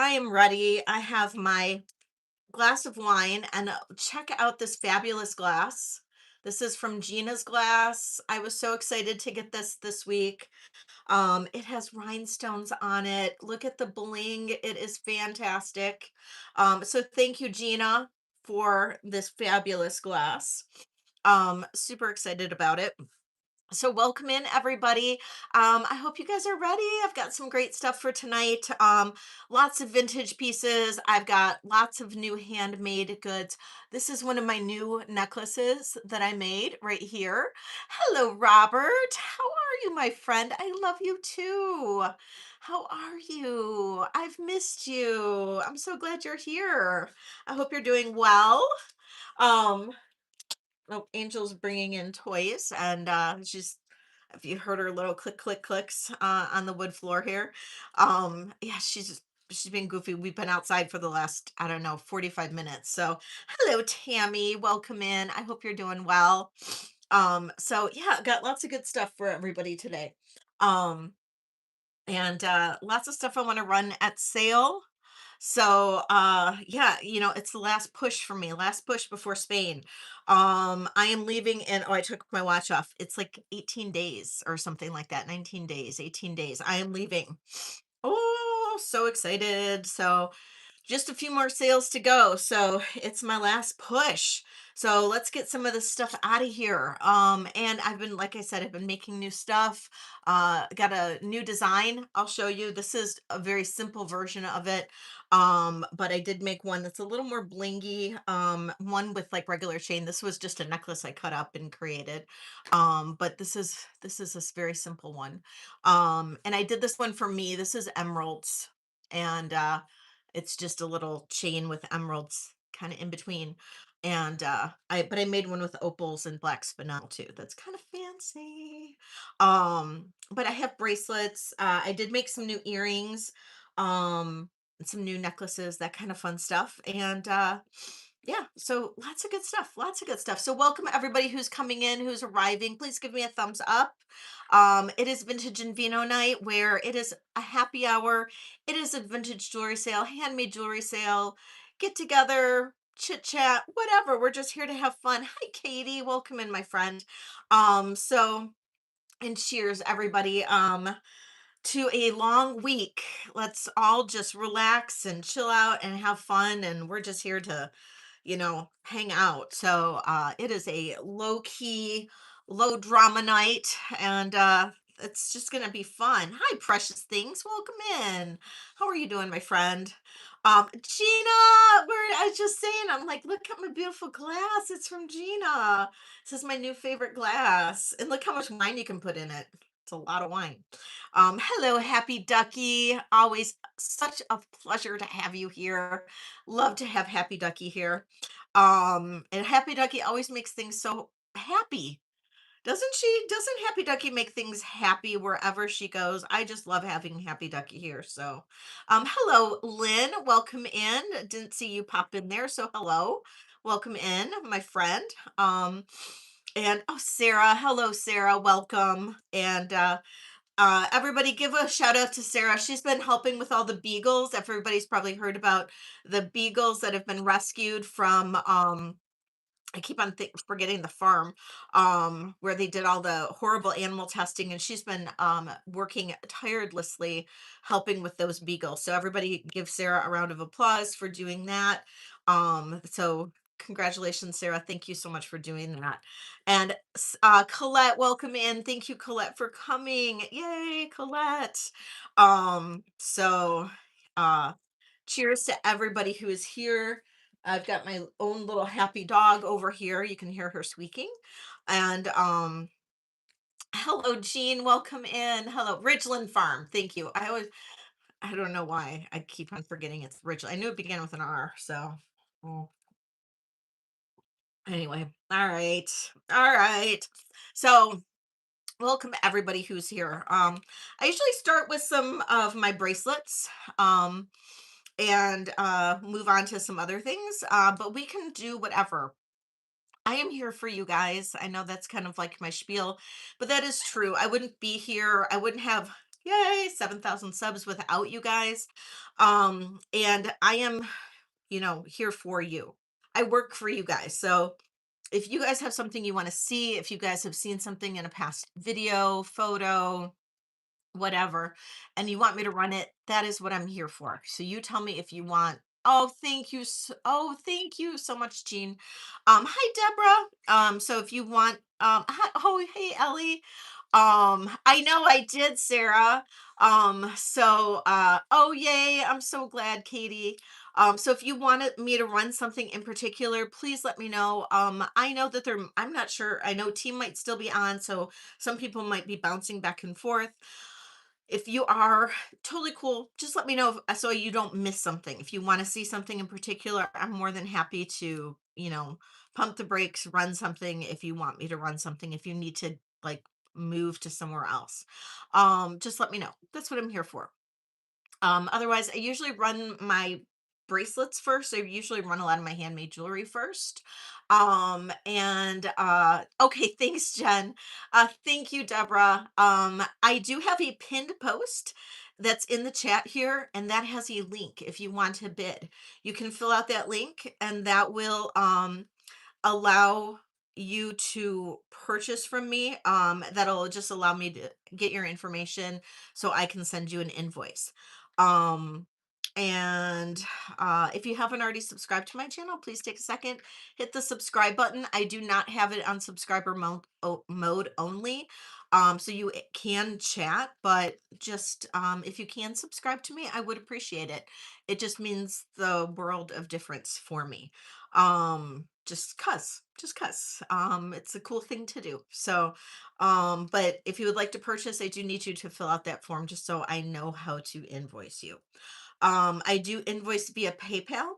I am ready. I have my glass of wine and check out this fabulous glass. This is from Gina's Glass. I was so excited to get this week. It has rhinestones on it. Look at the bling. It is fantastic. So thank you, Gina, for this fabulous glass. Super excited about it. So welcome in everybody. I hope you guys are ready. I've got some great stuff for tonight. Lots of vintage pieces. I've got lots of new handmade goods. This is one of my new necklaces that I made right here. Hello, Robert. How are you, my friend? I love you too. How are you? I've missed you. I'm so glad you're here. I hope you're doing well. Um, Oh, Angel's bringing in toys, and she's. If you heard her little click, click, clicks on the wood floor here, yeah, she's been goofy. We've been outside for the last, I don't know, 45 minutes. So, hello, Tammy, welcome in. I hope you're doing well. So yeah, got lots of good stuff for everybody today. Um, and lots of stuff I want to run at sale. So yeah, it's the last push for me, last push before Spain. I am leaving in I took my watch off. It's like 18 days or something like that. 19 days, 18 days. I am leaving. Oh, so excited. So just a few more sales to go. So it's my last push. So let's get some of this stuff out of here. And I've been, like I said, I've been making new stuff. Got a new design. I'll show you. This is a very simple version of it. But I did make one that's a little more blingy. One with like regular chain. This was just a necklace I cut up and created. But this is this very simple one. And I did this one for me. This is emeralds. And it's just a little chain with emeralds kind of in between. And I made one with opals and black spinel too. That's kind of fancy. But I have bracelets. I did make some new earrings, and some new necklaces, that kind of fun stuff. And yeah, so lots of good stuff, lots of good stuff. So welcome everybody who's coming in, who's arriving. Please give me a thumbs up. It is Vintage and Vino night, where it is a happy hour. It is a vintage jewelry sale, handmade jewelry sale, get together, chit chat, whatever. We're just here to have fun. Hi, Katie. Welcome in, my friend. So and cheers, everybody. To a long week. Let's all just relax and chill out and have fun. And we're just here to, hang out. So it is a low key, low drama night. And it's just gonna be fun. Hi, precious things. Welcome in. How are you doing, my friend? Gina, where I was just saying, I'm like, look at my beautiful glass. It's from Gina. This is my new favorite glass. And look how much wine you can put in it. It's a lot of wine. Hello, Happy Ducky. Always such a pleasure to have you here. Love to have Happy Ducky here. And Happy Ducky always makes things so happy. Doesn't she? Doesn't Happy Ducky make things happy wherever she goes? I just love having Happy Ducky here. So, hello, Lynn. Welcome in. Didn't see you pop in there. So, hello. Welcome in, my friend. And oh, Sarah. Hello, Sarah. Welcome. And everybody give a shout out to Sarah. She's been helping with all the beagles. Everybody's probably heard about the beagles that have been rescued from I keep on forgetting the farm where they did all the horrible animal testing, and she's been working tirelessly helping with those beagles. So everybody give Sarah a round of applause for doing that. So congratulations, Sarah. Thank you so much for doing that. And Colette, welcome in. Thank you, Colette, for coming. Yay, Colette. So uh cheers to everybody who is here. I've got my own little happy dog over here. You can hear her squeaking. And hello, Jean. Welcome in. Hello, Ridgeland Farm. Thank you. I don't know why I keep on forgetting it's Ridgeland. I knew it began with an R. So oh, anyway, all right, all right. So welcome everybody who's here. I usually start with some of my bracelets. And move on to some other things. But we can do whatever. I am here for you guys. I know that's kind of like my spiel, but that is true. I wouldn't be here. I wouldn't have. Yay, 7,000 subs without you guys. And I am, here for you. I work for you guys. So if you guys have something you want to see, if you guys have seen something in a past video, photo, whatever, and you want me to run it, that is what I'm here for. So you tell me if you want. Oh, thank you. Oh, thank you so much, Jean. Hi, Deborah. So if you want, hi, oh, hey, Ellie. I know I did, Sarah. Oh, yay. I'm so glad, Katie. So if you wanted me to run something in particular, please let me know. I know that I'm not sure. I know team might still be on, so some people might be bouncing back and forth. If you are totally cool, just let me know so you don't miss something. If you want to see something in particular, I'm more than happy to, pump the brakes, run something if you want me to run something, if you need to like move to somewhere else. Just let me know. That's what I'm here for. Otherwise, I usually run my bracelets first. I usually run a lot of my handmade jewelry first. Okay, thanks, Jen. Thank you, Deborah. I do have a pinned post that's in the chat here, and that has a link if you want to bid. You can fill out that link, and that will allow you to purchase from me. That'll just allow me to get your information so I can send you an invoice. um and if you haven't already subscribed to my channel, please take a second, hit the subscribe button. I do not have it on subscriber mode only. So you can chat, but just if you can subscribe to me, I would appreciate it. It just means the world of difference for me. Just cuz it's a cool thing to do. So but if you would like to purchase, I do need you to fill out that form just so I know how to invoice you. I do invoice via PayPal,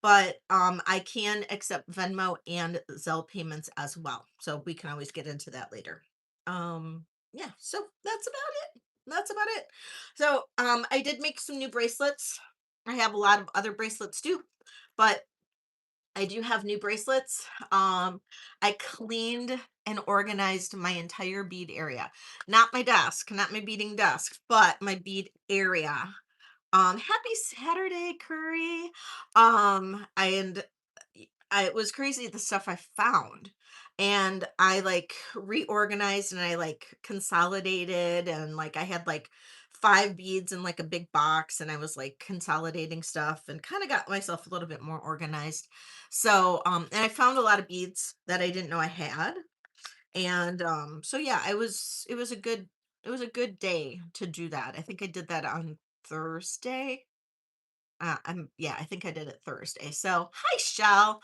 but I can accept Venmo and Zelle payments as well, so we can always get into that later. Yeah, so that's about it. So I did make some new bracelets. I have a lot of other bracelets too, but I do have new bracelets. I cleaned and organized my entire bead area. Not my desk, not my beading desk, but my bead area. Happy Saturday, Curry. And it was crazy the stuff I found. And I like reorganized and I like consolidated, and like I had like 5 beads in like a big box, and I was like consolidating stuff and kind of got myself a little bit more organized. So and I found a lot of beads that I didn't know I had. And so yeah, it was a good day to do that. I think I did that on Thursday. Yeah, I think I did it Thursday. So hi, Shell.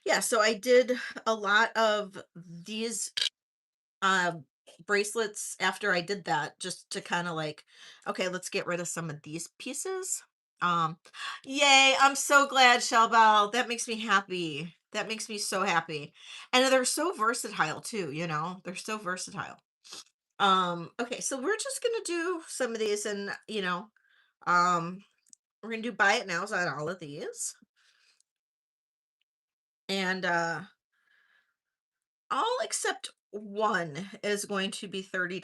Yeah, so I did a lot of these uh bracelets after I did that, just to kind of like, okay, let's get rid of some of these pieces. Um, Yay, I'm so glad, Shellbell. That makes me happy. That makes me so happy. And they're so versatile too, they're so versatile. Okay, so we're just gonna do some of these, and um, we're gonna do buy it nows on all of these. And all except one is going to be $30.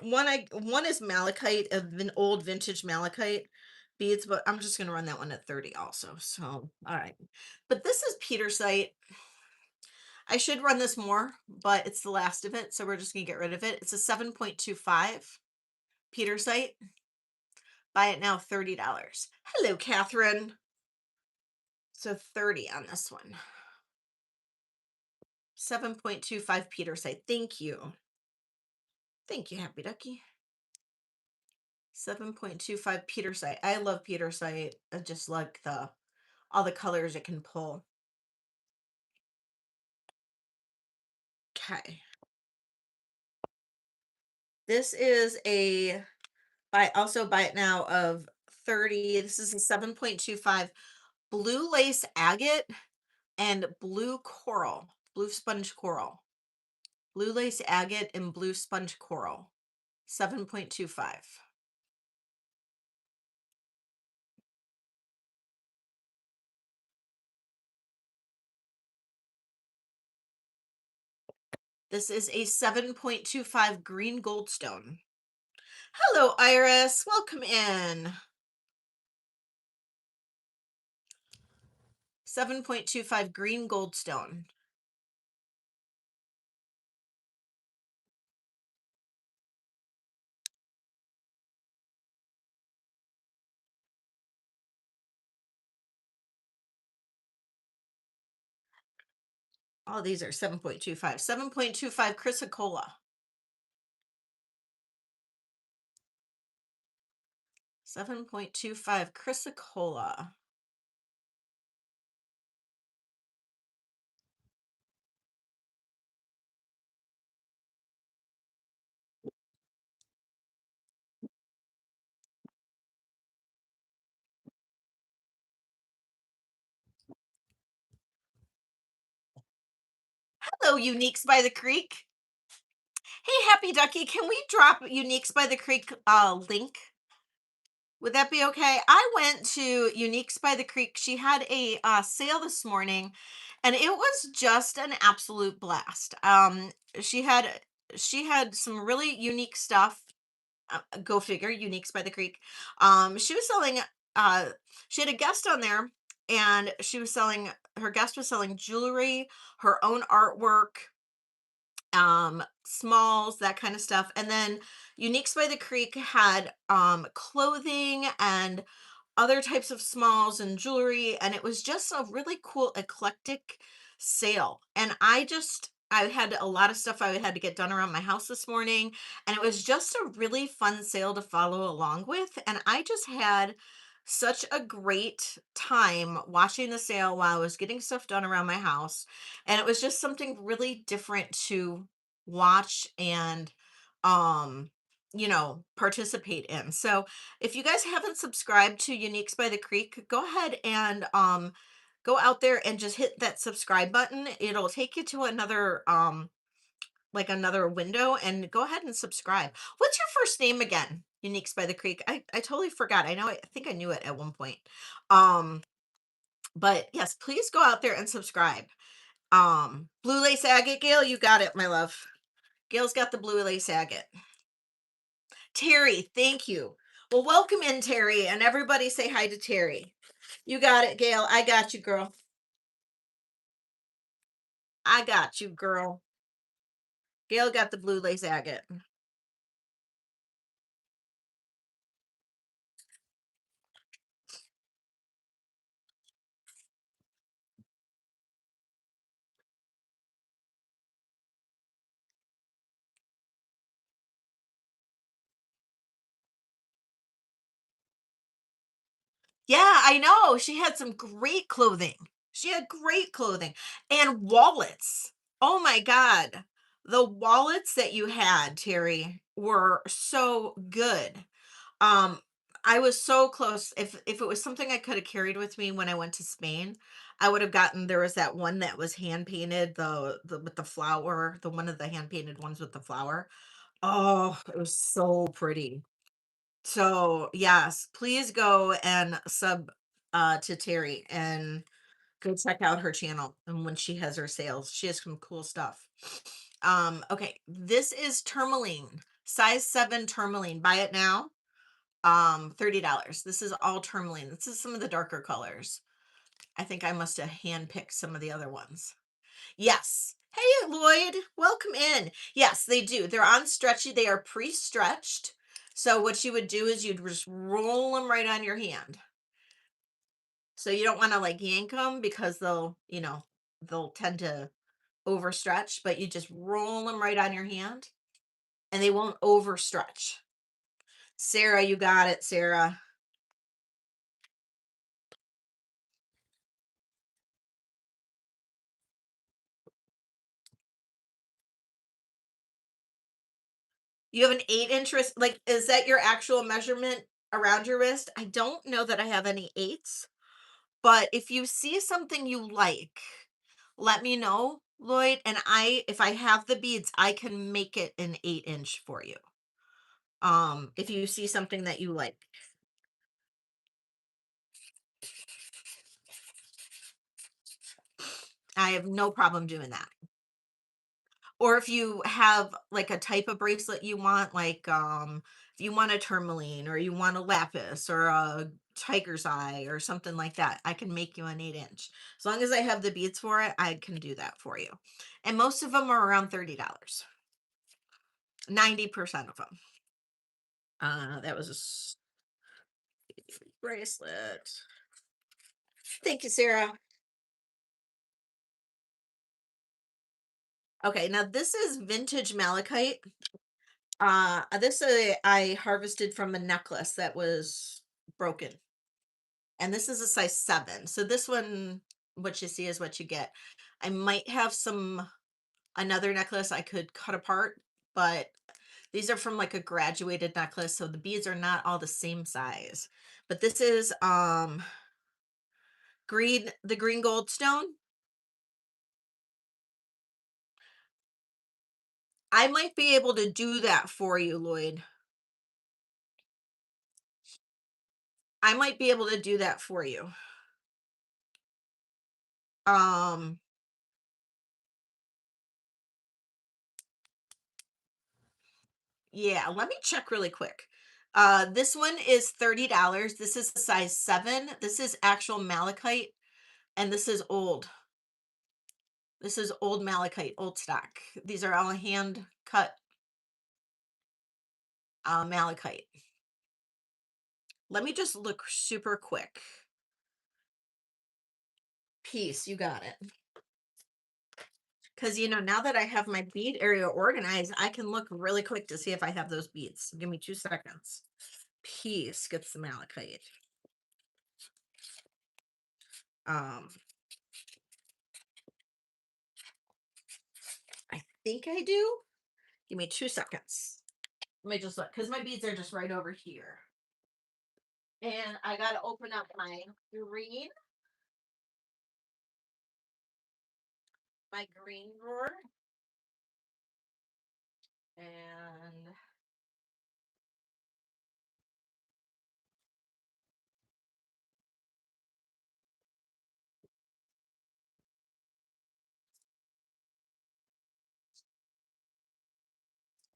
One is malachite, an old vintage malachite beads, but I'm just gonna run that one at 30 also. So all right. But this is Petersite. I should run this more, but it's the last of it, so we're just gonna get rid of it. It's a 7.25 Petersite. Buy it now, $30. Hello, Catherine. So 30 on this one. 7.25 Petersite. Thank you. Thank you, Happy Ducky. 7.25 Petersite. I love Petersite. I just like all the colors it can pull. Okay. This is a buy it now of 30. This is a 7.25 blue lace agate and blue coral, blue sponge coral. Blue lace agate and blue sponge coral. 7.25. This is a 7.25 green goldstone. Hello, Iris. Welcome in. 7.25 green goldstone. All these are 7.25. 7.25 chrysocolla. 7.25 chrysocolla. Hello, Uniques by the Creek. Hey, Happy Ducky, can we drop Uniques by the Creek link? Would that be okay? I went to Uniques by the Creek. She had a sale this morning, and it was just an absolute blast. She had she had some really unique stuff. Go figure, Uniques by the Creek. She was selling. Uh, she had a guest on there, and she was selling. Her guest was selling jewelry, her own artwork, smalls, that kind of stuff. And then Uniques by the Creek had clothing and other types of smalls and jewelry, and it was just a really cool eclectic sale. And I had a lot of stuff I had to get done around my house this morning, and it was just a really fun sale to follow along with. And I just had such a great time watching the sale while I was getting stuff done around my house. And it was just something really different to watch and participate in. So if you guys haven't subscribed to Uniques by the Creek, go ahead and go out there and just hit that subscribe button. It'll take you to another like another window, and go ahead and subscribe. What's your first name again? Uniques by the Creek. I totally forgot. I think I knew it at one point. Um but yes, please go out there and subscribe. Blue lace agate, Gail, you got it, my love. Gail's got the blue lace agate. Terry, thank you. Well, welcome in, Terry, and everybody say hi to Terry. You got it, Gail. I got you, girl. I got you, girl. Gail got the blue lace agate. Yeah, I know. She had some great clothing. She had great clothing and wallets. Oh my God. The wallets that you had, Terry, were so good. Um, I was so close. If it was something I could have carried with me when I went to Spain, I would have gotten. There was that one that was hand painted, the with the flower, the one of the hand painted ones with the flower. Oh, it was so pretty. So yes, please go and sub to Terry and go check out her channel, and when she has her sales. She has some cool stuff. Okay, this is tourmaline, size 7 tourmaline. Buy it now. $30. This is all tourmaline. This is some of the darker colors. I think I must have handpicked some of the other ones. Yes. Hey, Lloyd, welcome in. Yes, they do. They're on stretchy. They are pre-stretched. So what you would do is you'd just roll them right on your hand. So you don't want to like yank them because they'll tend to overstretch, but you just roll them right on your hand and they won't overstretch. Sarah, you got it, Sarah. You have an 8-inch wrist. Like, is that your actual measurement around your wrist? I don't know that I have any eights, but if you see something you like, let me know, Lloyd. And if I have the beads, I can make it an 8-inch for you. If you see something that you like, I have no problem doing that. Or if you have like a type of bracelet you want, like if you want a tourmaline or you want a lapis or a tiger's eye or something like that, I can make you an 8 inch. As long as I have the beads for it, I can do that for you. And most of them are around $30. 90% of them. That was a bracelet. Thank you, Sarah. Okay, now this is vintage malachite. This I harvested from a necklace that was broken. And this is a size 7. So this one, what you see is what you get. I might have another necklace I could cut apart, but these are from like a graduated necklace, so the beads are not all the same size. But this is the green gold stone. I might be able to do that for you, Lloyd. I might be able to do that for you. Um Yeah, let me check really quick. This one is $30. This is a size 7. This is actual malachite, and this is old. This is old malachite, old stock. These are all hand cut malachite. Let me just look super quick. Peace, you got it. Because, now that I have my bead area organized, I can look really quick to see if I have those beads. Give me 2 seconds. Peace gets the malachite. Um, I think I do. Give me 2 seconds. Let me just look because my beads are just right over here. And I got to open up my green drawer. And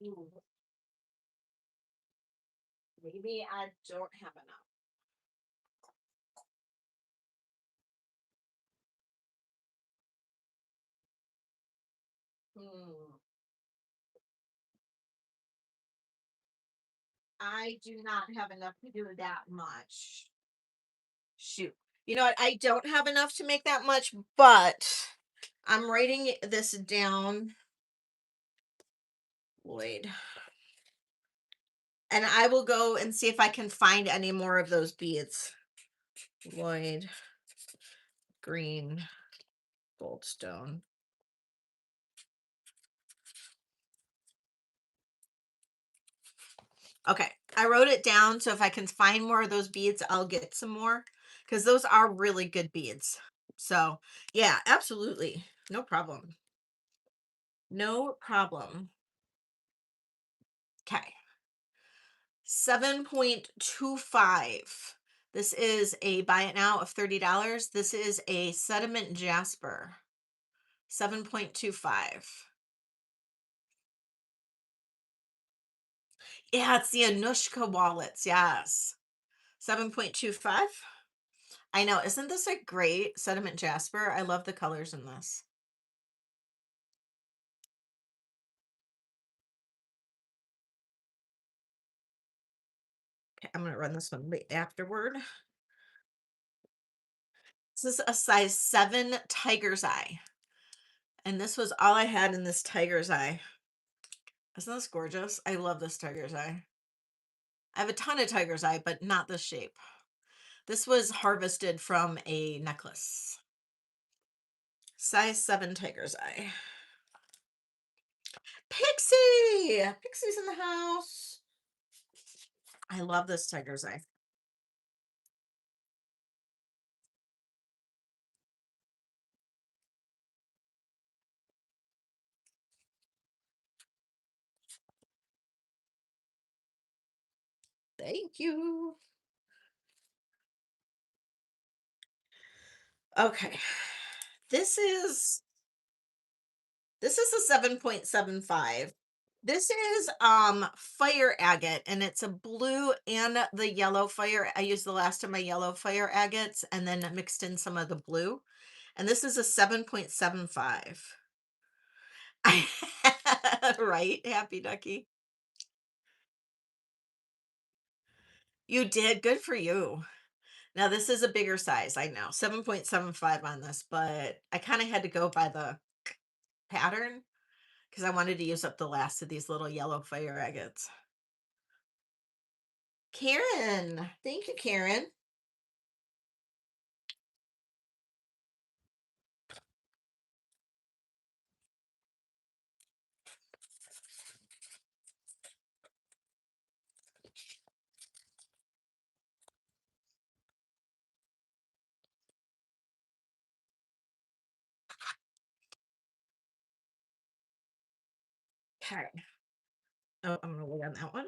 ooh, maybe I don't have enough. Hmm. I do not have enough to do that much. Shoot. You know what? I don't have enough to make that much, but I'm writing this down, Lloyd. And I will go and see if I can find any more of those beads. Lloyd, green, goldstone. Okay, I wrote it down, so if I can find more of those beads, I'll get some more because those are really good beads. So, yeah, absolutely. No problem. No problem. Okay. 7.25. This is a buy it now of $30. This is a sediment jasper. 7.25. Yeah, it's the Anushka wallets. Yes. 7.25. I know. Isn't this a great sediment jasper? I love the colors in this. Okay, I'm going to run this one afterward. This is a size 7 tiger's eye. And this was all I had in this tiger's eye. Isn't this gorgeous? I love this tiger's eye. I have a ton of tiger's eye, but not this shape. This was harvested from a necklace. Size 7 tiger's eye. Pixie! Pixie's in the house. I love this tiger's eye. Thank you. Okay. This is This is a 7.75. This is fire agate, and it's a blue and the yellow fire. I used the last of my yellow fire agates and then I mixed in some of the blue. And this is a 7.75. Right, happy ducky. You did, good for you. Now this is a bigger size, I know. 7.75 on this, but I kind of had to go by the pattern because I wanted to use up the last of these little yellow fire agates. Karen, thank you, Karen. Okay. Oh, I'm gonna wait on that one.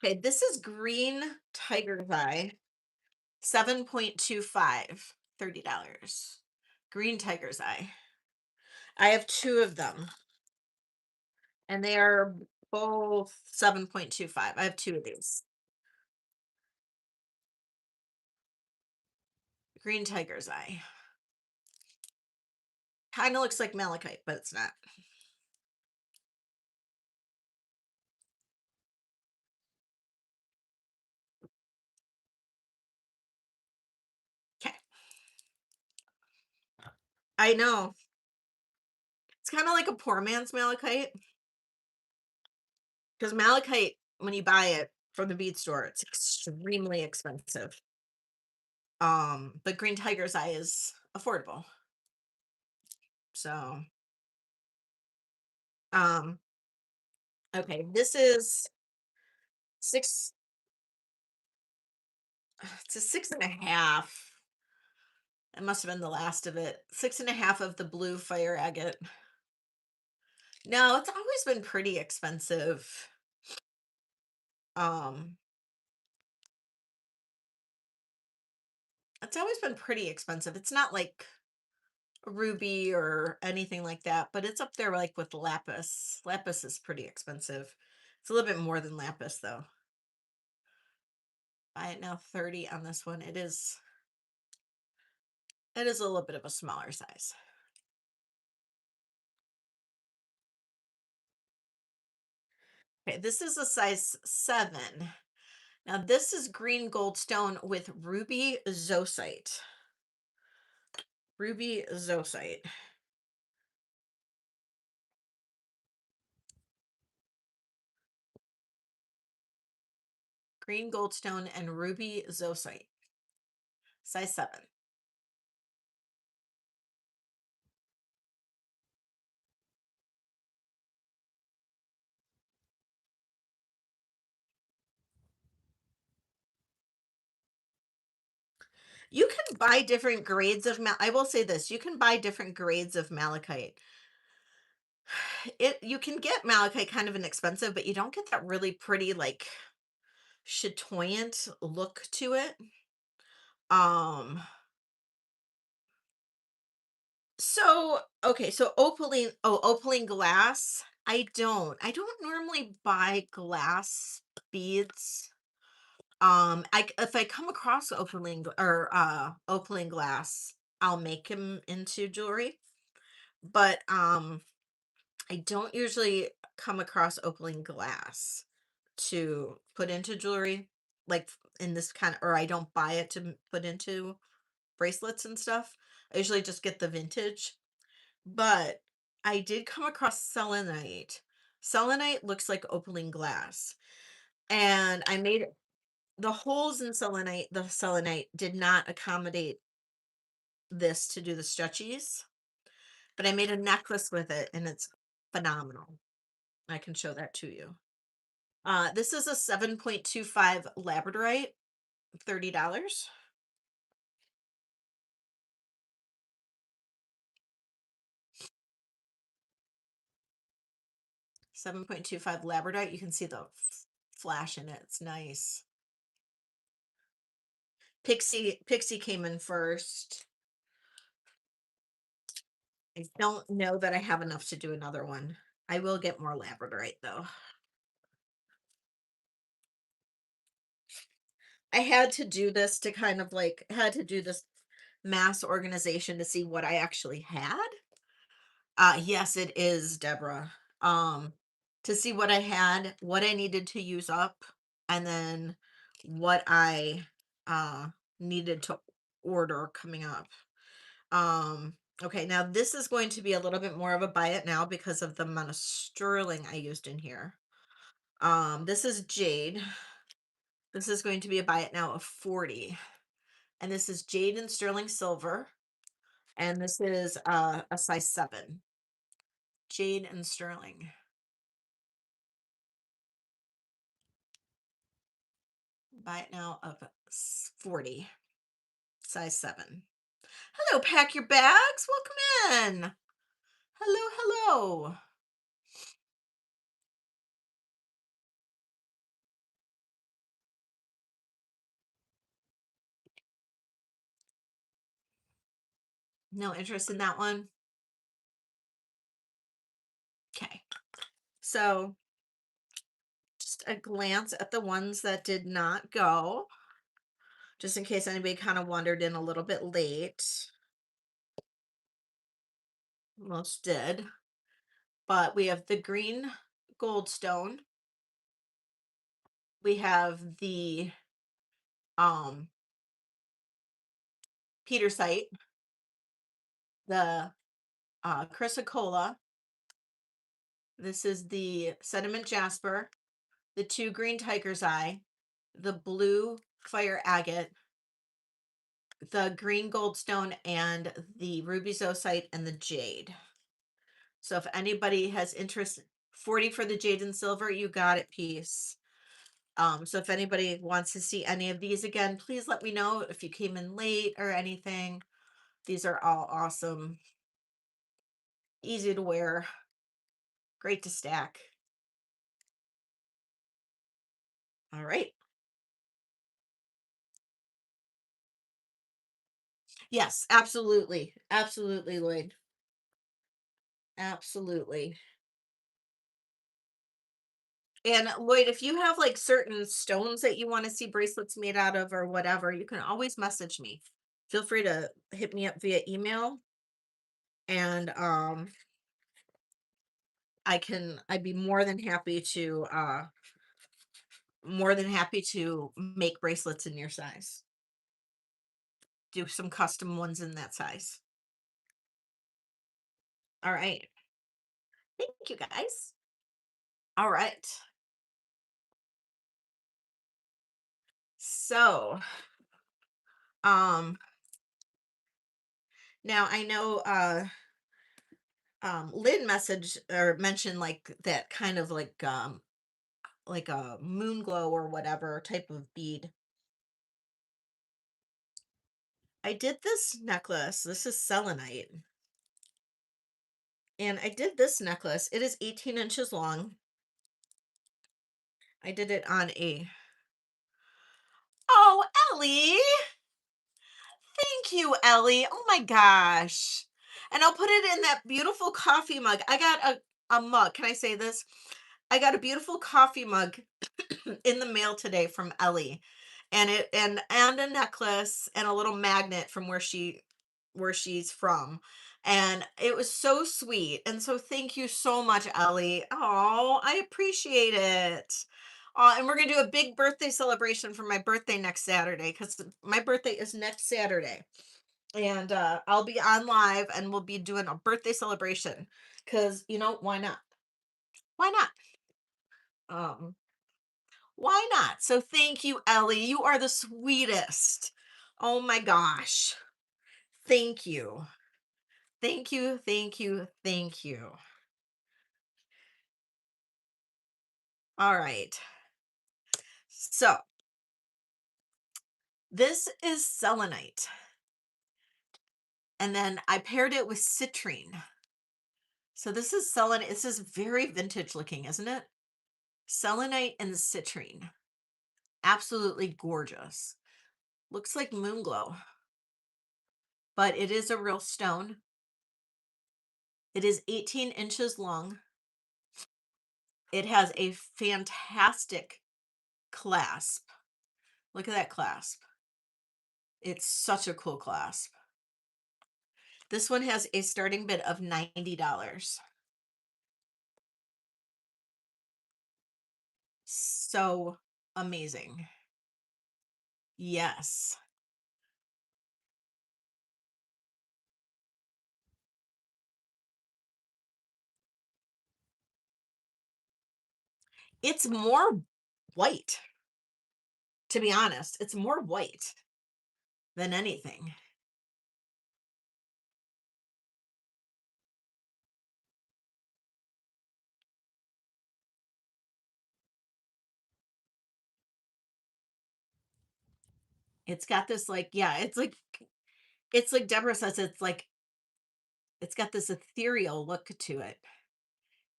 Okay, this is green tiger's eye, 7.25, $30. Green tiger's eye. I have two of them, and they are both 7.25. I have two of these. Green tiger's eye. Kind of looks like malachite, but it's not. Okay. I know. It's kind of like a poor man's malachite because malachite, when you buy it from the bead store, it's extremely expensive. But green tiger's eye is affordable. So, um, okay, this is six, it's a 6.5. It must have been the last of it. 6.5 of the blue fire agate. No, it's always been pretty expensive. Um, it's always been pretty expensive. It's not like a ruby or anything like that, but it's up there like with lapis. Lapis is pretty expensive. It's a little bit more than lapis though. Buy it now 30 on this one. It is a little bit of a smaller size. Okay, this is a size 7. Now this is green goldstone with ruby zocite. Ruby zocite. Green goldstone and ruby zocite. Size 7. You can buy different grades of I will say this, you can buy different grades of malachite. You can get malachite kind of inexpensive, but you don't get that really pretty like chatoyant look to it. Um so okay, so opaline glass. I don't normally buy glass beads. If I come across opaline glass, I'll make them into jewelry. But I don't usually come across opaline glass to put into jewelry, like in this kind of, or I don't buy it to put into bracelets and stuff. I usually just get the vintage. But I did come across selenite. Selenite looks like opaline glass. And I made the holes in selenite, the selenite did not accommodate this to do the stretchies, but I made a necklace with it and it's phenomenal. I can show that to you. This is a 7.25 labradorite, $30. 7.25 labradorite. You can see the flash in it. It's nice. Pixie came in first. I don't know that I have enough to do another one. I will get more labradorite though. I had to do this to kind of like had to do this mass organization to see what I actually had. Yes, it is, Deborah. Um, to see what I had, what I needed to use up, and then what I uh needed to order coming up. Okay, now this is going to be a little bit more of a buy it now because of the amount of sterling I used in here. This is jade. This is going to be a buy it now of 40. And this is jade and sterling silver. And this is a size 7. Jade and sterling. Buy it now of 40. Size 7. Hello, pack your bags. Welcome in. Hello, hello. No interest in that one? Okay. So just a glance at the ones that did not go, just in case anybody kind of wandered in a little bit late. Most did. But we have the green goldstone. We have the um Petersite, the chrysocolla. This is the sediment jasper, the two green tiger's eye, the blue fire agate, the green goldstone, and the ruby zoisite and the jade. So if anybody has interest, 40 for the jade and silver, you got it, piece. So if anybody wants to see any of these again, please let me know if you came in late or anything. These are all awesome, easy to wear, great to stack. All right. Yes, absolutely. Absolutely, Lloyd. Absolutely. And Lloyd, if you have like certain stones that you want to see bracelets made out of or whatever, you can always message me. Feel free to hit me up via email, and I'd be more than happy to make bracelets in your size. Do some custom ones in that size. All right. Thank you guys. All right. So, um now I know Lynn message or mentioned like that kind of like a moon glow or whatever type of bead. I did this necklace. This is selenite. And I did this necklace. It is 18 inches long. I did it on a Oh, Ellie. Thank you, Ellie. Oh my gosh. And I'll put it in that beautiful coffee mug. I got a mug. Can I say this? I got a beautiful coffee mug in the mail today from Ellie. And it and a necklace and a little magnet from where she's from. And it was so sweet. And so thank you so much, Ellie. Oh, I appreciate it. And we're gonna do a big birthday celebration for my birthday next Saturday because my birthday is next Saturday. And I'll be on live and we'll be doing a birthday celebration. Cause why not? Why not? Um, Why not? So thank you, Ellie. You are the sweetest. Oh my gosh. Thank you. Thank you. Thank you. Thank you. All right. So this is selenite. And then I paired it with citrine. So this is selenite. This is very vintage looking, isn't it? Selenite and citrine. Absolutely gorgeous. Looks like moon glow, but it is a real stone. It is 18 inches long. It has a fantastic clasp. Look at that clasp. It's such a cool clasp. This one has a starting bid of $90. So amazing. Yes. It's more white, to be honest. It's more white than anything. It's got this like, yeah, it's like Deborah says, it's got this ethereal look to it.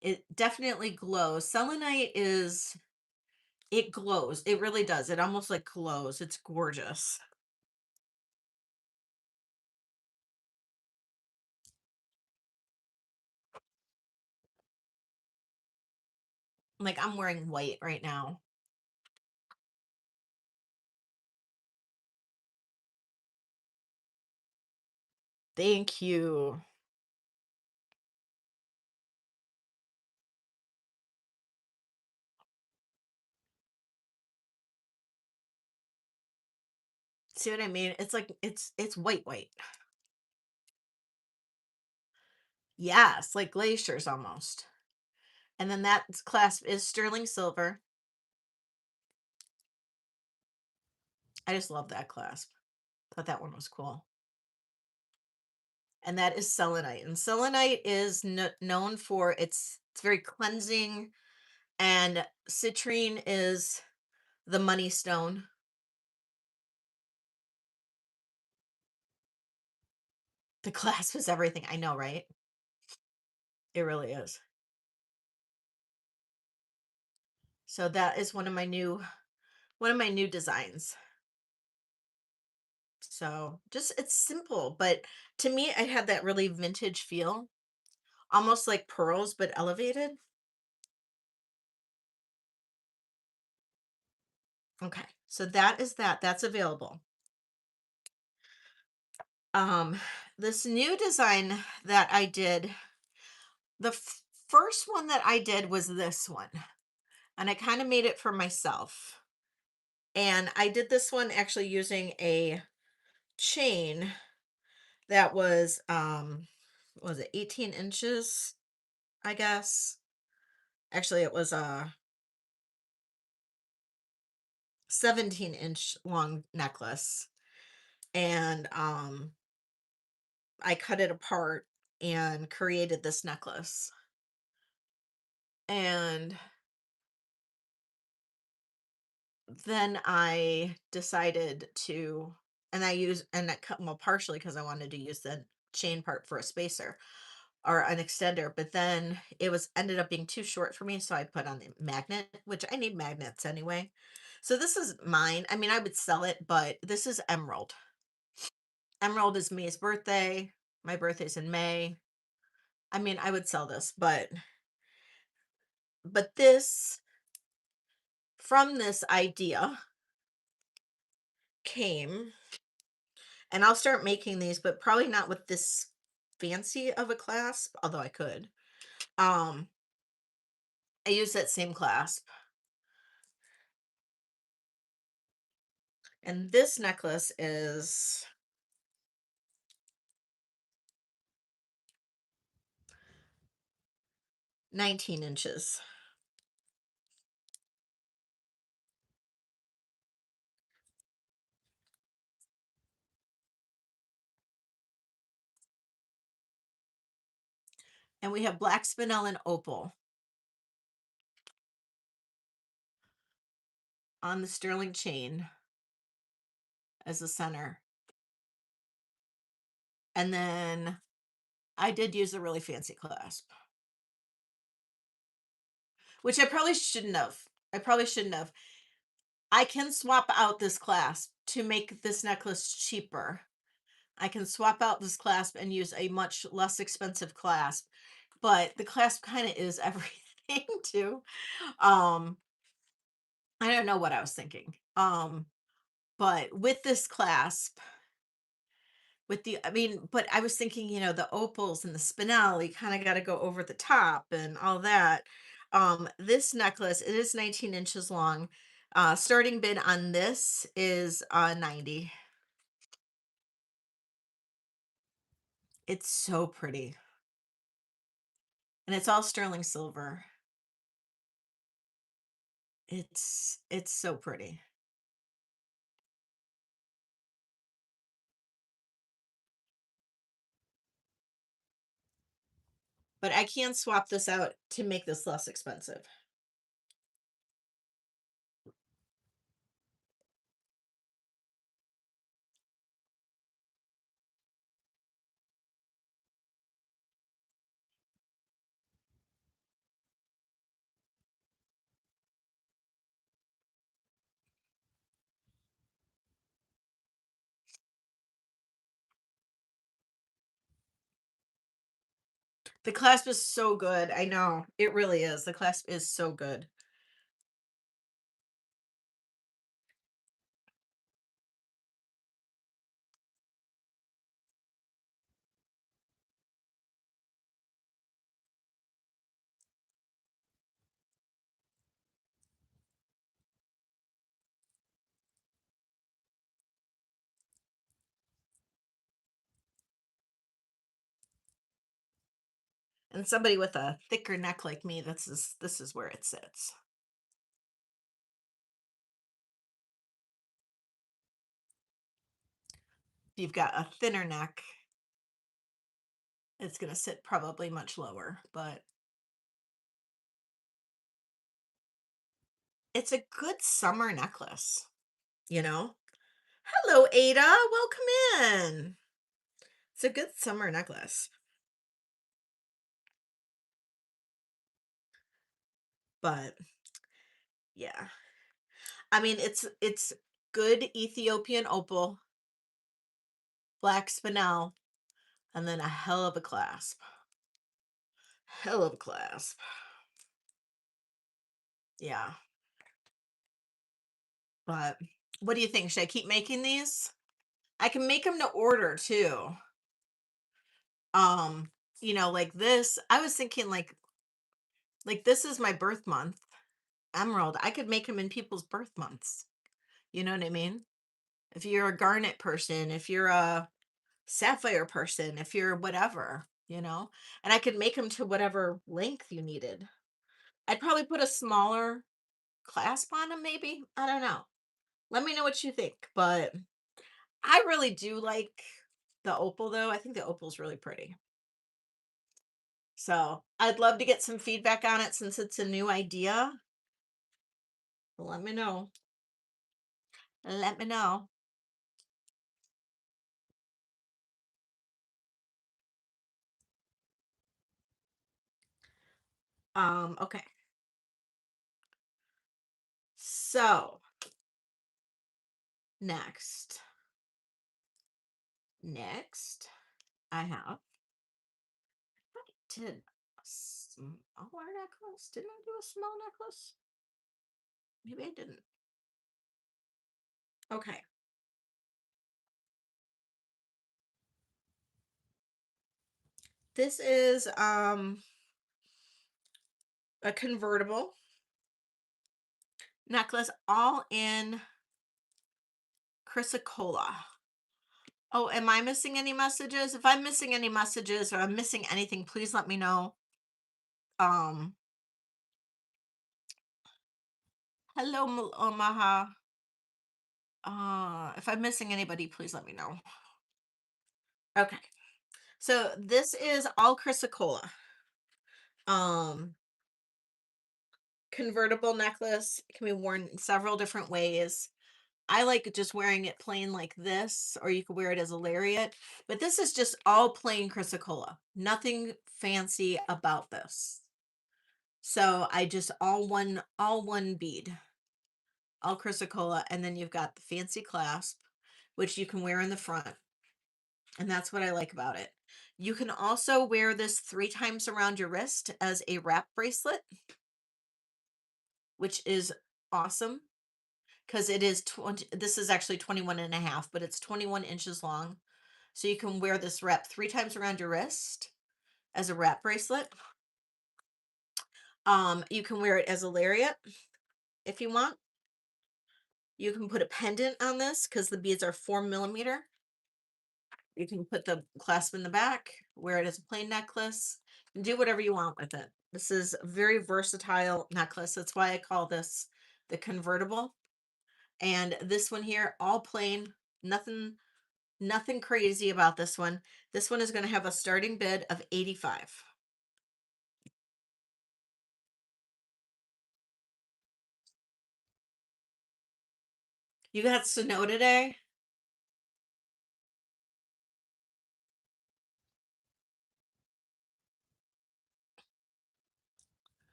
It definitely glows. Selenite is it glows. It really does. It almost like glows. It's gorgeous. Like I'm wearing white right now. Thank you. See what I mean? It's like it's white white. Yes, like glaciers almost. And then that clasp is sterling silver. I just love that clasp. Thought that one was cool. And that is selenite. And selenite is known for it's very cleansing, and citrine is the money stone. The clasp is everything. I know, right? It really is. So that is one of my new designs. So just it's simple, but to me it had that really vintage feel, almost like pearls but elevated. Okay. So that is that. That's available. Um this new design that I did, the first one that I did was this one, and I kind of made it for myself. And I did this one actually using a chain that was what was it, 18 inches, I guess. Actually, it was a 17-inch long necklace. And I cut it apart and created this necklace. And then I decided to, and I use, and I cut, well, partially because I wanted to use the chain part for a spacer or an extender, but then it was ended up being too short for me. So I put on the magnet, which I need magnets anyway. So this is mine. I mean, I would sell it, but this is Emerald. Emerald is May's birthday. My birthday's in May. I mean, I would sell this, but this, from this idea came, and I'll start making these, but probably not with this fancy of a clasp, although I could. Um, I use that same clasp. And this necklace is 19 inches. And we have black spinel and opal on the sterling chain as the center. And then I did use a really fancy clasp, which I probably shouldn't have. I probably shouldn't have. I can swap out this clasp to make this necklace cheaper. I can swap out this clasp and use a much less expensive clasp, but the clasp kind of is everything too. Um, I don't know what I was thinking. But with this clasp, with the I mean, but I was thinking, the opals and the spinel, kind of got to go over the top and all that. This necklace, it is 19 inches long. Starting bid on this is 90. It's so pretty. And it's all sterling silver. It's so pretty. But I can swap this out to make this less expensive. The clasp is so good. I know. It really is. The clasp is so good. And somebody with a thicker neck like me, this is where it sits. If you've got a thinner neck, it's going to sit probably much lower, but it's a good summer necklace, you know? Hello, Ada. Welcome in. It's a good summer necklace. But yeah. I mean, it's good Ethiopian opal, black spinel, and then a hell of a clasp. Hell of a clasp. Yeah. But what do you think? Should I keep making these? I can make them to order too. Um, like this, I was thinking like this is my birth month, emerald. I could make them in people's birth months. You know what I mean? If you're a garnet person, if you're a sapphire person, if you're whatever, and I could make them to whatever length you needed. I'd probably put a smaller clasp on them, maybe. I don't know. Let me know what you think. But I really do like the opal, though. I think the opal's really pretty. So I'd love to get some feedback on it since it's a new idea. Let me know. Let me know. Okay. So next, next, I have did a smaller necklace. Didn't I do a small necklace? Maybe I didn't. Okay. This is a convertible necklace all in chrysocolla. Oh, am I missing any messages? If I'm missing any messages or I'm missing anything, please let me know. Um, hello, Omaha. If I'm missing anybody, please let me know. Okay. So this is all chrysocolla. Um, Convertible necklace. It can be worn in several different ways. I like just wearing it plain like this, or you could wear it as a lariat. But this is just all plain chrysocolla. Nothing fancy about this. So I just all one bead, all chrysocolla, and then you've got the fancy clasp, which you can wear in the front. And that's what I like about it. You can also wear this 3 times around your wrist as a wrap bracelet, which is awesome because it is 20, this is actually 21 and a half, but it's 21 inches long. So you can wear this wrap 3 times around your wrist as a wrap bracelet. You can wear it as a lariat if you want. You can put a pendant on this because the beads are 4 millimeter. You can put the clasp in the back, wear it as a plain necklace, and do whatever you want with it. This is a very versatile necklace. That's why I call this the convertible. And this one here, all plain, nothing crazy about this one. This one is going to have a starting bid of 85. You got snow today?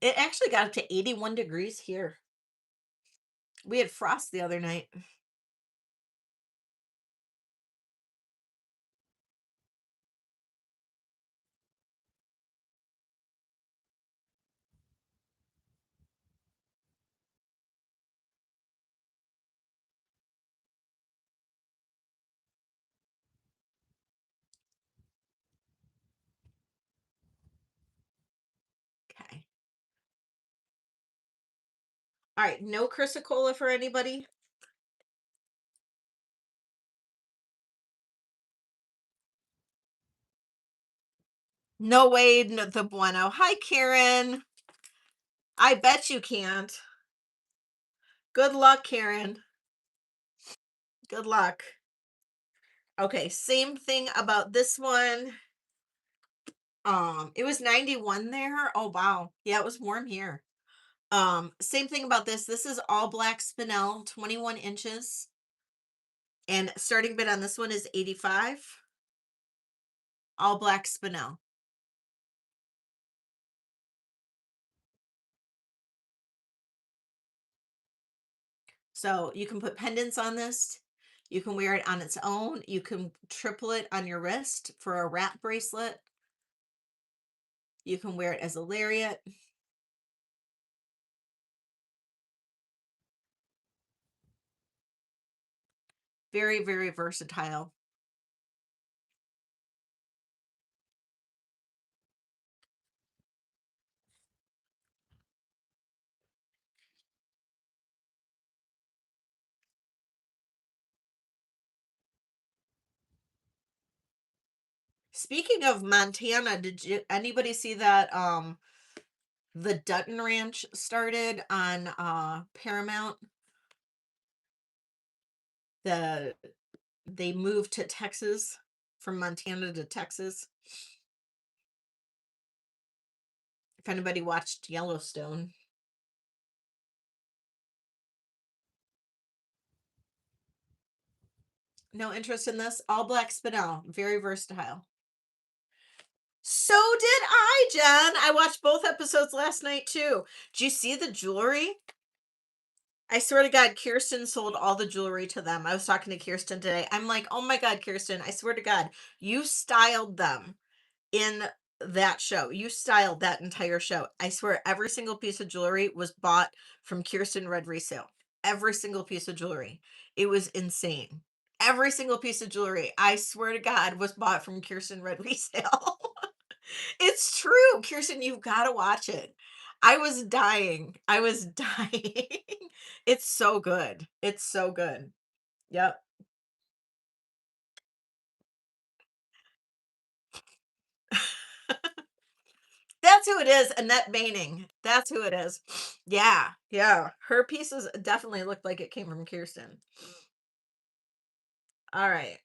It actually got up to 81 degrees here. We had frost the other night. Okay. All right, no Chrysocola for anybody? No way, no, the bueno. Hi, Karen. I bet you can't. Good luck, Karen. Good luck. Okay, same thing about this one. It was 91 there. Oh wow. Yeah, it was warm here. Same thing about this. This is all black spinel, 21 inches. And starting bid on this one is 85. All black spinel. So you can put pendants on this. You can wear it on its own. You can triple it on your wrist for a wrap bracelet. You can wear it as a lariat. Very, very versatile. Speaking of Montana, did you anybody see that the Dutton Ranch started on Paramount? The They moved to Texas from Montana to Texas. If anybody watched Yellowstone. No interest in this? All black spinel, very versatile. So did I, Jen. I watched both episodes last night too. Did you see the jewelry? I swear to God, Kirsten sold all the jewelry to them. I was talking to Kirsten today. I'm like, oh my God, Kirsten, I swear to God, you styled them in that show. You styled that entire show. I swear every single piece of jewelry was bought from Kirsten Red Resale. Every single piece of jewelry. It was insane. Every single piece of jewelry, I swear to God, was bought from Kirsten Red Resale. It's true. Kirsten, you've got to watch it. I was dying. I was dying. It's so good. It's so good. Yep. That's who it is, Annette Baining. That's who it is. Yeah, yeah. Her pieces definitely looked like it came from Kirsten. All right.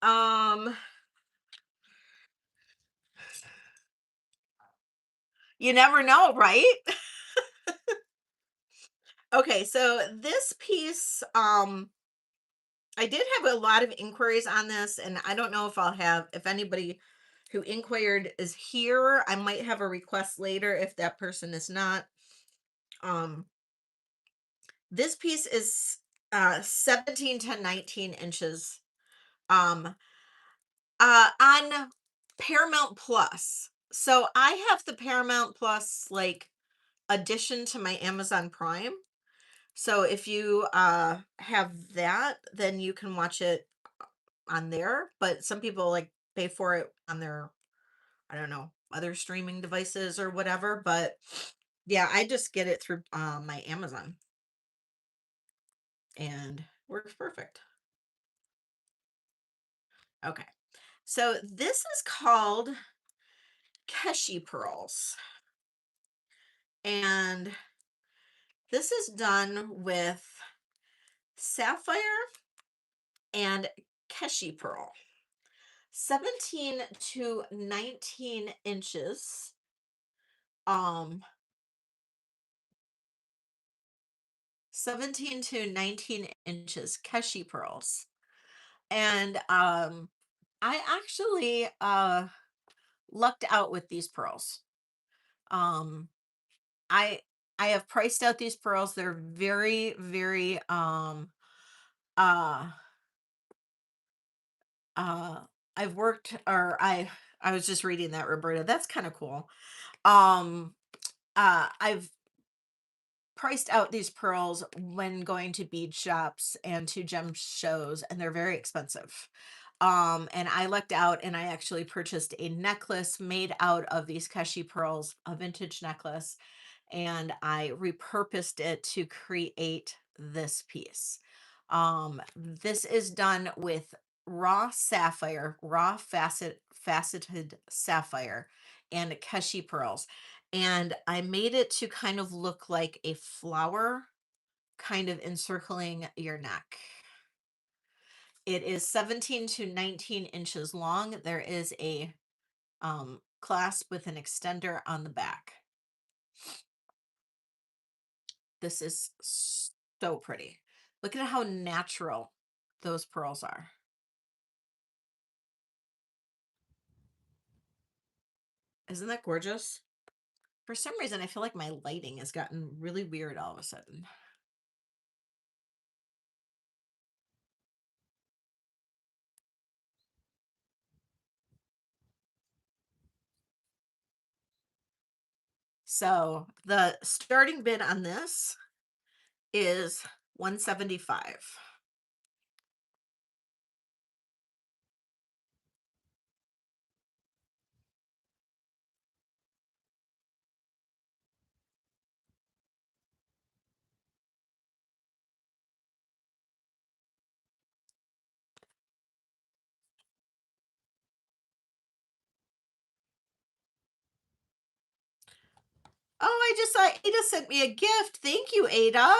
Um, you never know, right? Okay, so this piece, I did have a lot of inquiries on this, and I don't know if I'll have, if anybody who inquired is here, I might have a request later if that person is not. Um, this piece is 17 to 19 inches. Um, on Paramount Plus. So I have the Paramount Plus like addition to my Amazon Prime. So if you have that, then you can watch it on there. But some people like pay for it on their, I don't know, other streaming devices or whatever. But yeah, I just get it through my Amazon and works perfect. Okay. So this is called Keshi pearls. And this is done with sapphire and Keshi pearl. 17 to 19 inches. Um 17 to 19 inches Keshi pearls. And I actually lucked out with these pearls. Um I I have priced out these pearls. They're very, very uh uh I've worked or I was just reading that, Roberta. That's kind of cool. Um I've priced out these pearls when going to bead shops and to gem shows, and they're very expensive. And I lucked out and I actually purchased a necklace made out of these Keshi pearls, a vintage necklace, and I repurposed it to create this piece. This is done with raw sapphire, faceted sapphire, and Keshi pearls. And I made it to kind of look like a flower, kind of encircling your neck. It is 17 to 19 inches long. There is a clasp with an extender on the back. This is so pretty. Look at how natural those pearls are. Isn't that gorgeous? For some reason, I feel like my lighting has gotten really weird all of a sudden. So the starting bid on this is 175. Oh, I just saw Ada sent me a gift. Thank you, Ada.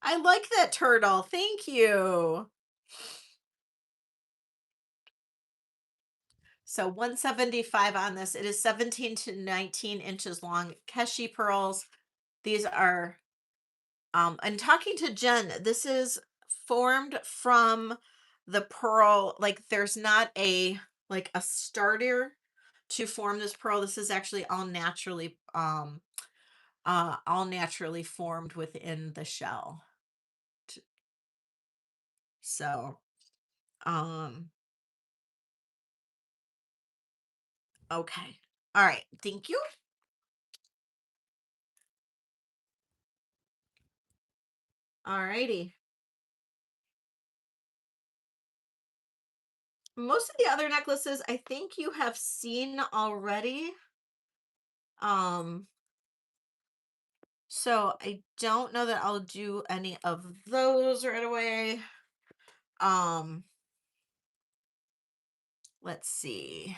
I like that turtle. Thank you. So 175 on this. It is 17 to 19 inches long. Keshi pearls. These are and talking to Jen, this is formed from the pearl. Like there's not a like a starter to form this pearl. This is actually all naturally formed within the shell. T- So, um okay. All right. Thank you. All righty. Most of the other necklaces I think you have seen already. Um so I don't know that I'll do any of those right away. Um let's see.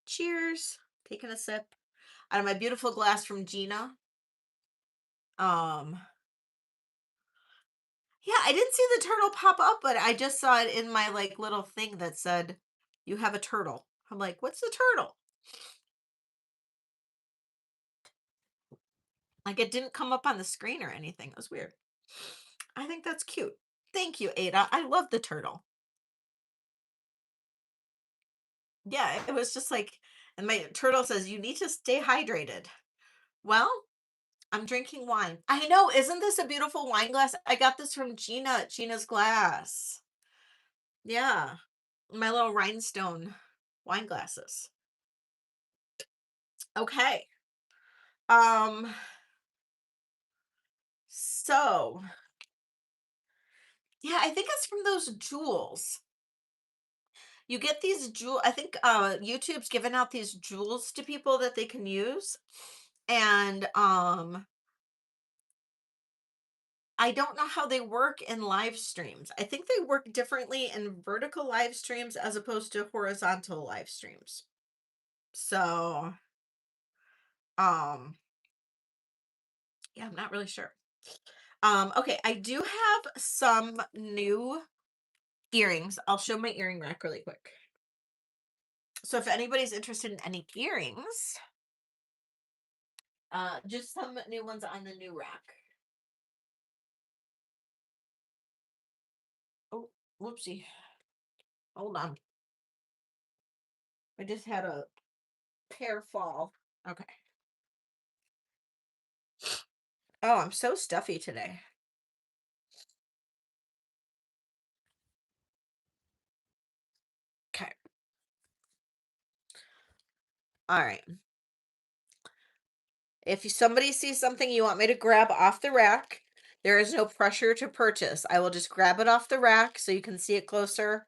Cheers. Taking a sip out of my beautiful glass from Gina. Um yeah, I didn't see the turtle pop up, but I just saw it in my like little thing that said you have a turtle. I'm like, what's the turtle? Like it didn't come up on the screen or anything. It was weird. I think that's cute. Thank you, Ada. I love the turtle. Yeah, it was just like And my turtle says, "You need to stay hydrated." Well, I'm drinking wine. I know, isn't this a beautiful wine glass? I got this from Gina at Gina's Glass. Yeah, my little rhinestone wine glasses. Okay. Um, so yeah, I think it's from those jewels. You get these jewel I think YouTube's giving out these jewels to people that they can use. And I don't know how they work in live streams. I think they work differently in vertical live streams as opposed to horizontal live streams. So, um, yeah, I'm not really sure. Okay, I do have some new earrings. I'll show my earring rack really quick. So if anybody's interested in any earrings, just some new ones on the new rack. Oh, whoopsie. Hold on. I just had a pair fall. Okay. Oh, I'm so stuffy today. Okay. All right. If somebody sees something you want me to grab off the rack, there is no pressure to purchase. I will just grab it off the rack so you can see it closer.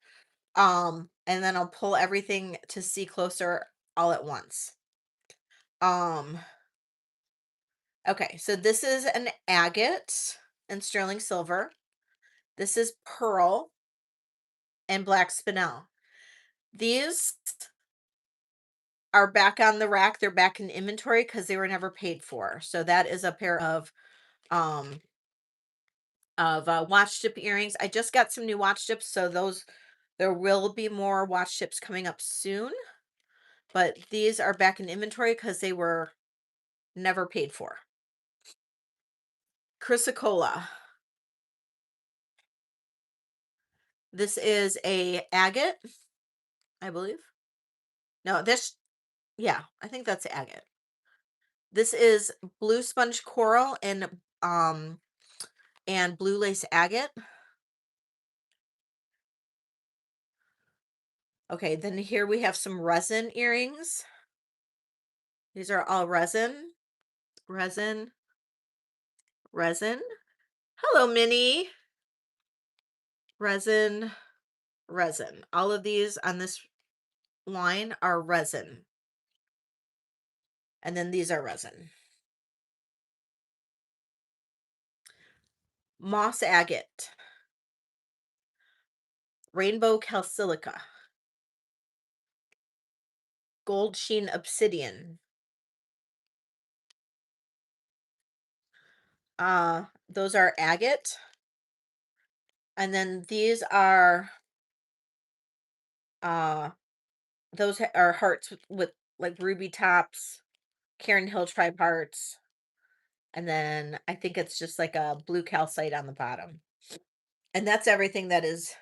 And then I'll pull everything to see closer all at once. Um, okay, so this is an agate and sterling silver. This is pearl and black spinel. These are back on the rack. They're back in inventory because they were never paid for. So that is a pair um of watch chip earrings. I just got some new watch chips, so those there will be more watch chips coming up soon. But these are back in inventory because they were never paid for. Chrysocolla. This is a agate, I believe. No, this yeah, I think that's agate. This is blue sponge coral and blue lace agate. Okay, then here we have some resin earrings. These are all resin, resin, resin. Hello, Minnie. Resin, resin. All of these on this line are resin. And then these are resin. Moss agate, rainbow calsilica, gold sheen obsidian. Those are agate. And then these are uh are hearts with like ruby tops, Karen Hill tribe hearts, and then I think it's just like a blue calcite on the bottom. And that's everything that is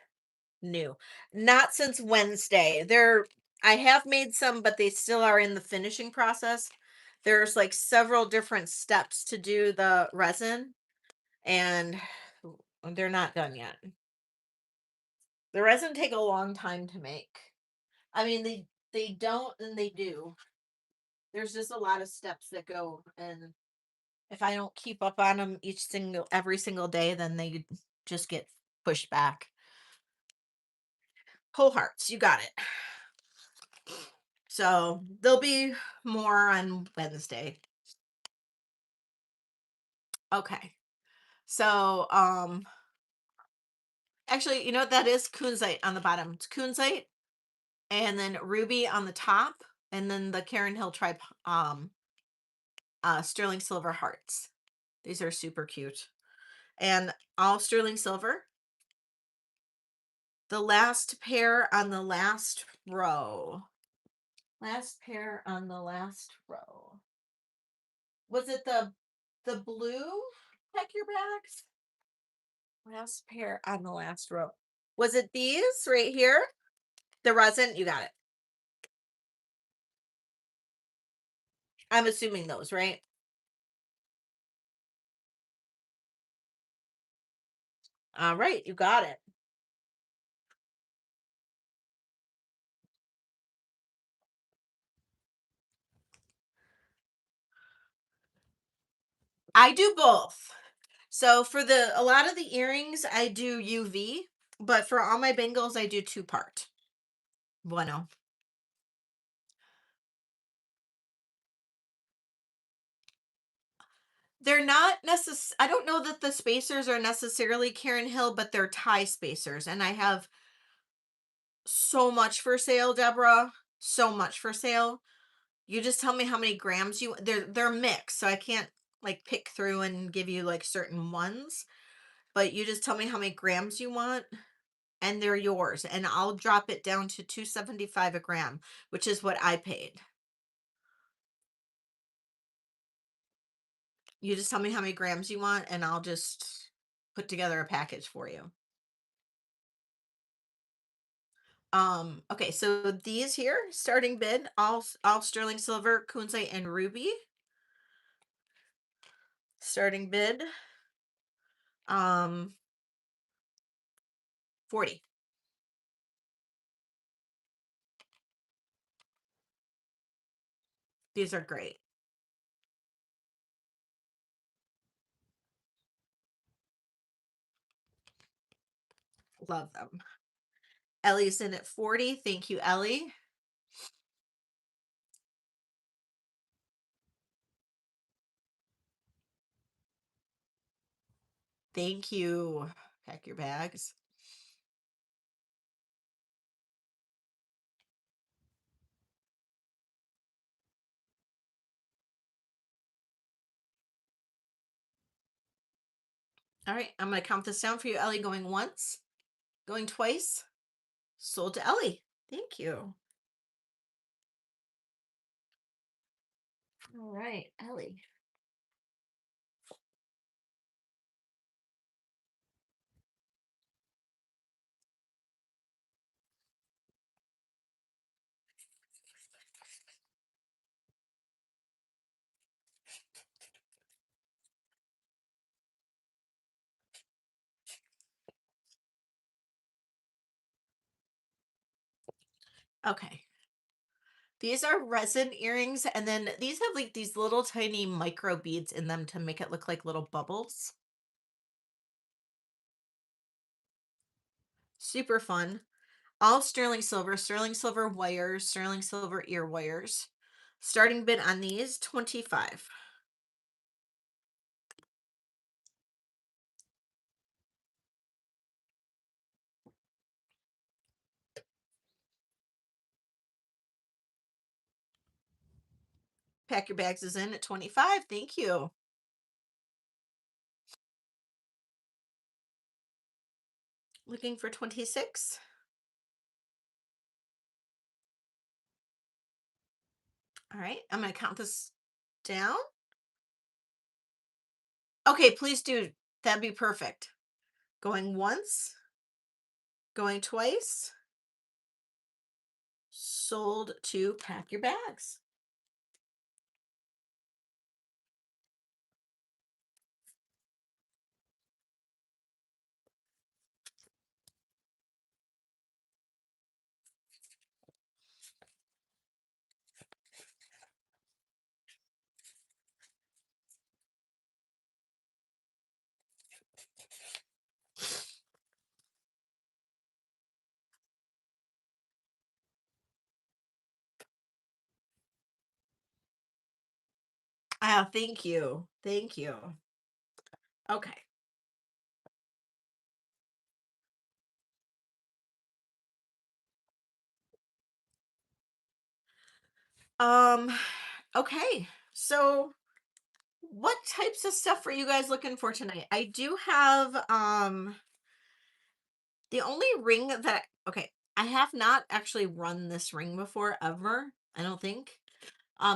new. Not since Wednesday. I have made some, but they still are in the finishing process. There's like several different steps to do the resin, and they're not done yet. The resin take a long time to make. I mean, they don't and they do. There's just a lot of steps that go, and if I don't keep up on them every single day, then they just get pushed back. Whole hearts, you got it. So there'll be more on Wednesday. Okay. So actually, you know what that is? Kunzite on the bottom. It's kunzite and then ruby on the top, and then the Karen Hill tribe sterling silver hearts. These are super cute. And all sterling silver. The last pair on the last row. Last pair on the last row. Was it the blue check your bags? Last pair on the last row. Was it these right here? The resin? You got it. I'm assuming those, right? All right, you got it. I do both. So for the a lot of the earrings, I do UV, but for all my bangles, I do two part. Bueno. They're not I don't know that the spacers are necessarily Karen Hill, but they're tie spacers. And I have so much for sale, Deborah. So much for sale. You just tell me how many grams they're mixed, so I can't like pick through and give you like certain ones, but you just tell me how many grams you want and they're yours, and I'll drop it down to 275 a gram, which is what I paid. You just tell me how many grams you want and I'll just put together a package for you. Okay, so these here, starting bid, all sterling silver, kunzite, and ruby. Starting bid, 40. These are great. Love them. Ellie's in at 40. Thank you, Ellie. Thank you. Pack your bags. All right, I'm going to count this down for you, Ellie. Going once, going twice. Sold to Ellie. Thank you. All right, Ellie. Okay. These are resin earrings, and then these have like these little tiny micro beads in them to make it look like little bubbles. Super fun. All sterling silver wires, sterling silver ear wires. Starting bid on these, 25. Pack your bags is in at 25. Thank you. Looking for 26. All right, I'm going to count this down. Okay, please do. That'd be perfect. Going once, going twice. Sold to pack your bags. Ah, thank you. Thank you. Okay. Um, okay. So what types of stuff are you guys looking for tonight? I do have the only ring that okay, I have not actually run this ring before ever, I don't think.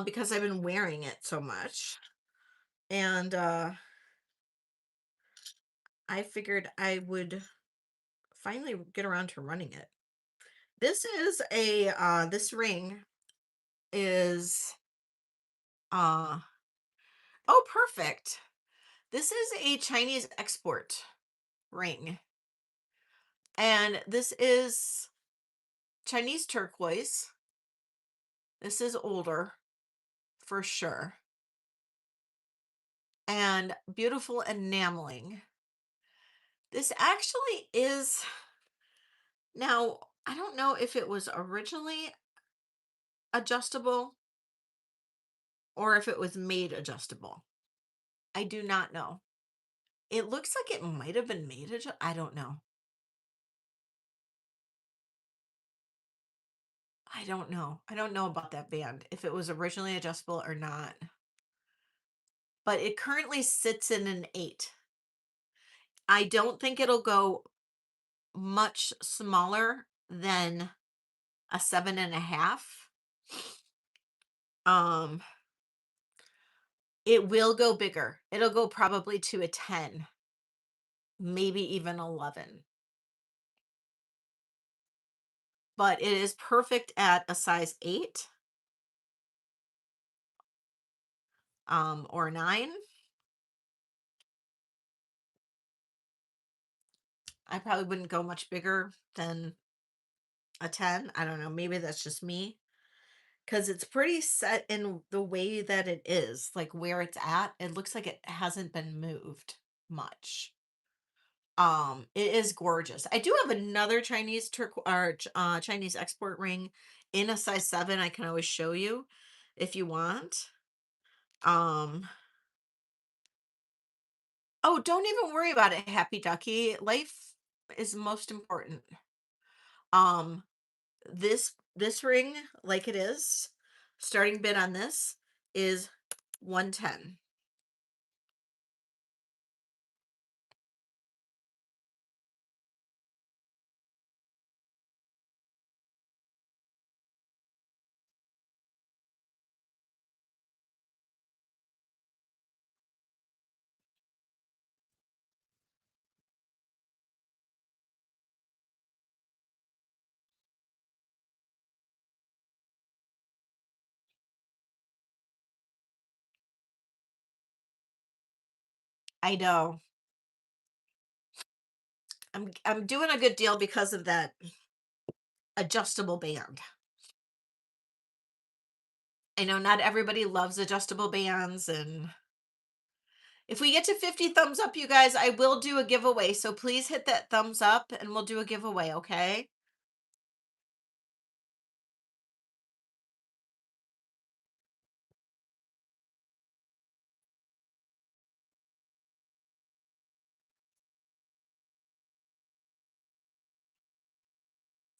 Because I've been wearing it so much. And I figured I would finally get around to running it. This is a this ring is Uh, oh, perfect. This is a Chinese export ring. And this is Chinese turquoise. This is older for sure. And beautiful enameling. This actually is, now, I don't know if it was originally adjustable or if it was made adjustable. I do not know. It looks like it might have been made I don't know. I don't know. I don't know about that band, if it was originally adjustable or not. But it currently sits in an 8. I don't think it'll go much smaller than a 7.5. Um, it will go bigger. It'll go probably to a 10, maybe even 11. But it is perfect at a size 8, or 9. I probably wouldn't go much bigger than a 10. I don't know. Maybe that's just me. Because it's pretty set in the way that it is, like where it's at. It looks like it hasn't been moved much. It is gorgeous. I do have another Chinese Chinese export ring in a size 7. I can always show you if you want. Um, oh, don't even worry about it, Happy Ducky. Life is most important. Um, this ring, like it is, starting bid on this is 110. I know. I'm doing a good deal because of that adjustable band. I know not everybody loves adjustable bands, and if we get to 50 thumbs up, you guys, I will do a giveaway. So please hit that thumbs up and we'll do a giveaway, okay?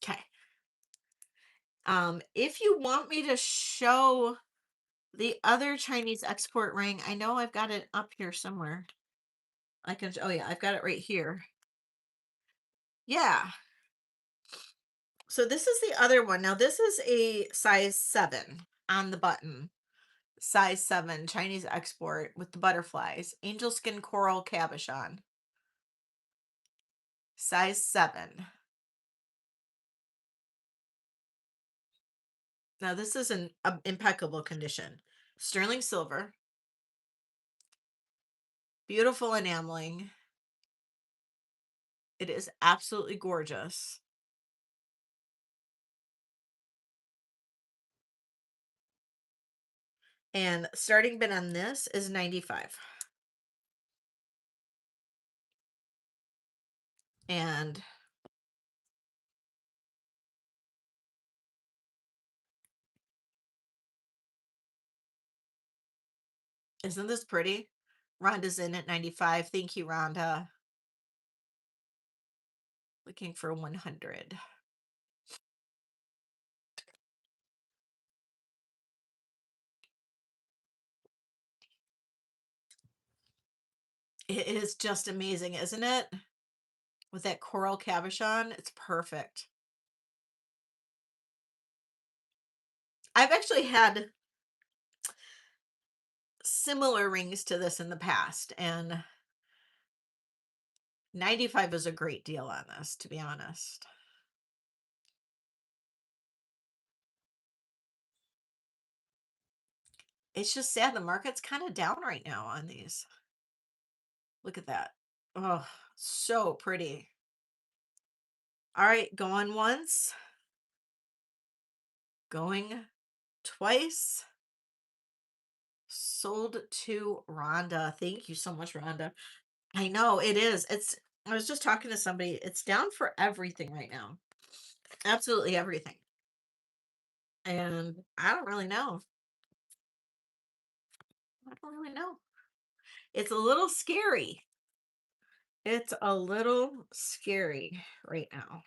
Okay. If you want me to show the other Chinese export ring, I know I've got it up here somewhere. I can, oh yeah, I've got it right here. Yeah. So this is the other one. Now this is a size 7 on the button. Size 7 Chinese export with the butterflies. Angel skin coral cabochon. Size 7. Now this is in impeccable condition. Sterling silver. Beautiful enameling. It is absolutely gorgeous. And starting bid on this is 95. And isn't this pretty? Rhonda's in at 95. Thank you, Rhonda. Looking for 100. It is just amazing, isn't it? With that coral cabochon, it's perfect. I've actually had similar rings to this in the past, and 95 is a great deal on this, to be honest. It's just sad the market's kind of down right now on these. Look at that. Oh, so pretty. All right, going once, going twice. Sold to Rhonda. Thank you so much, Rhonda. I know it is. I was just talking to somebody. It's down for everything right now. Absolutely everything. And I don't really know. I don't really know. It's a little scary. It's a little scary right now.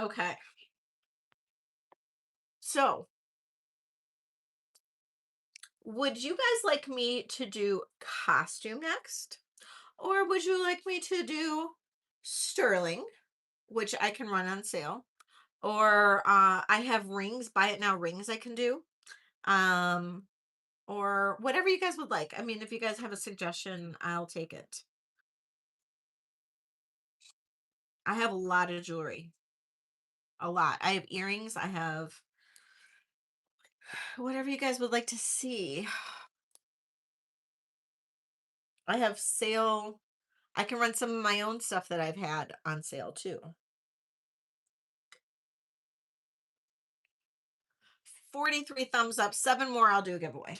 Okay. So, would you guys like me to do costume next? Or would you like me to do sterling, which I can run on sale? Or I have rings, buy it now rings I can do. Um, or whatever you guys would like. I mean, if you guys have a suggestion, I'll take it. I have a lot of jewelry. A lot. I have earrings. I have whatever you guys would like to see. I have sale. I can run some of my own stuff that I've had on sale too. 43 thumbs up, 7 more I'll do a giveaway.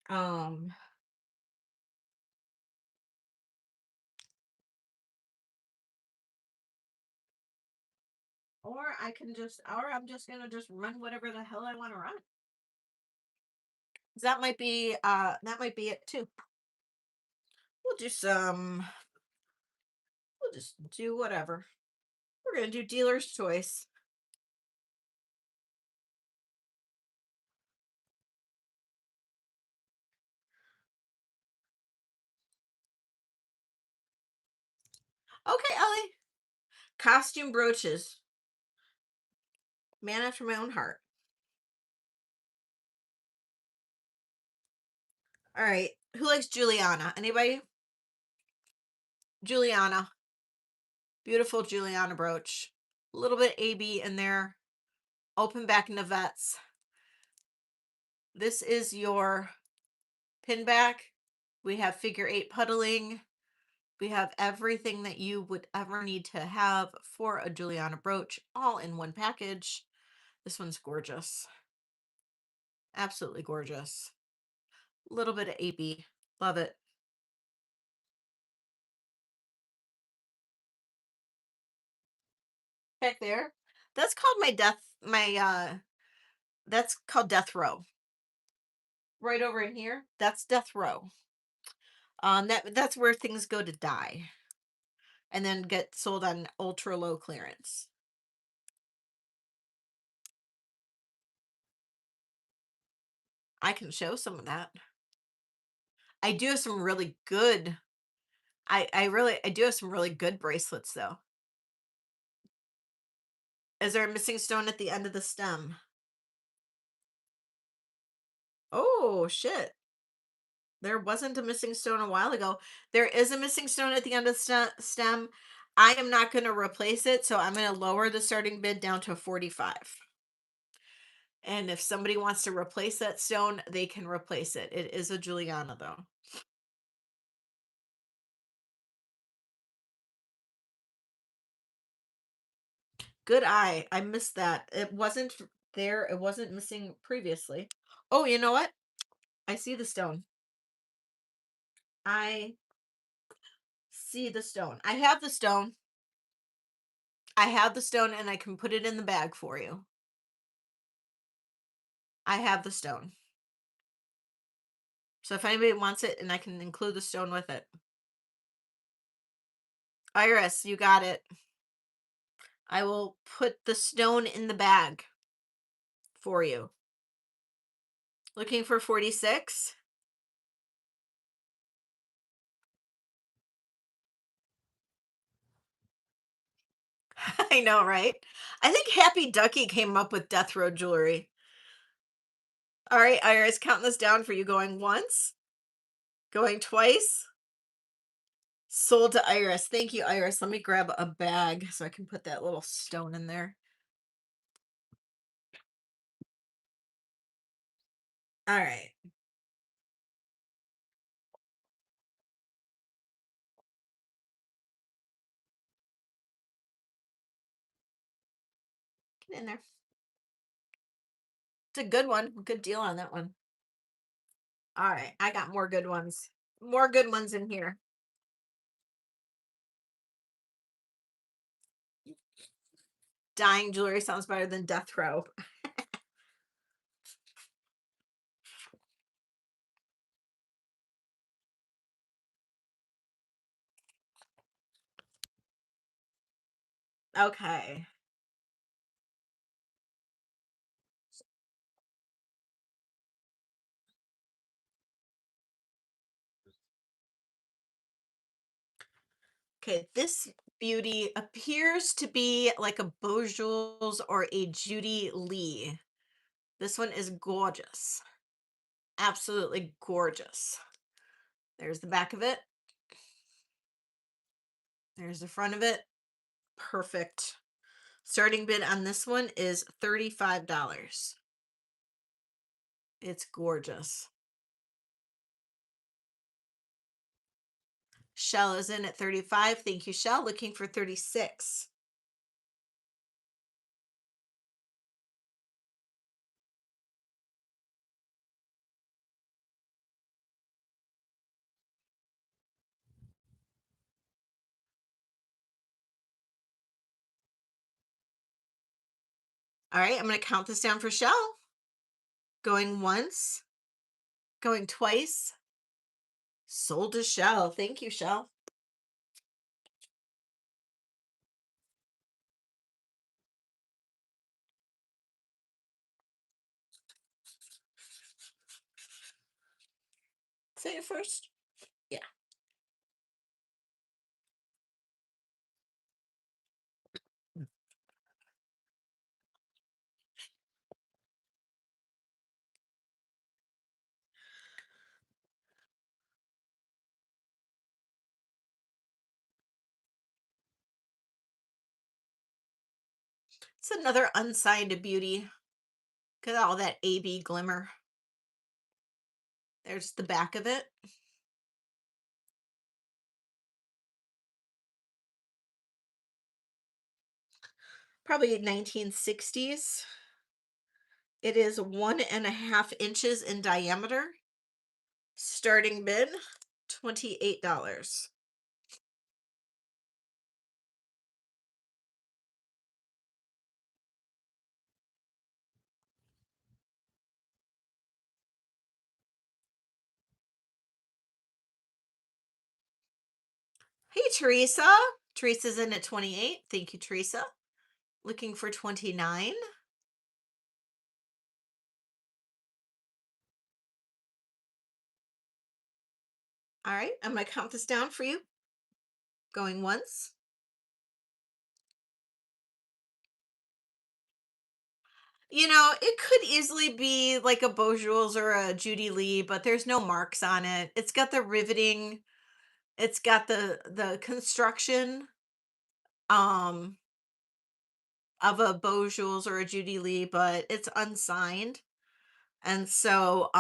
Um or I'm just gonna just run whatever the hell I want to run. 'Cause that might be it too. We'll do some we'll just do whatever. We're gonna do dealer's choice. Okay, Ellie. Costume brooches. Man after my own heart. All right. Who likes Juliana? Anybody? Juliana. Beautiful Juliana brooch. A little bit AB in there. Open back Navets. This is your pin back. We have figure 8 puddling. We have everything that you would ever need to have for a Juliana brooch all in one package. This one's gorgeous. Absolutely gorgeous. A little bit of AB. Love it. Back there. That's called that's called death row. Right over in here. That's death row. That's where things go to die and then get sold on ultra low clearance. I can show some of that. I do have some really good I do have some really good bracelets though. Is there a missing stone at the end of the stem? Oh shit. There wasn't a missing stone a while ago. There is a missing stone at the end of the stem. I am not going to replace it, so I'm going to lower the starting bid down to 45. And if somebody wants to replace that stone, they can replace it. It is a Juliana though. Good eye. I missed that. It wasn't there. It wasn't missing previously. Oh, you know what? I see the stone. I see the stone. I have the stone. I have the stone and I can put it in the bag for you. I have the stone. So if anybody wants it, and I can include the stone with it. Iris, you got it. I will put the stone in the bag for you. Looking for 46? I know, right? I think Happy Ducky came up with death row jewelry. All right, Iris, counting this down for you. Going once, going twice. Sold to Iris. Thank you, Iris. Let me grab a bag so I can put that little stone in there. All right. Get in there. It's a good one. Good deal on that one. All right. I got more good ones. More good ones in here. Dying jewelry sounds better than death row. Okay. Okay. This beauty appears to be like a Beau Jules or a Judy Lee. This one is gorgeous. Absolutely gorgeous. There's the back of it. There's the front of it. Perfect. Starting bid on this one is $35. It's gorgeous. Shell is in at 35. Thank you, Shell. Looking for 36. All right, I'm going to count this down for Shell. Going once, going twice. Sold to Shell. Thank you, Shell. Say it first. Yeah. It's another unsigned beauty. Look at all that AB glimmer. There's the back of it. Probably 1960s. It is 1.5 inches in diameter. Starting bid, $28. Hey, Teresa. Teresa's in at 28. Thank you, Teresa. Looking for 29. All right, I'm going to count this down for you. Going once. It could easily be like a Beau Jules or a Judy Lee, but there's no marks on it. It's got the riveting. It's got the construction um of a Beau Jules or a Judy Lee, but it's unsigned. And so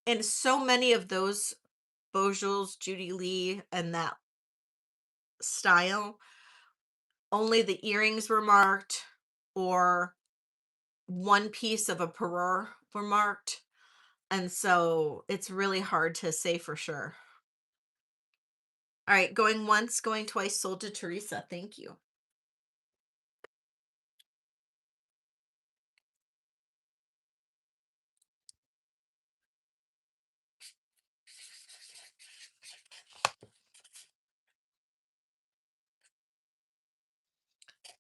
and so many of those Beau Jules, Judy Lee, and that style, only the earrings were marked or one piece of a parure were marked. And so it's really hard to say for sure. All right, going once, going twice, sold to Teresa. Thank you.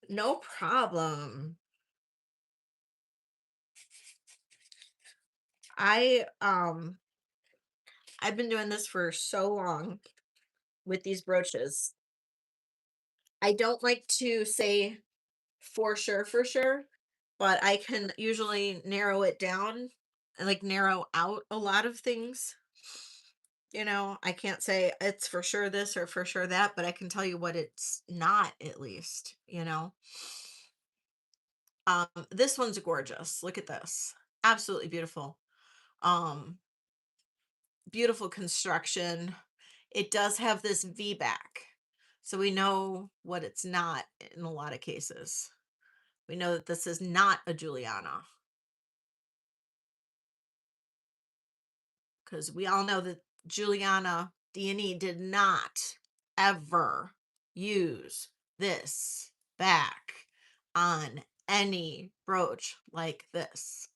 No problem. I've been doing this for so long with these brooches. I don't like to say for sure, but I can usually narrow it down and like narrow out a lot of things. I can't say it's for sure this or for sure that, but I can tell you what it's not at least. This one's gorgeous. Look at this. Absolutely beautiful. Um, Beautiful construction. It does have this V back. So we know what it's not in a lot of cases. We know that this is not a Juliana because we all know that Juliana D&E did not ever use this back on any brooch like this.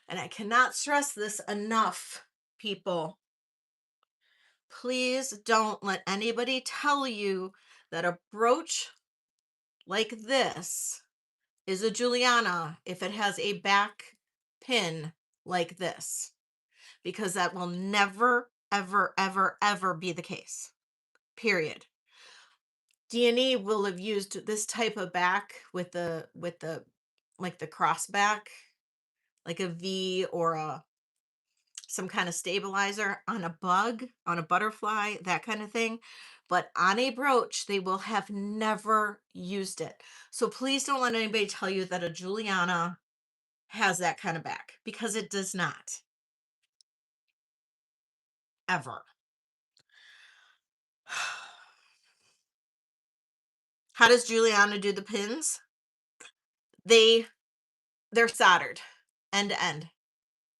And I cannot stress this enough, people. Please don't let anybody tell you that a brooch like this is a Juliana if it has a back pin like this, because that will never, ever, ever, ever be the case. Period. D&E will have used this type of back with the like the cross back, like a V or a some kind of stabilizer on a bug, on a butterfly, that kind of thing. But on a brooch, they will have never used it. So please don't let anybody tell you that a Juliana has that kind of back because it does not, ever. How does Juliana do the pins? They they're soldered end to end.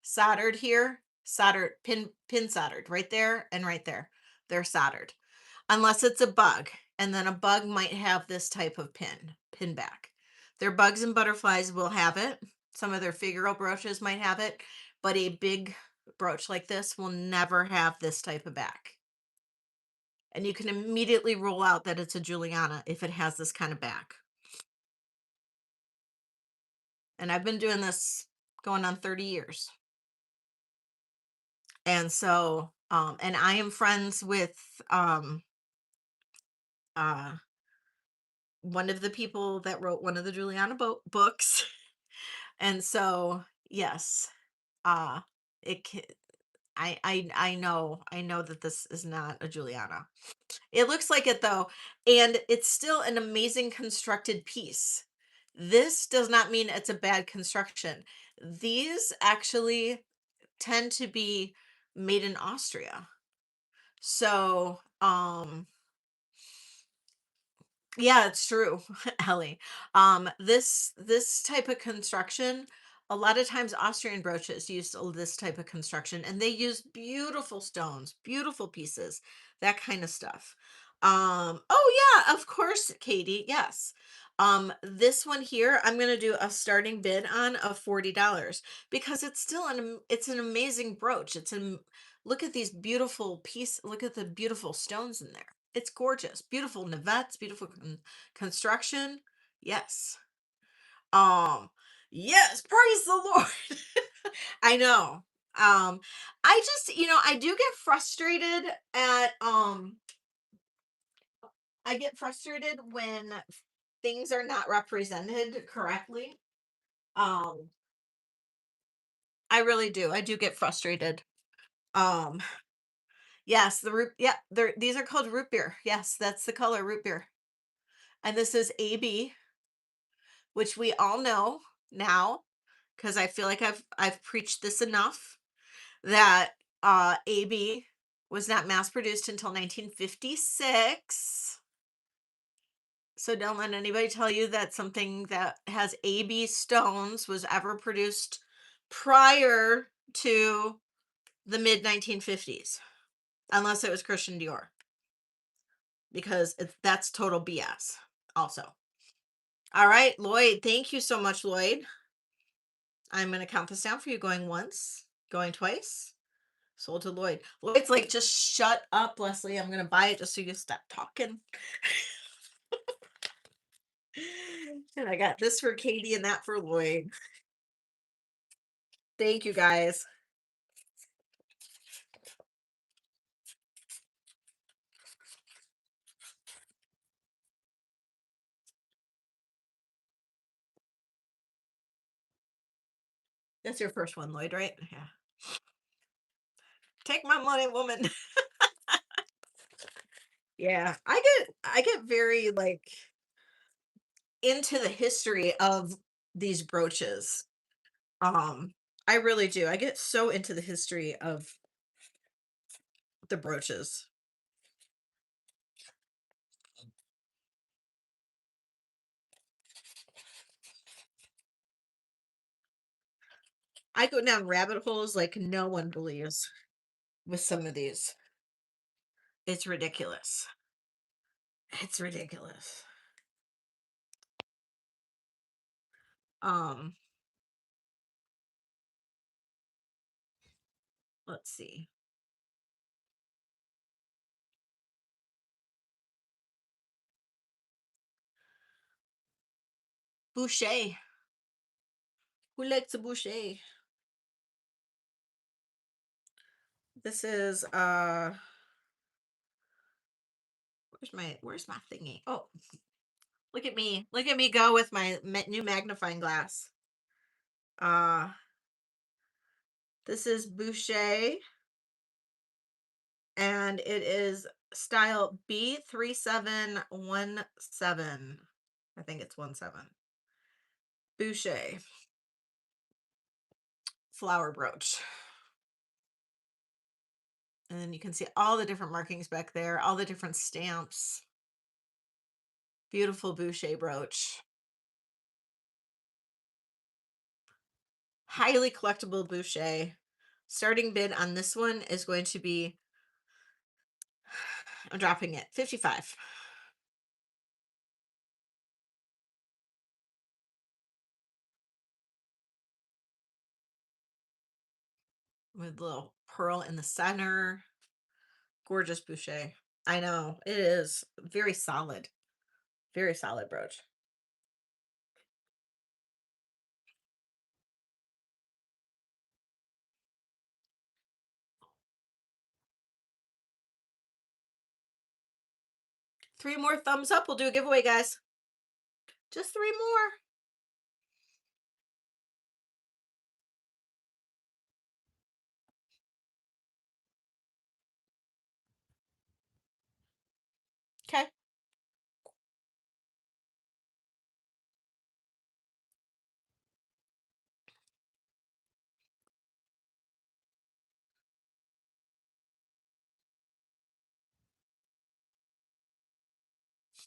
Soldered here, soldered pin soldered right there and right there. They're soldered. Unless it's a bug, and then a bug might have this type of pin back. Their bugs and butterflies will have it. Some of their figural brooches might have it, but a big brooch like this will never have this type of back. And you can immediately rule out that it's a Juliana if it has this kind of back. And I've been doing this going on 30 years. And so, and I am friends with uh one of the people that wrote one of the Juliana books. And so, yes, uh it ca- I know that this is not a Juliana. It looks like it though, and it's still an amazing constructed piece. This does not mean it's a bad construction. These actually tend to be made in Austria. So, yeah, it's true, Ellie. This type of construction, a lot of times Austrian brooches use this type of construction, and they use beautiful stones, beautiful pieces, that kind of stuff. Oh yeah, of course, Katie. Yes. This one here, I'm gonna do a starting bid on of $40 because it's still it's an amazing brooch. Look at these beautiful look at the beautiful stones in there. It's gorgeous. Beautiful navettes, beautiful construction. Yes. Um, yes, praise the Lord. I know. I just, I do get frustrated at I get frustrated when things are not represented correctly. Um, I really do. I do get frustrated. Um, yes, the root yeah, these are called root beer. Yes, that's the color root beer. And this is AB, which we all know now because I feel like I've preached this enough that AB was not mass produced until 1956. So don't let anybody tell you that something that has AB stones was ever produced prior to the mid 1950s, unless it was Christian Dior, because that's total BS. Also, all right, Lloyd. Thank you so much, Lloyd. I'm going to count this down for you. Going once, going twice. Sold to Lloyd. Lloyd's like, just shut up, Leslie. I'm going to buy it just so you stop talking. And I got this for Katie and that for Lloyd. Thank you, guys. That's your first one, Lloyd, right? Yeah. Take my money, woman. Yeah, I get very like into the history of these brooches. Um, I really do. I get so into the history of the brooches. I go down rabbit holes like no one believes with some of these. It's ridiculous. It's ridiculous. Um, let's see. Boucher. Who likes a boucher? This is where's my thingy? Oh, look at me. Look at me go with my new magnifying glass. Uh this is Boucher and it is style B3717. I think it's 17. Boucher flower brooch. And then you can see all the different markings back there, all the different stamps. Beautiful Boucher brooch. Highly collectible Boucher. Starting bid on this one is going to be, I'm dropping it, 55. With a little pearl in the center. Gorgeous Boucher. I know, it is very solid. Very solid brooch. Three more thumbs up. We'll do a giveaway, guys. Just three more. Okay.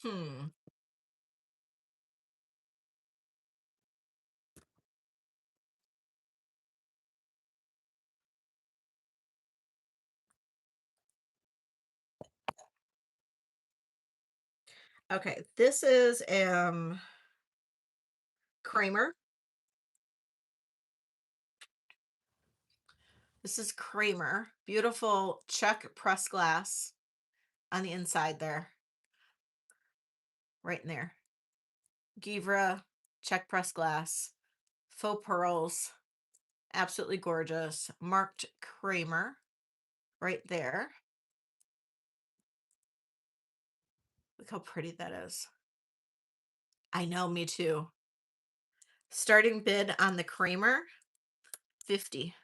Hmm. Okay, this is Kramer. This is Kramer. Beautiful check press glass on the inside there. Right in there. Givre check press glass. Faux pearls. Absolutely gorgeous. Marked Kramer. Right there. Look how pretty that is. I know, me too. Starting bid on the Kramer, 50.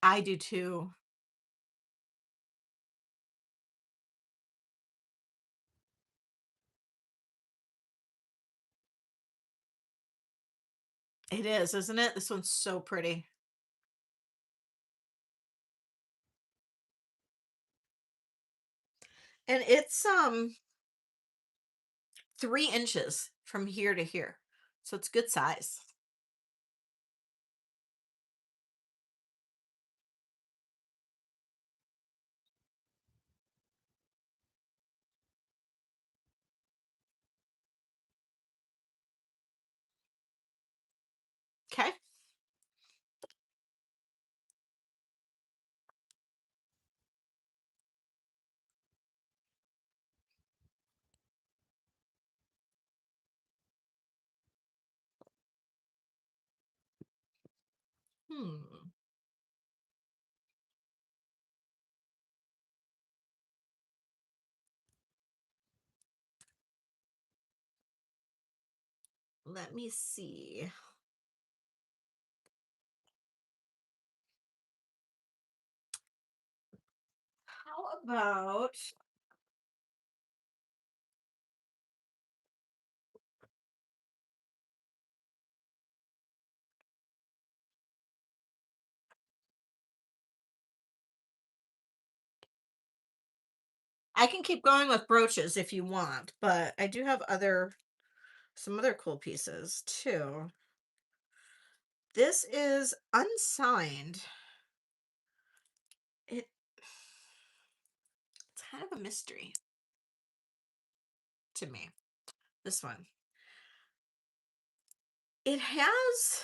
I do too. It is, isn't it? This one's so pretty. And it's 3 inches from here to here. So it's good size. Okay. Hmm. Let me see. How about I can keep going with brooches if you want, but I do have some other cool pieces too. This is unsigned. It's kind of a mystery to me. This one. It has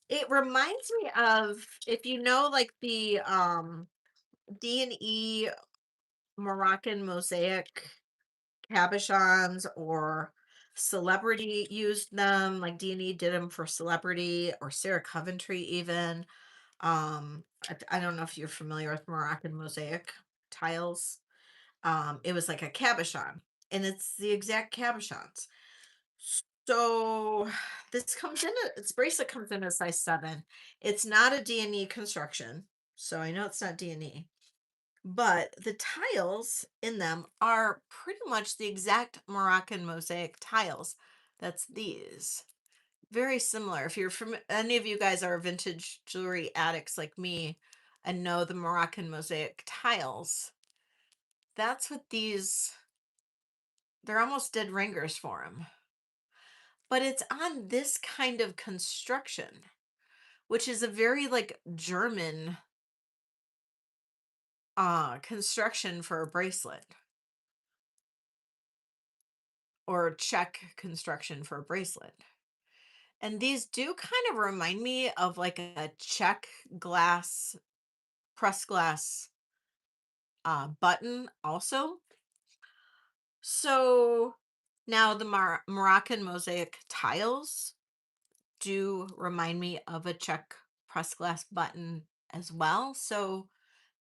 it reminds me of, if you know, like the D&E Moroccan mosaic cabochons, or Celebrity used them, like D&E did them for Celebrity, or Sarah Coventry even. I don't know if you're familiar with Moroccan mosaic tiles. It was like a cabochon, and it's the exact cabochons. So this comes in its bracelet comes in a size 7. It's not a D&E construction, so I know it's not D&E. But the tiles in them are pretty much the exact Moroccan mosaic tiles. That's these. Very similar. If you're from any of you guys are vintage jewelry addicts like me and know the Moroccan mosaic tiles, that's what they're almost dead ringers for them. But it's on this kind of construction, which is a very like German construction for a bracelet, or Czech construction for a bracelet. And these do kind of remind me of like a Czech glass, press glass button also. So now the Moroccan mosaic tiles do remind me of a Czech press glass button as well. So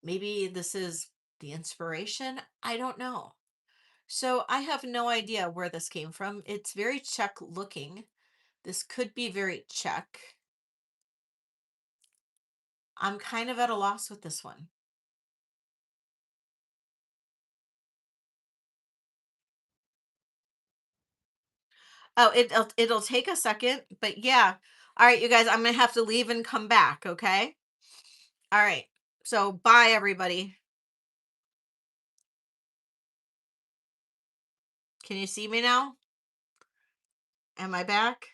maybe this is the inspiration. I don't know. So I have no idea where this came from. It's very Czech looking. This could be very Czech. I'm kind of at a loss with this one. Oh, it'll take a second, but yeah. All right, you guys, I'm gonna have to leave and come back, okay? All right. So bye everybody. Can you see me now? Am I back?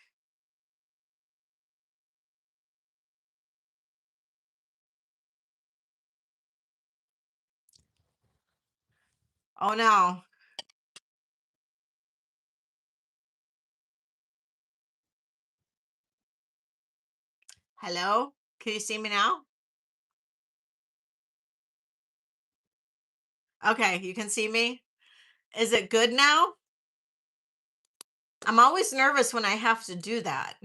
Oh no. Hello? Can you see me now? Okay, you can see me. Is it good now? I'm always nervous when I have to do that.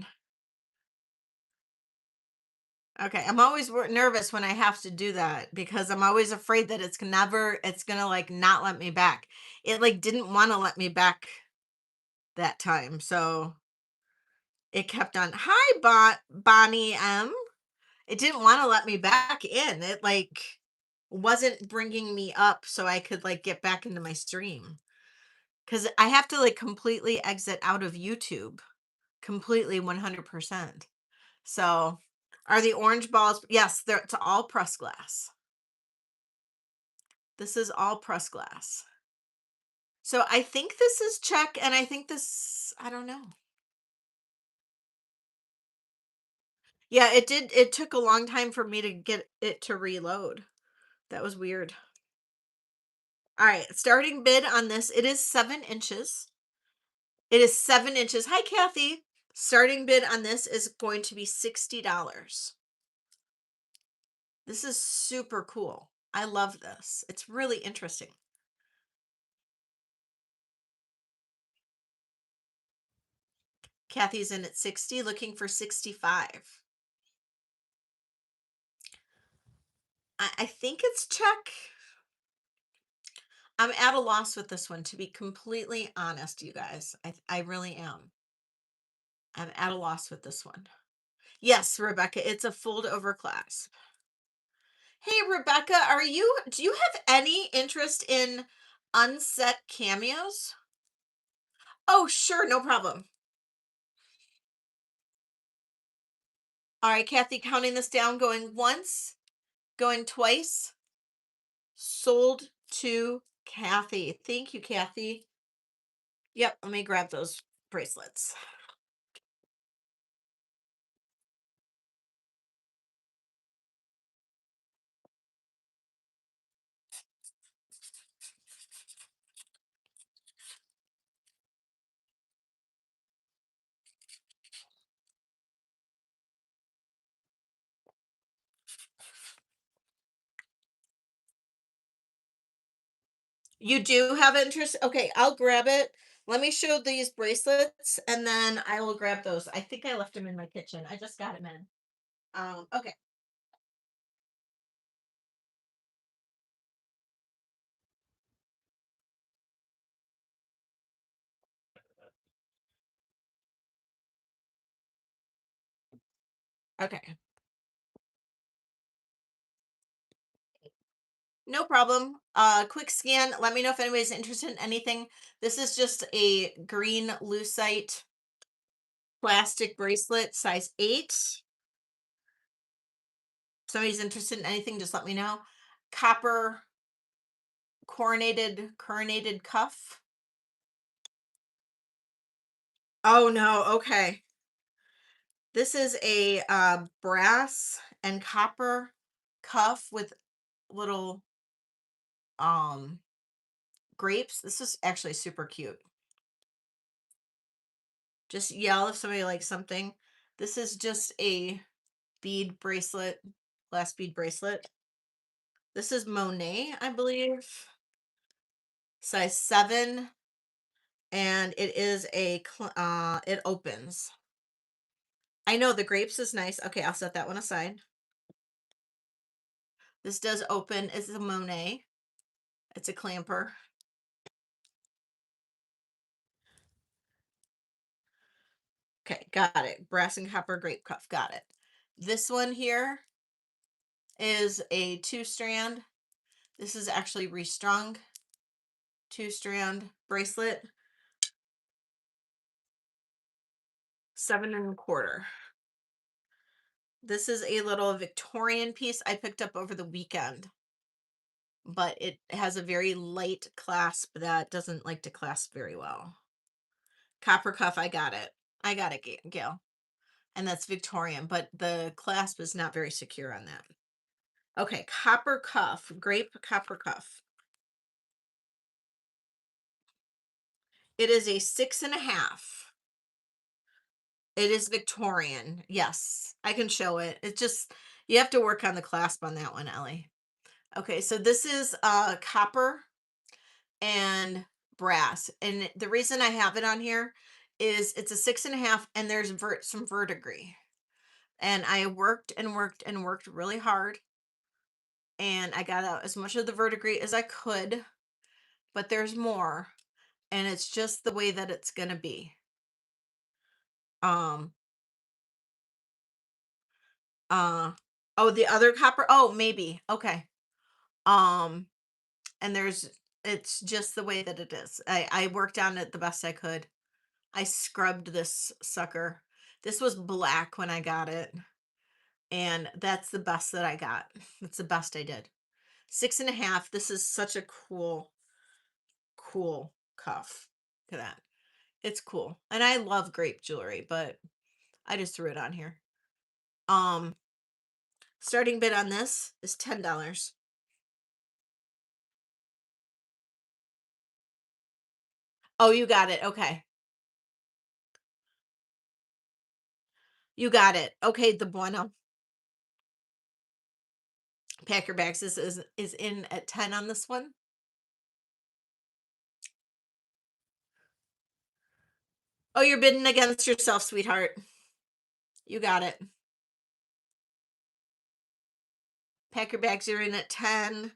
Okay, I'm always nervous when I have to do that because I'm always afraid that it's gonna like not let me back. It like didn't want to let me back that time. So it kept on. Hi, Bonnie M. It didn't want to let me back in. It like wasn't bringing me up so I could like get back into my stream, because I have to like completely exit out of YouTube, completely 100%. So are the orange balls? Yes, it's all press glass. This is all press glass. So I think this is Czech, and I think this, I don't know. Yeah, it did. It took a long time for me to get it to reload. That was weird. All right, starting bid on this, it is 7 inches. It is 7 inches. Hi, Kathy. Starting bid on this is going to be $60. This is super cool. I love this. It's really interesting. Kathy's in at 60, looking for 65. I think it's check. I'm at a loss with this one, to be completely honest, you guys. I really am. I'm at a loss with this one. Yes, Rebecca, it's a fold over clasp. Hey, Rebecca, do you have any interest in unset cameos? Oh, sure, no problem. All right, Kathy, counting this down, going once, going twice, sold to Kathy. Thank you, Kathy. Yep, let me grab those bracelets. You do have interest? Okay, I'll grab it. Let me show these bracelets and then I will grab those. I think I left them in my kitchen. I just got them in. Okay. Okay. No problem. Quick scan. Let me know if anybody's interested in anything. This is just a green lucite plastic bracelet, size 8. Somebody's interested in anything, just let me know. Copper coronated cuff. Oh no, okay. This is a brass and copper cuff with little um grapes. This is actually super cute. Just yell if somebody likes something. This is just a bead bracelet, glass bead bracelet. This is Monet, I believe, size 7, and it is it opens. I know the grapes is nice. Okay, I'll set that one aside. This does open. It's a Monet. It's a clamper. Okay, got it. Brass and copper grape cuff. Got it. This one here is a 2-strand. This is actually restrung 2-strand bracelet. 7 1/4. This is a little Victorian piece I picked up over the weekend, but it has a very light clasp that doesn't like to clasp very well. Copper cuff, I got it. I got it, Gail. And that's Victorian, but the clasp is not very secure on that. Okay, copper cuff, grape copper cuff. It is a 6 1/2. It is Victorian. Yes, I can show it. It's just, you have to work on the clasp on that one, Ellie. Okay, so this is copper and brass. And the reason I have it on here is it's a 6 1/2 and there's some verdigris. And I worked and worked and worked really hard. And I got out as much of the verdigris as I could, but there's more. And it's just the way that it's gonna be. Um, oh, the other copper. Oh, maybe. Okay. Um, and it's just the way that it is. I worked on it the best I could. I scrubbed this sucker. This was black when I got it, and that's the best that I got. That's the best I did. 6 1/2. This is such a cool cuff. Look at that. It's cool. And I love grape jewelry, but I just threw it on here. Um, Starting bid on this is $10. Oh, you got it. Okay. You got it. Okay, the bueno. Pack your bags. This is in at 10 on this one. Oh, you're bidding against yourself, sweetheart. You got it. Pack your bags, you're in at 10.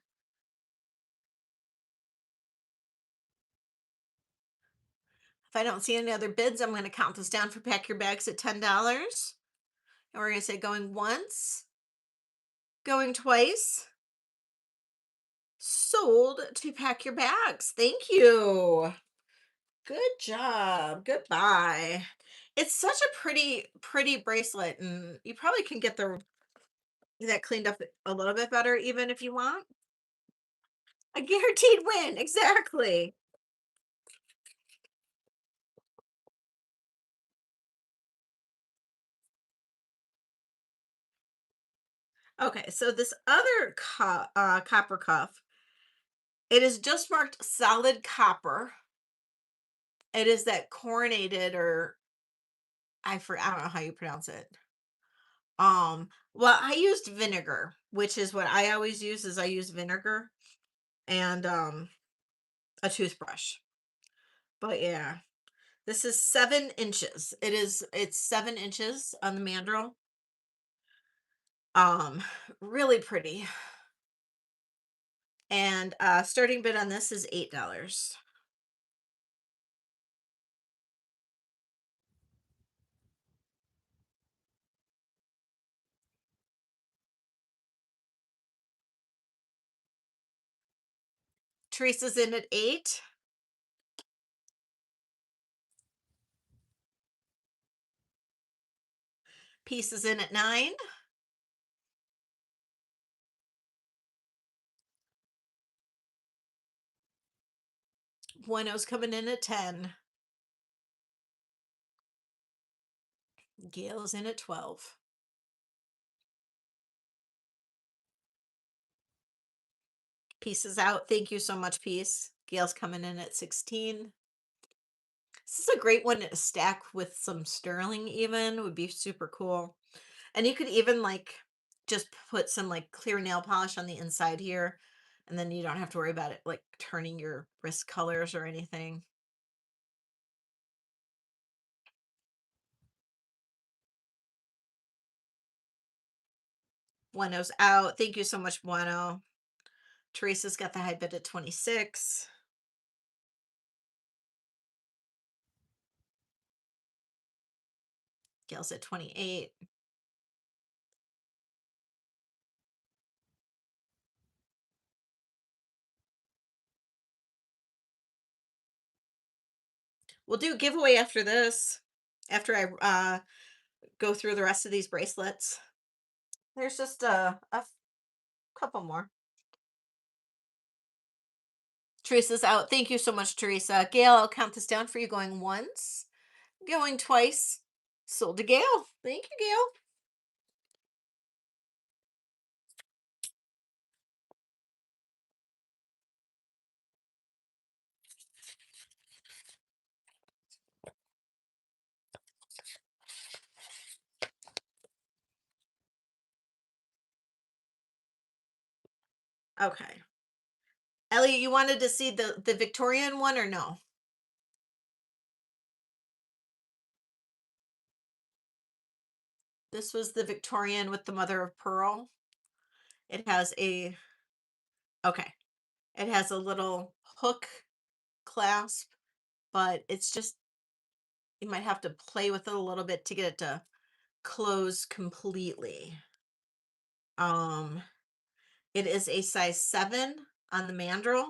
If I don't see any other bids, I'm going to count this down for pack your bags at $10. And we're going to say going once, going twice, sold to pack your bags. Thank you. Good job. Goodbye. It's such a pretty bracelet, and you probably can get that cleaned up a little bit better even if you want. A guaranteed win. Exactly. Okay, so this other copper cuff, it is just marked solid copper. It is that coronated, or I don't know how you pronounce it. Well, I used vinegar, which is what I always use. Is I use vinegar and a toothbrush. But yeah, this is 7 inches. It's 7 inches on the mandrel. Um, really pretty. And starting bid on this is $8. Teresa's in at 8. Pieces in at 9. Bueno's coming in at 10. Gail's in at 12. Pieces out. Thank you so much, Piece. Gail's coming in at 16. This is a great one to stack with some sterling, even would be super cool. And you could even like just put some like clear nail polish on the inside here, and then you don't have to worry about it like turning your wrist colors or anything. Bueno's out. Thank you so much, Bueno. Teresa's got the high bid at 26. Gail's at 28. We'll do a giveaway after this, after I go through the rest of these bracelets. There's just a couple more. Teresa's out. Thank you so much, Teresa. Gail, I'll count this down for you going once, going twice. Sold to Gail. Thank you, Gail. Okay. Ellie, you wanted to see the Victorian one or no? This was the Victorian with the mother of pearl. It has a okay. It has a little hook clasp, but it's just you might have to play with it a little bit to get it to close completely. Um, it is a size 7 on the mandrel.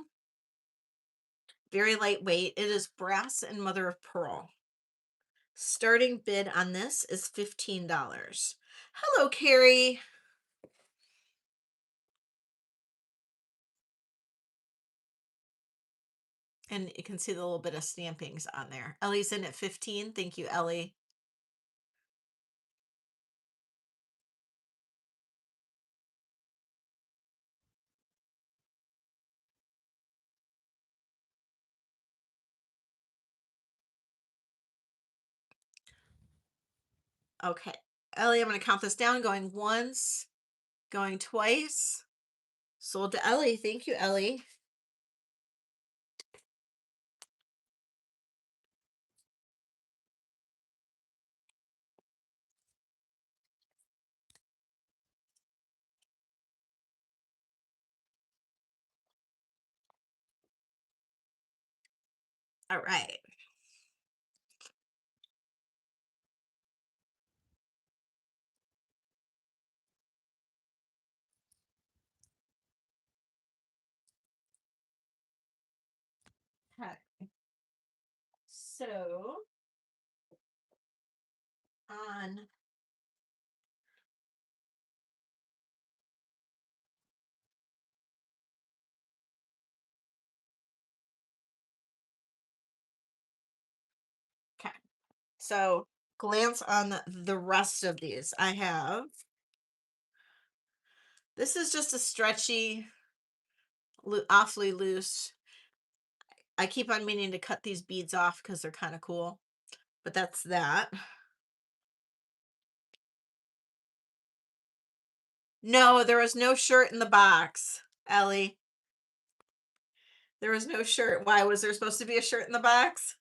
Very lightweight. It is brass and mother of pearl. Starting bid on this is $15. Hello, Carrie. And you can see the little bit of stampings on there. Ellie's in at 15. Thank you, Ellie. Okay. Ellie, I'm going to count this down. Going once, going twice. Sold to Ellie. Thank you, Ellie. All right. Okay. So on okay. So glance on the rest of these. I have this is just a stretchy, awfully loose. I keep on meaning to cut these beads off because they're kind of cool, but that's that. No, there was no shirt in the box, Ellie. There was no shirt. Why was there supposed to be a shirt in the box?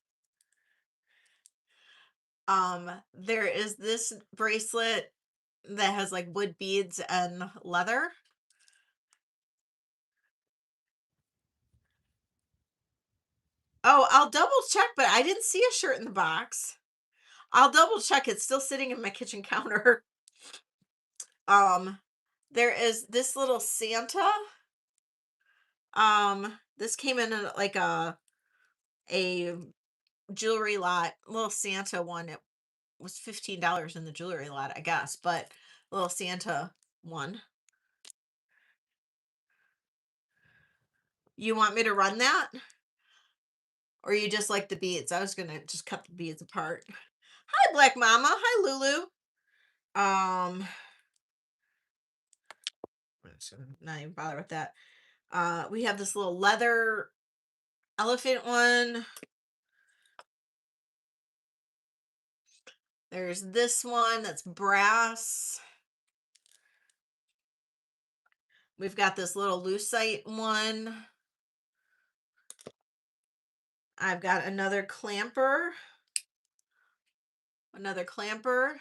There is this bracelet that has like wood beads and leather. Oh, I'll double check, but I didn't see a shirt in the box. I'll double check. It's still sitting in my kitchen counter. Um, there is this little Santa. This came in like a jewelry lot, little Santa one. It was $15 in the jewelry lot, I guess, but little Santa one. You want me to run that? Or you just like the beads? I was gonna just cut the beads apart. Hi, Black Mama. Hi, Lulu. Um, not even bother with that. We have this little leather elephant one. There's this one that's brass. We've got this little lucite one. I've got another clamper. Another clamper.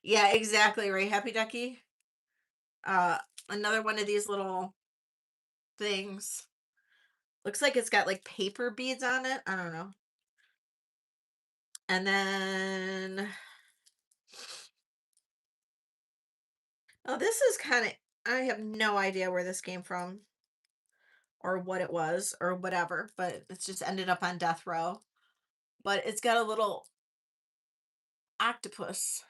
Yeah, exactly right. Happy Ducky. Uh, Another one of these little things. Looks like it's got like paper beads on it. I don't know. And then, oh, this is kind of, I have no idea where this came from or what it was or whatever, but it's just ended up on death row. But it's got a little octopus.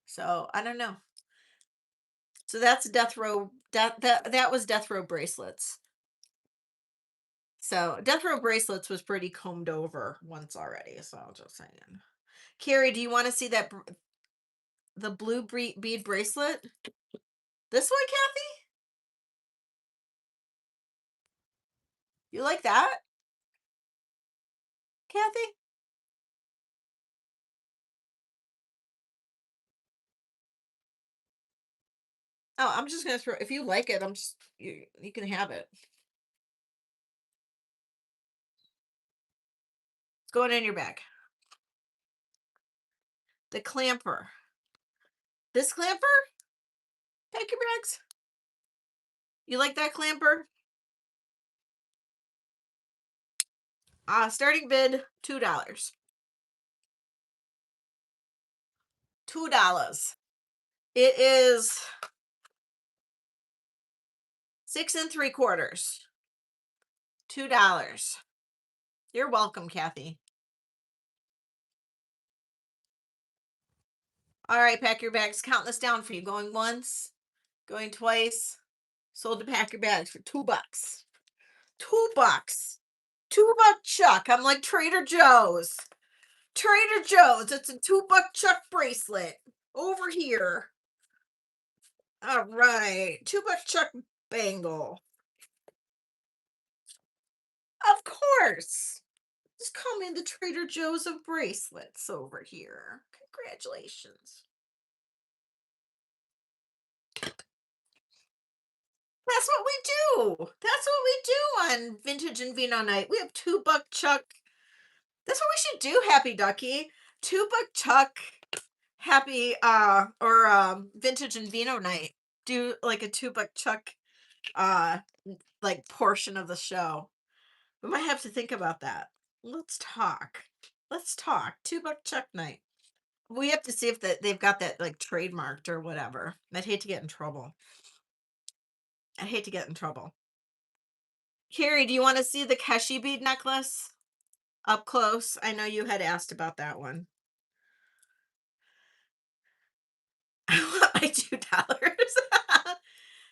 So I don't know. So that's death row. That was death row bracelets. So death row bracelets was pretty combed over once already. So I'll just saying. Carrie, do you want to see that the blue bead bracelet? This one, Kathy? You like that, Kathy? Oh, I'm just gonna throw. If you like it, I'm just you can have it. It's going in your bag. The clamper. This clamper? Pack your bags. You like that clamper? Starting bid $2. $2. It is 6 3/4. $2. You're welcome, Kathy. All right, pack your bags. Count this down for you. Going once, going twice. Sold to pack your bags for $2. $2. $2 Chuck. I'm like Trader Joe's. Trader Joe's. It's a $2 Chuck bracelet over here. All right, $2 Chuck bangle. Of course. Just call me the Trader Joe's of bracelets over here. Congratulations. That's what we do. That's what we do on Vintage and Vino Night. We have $2 Chuck. That's what we should do, Happy Ducky. $2 Chuck happy or vintage and vino night. Do like a 2 buck chuck uh like portion of the show. We might have to think about that. Let's talk. Let's talk. 2 buck chuck night. We have to see if that they've got that like trademarked or whatever. I'd hate to get in trouble. I hate to get in trouble. Carrie, do you want to see the Keshi bead necklace up close? I know you had asked about that one. I want my $2.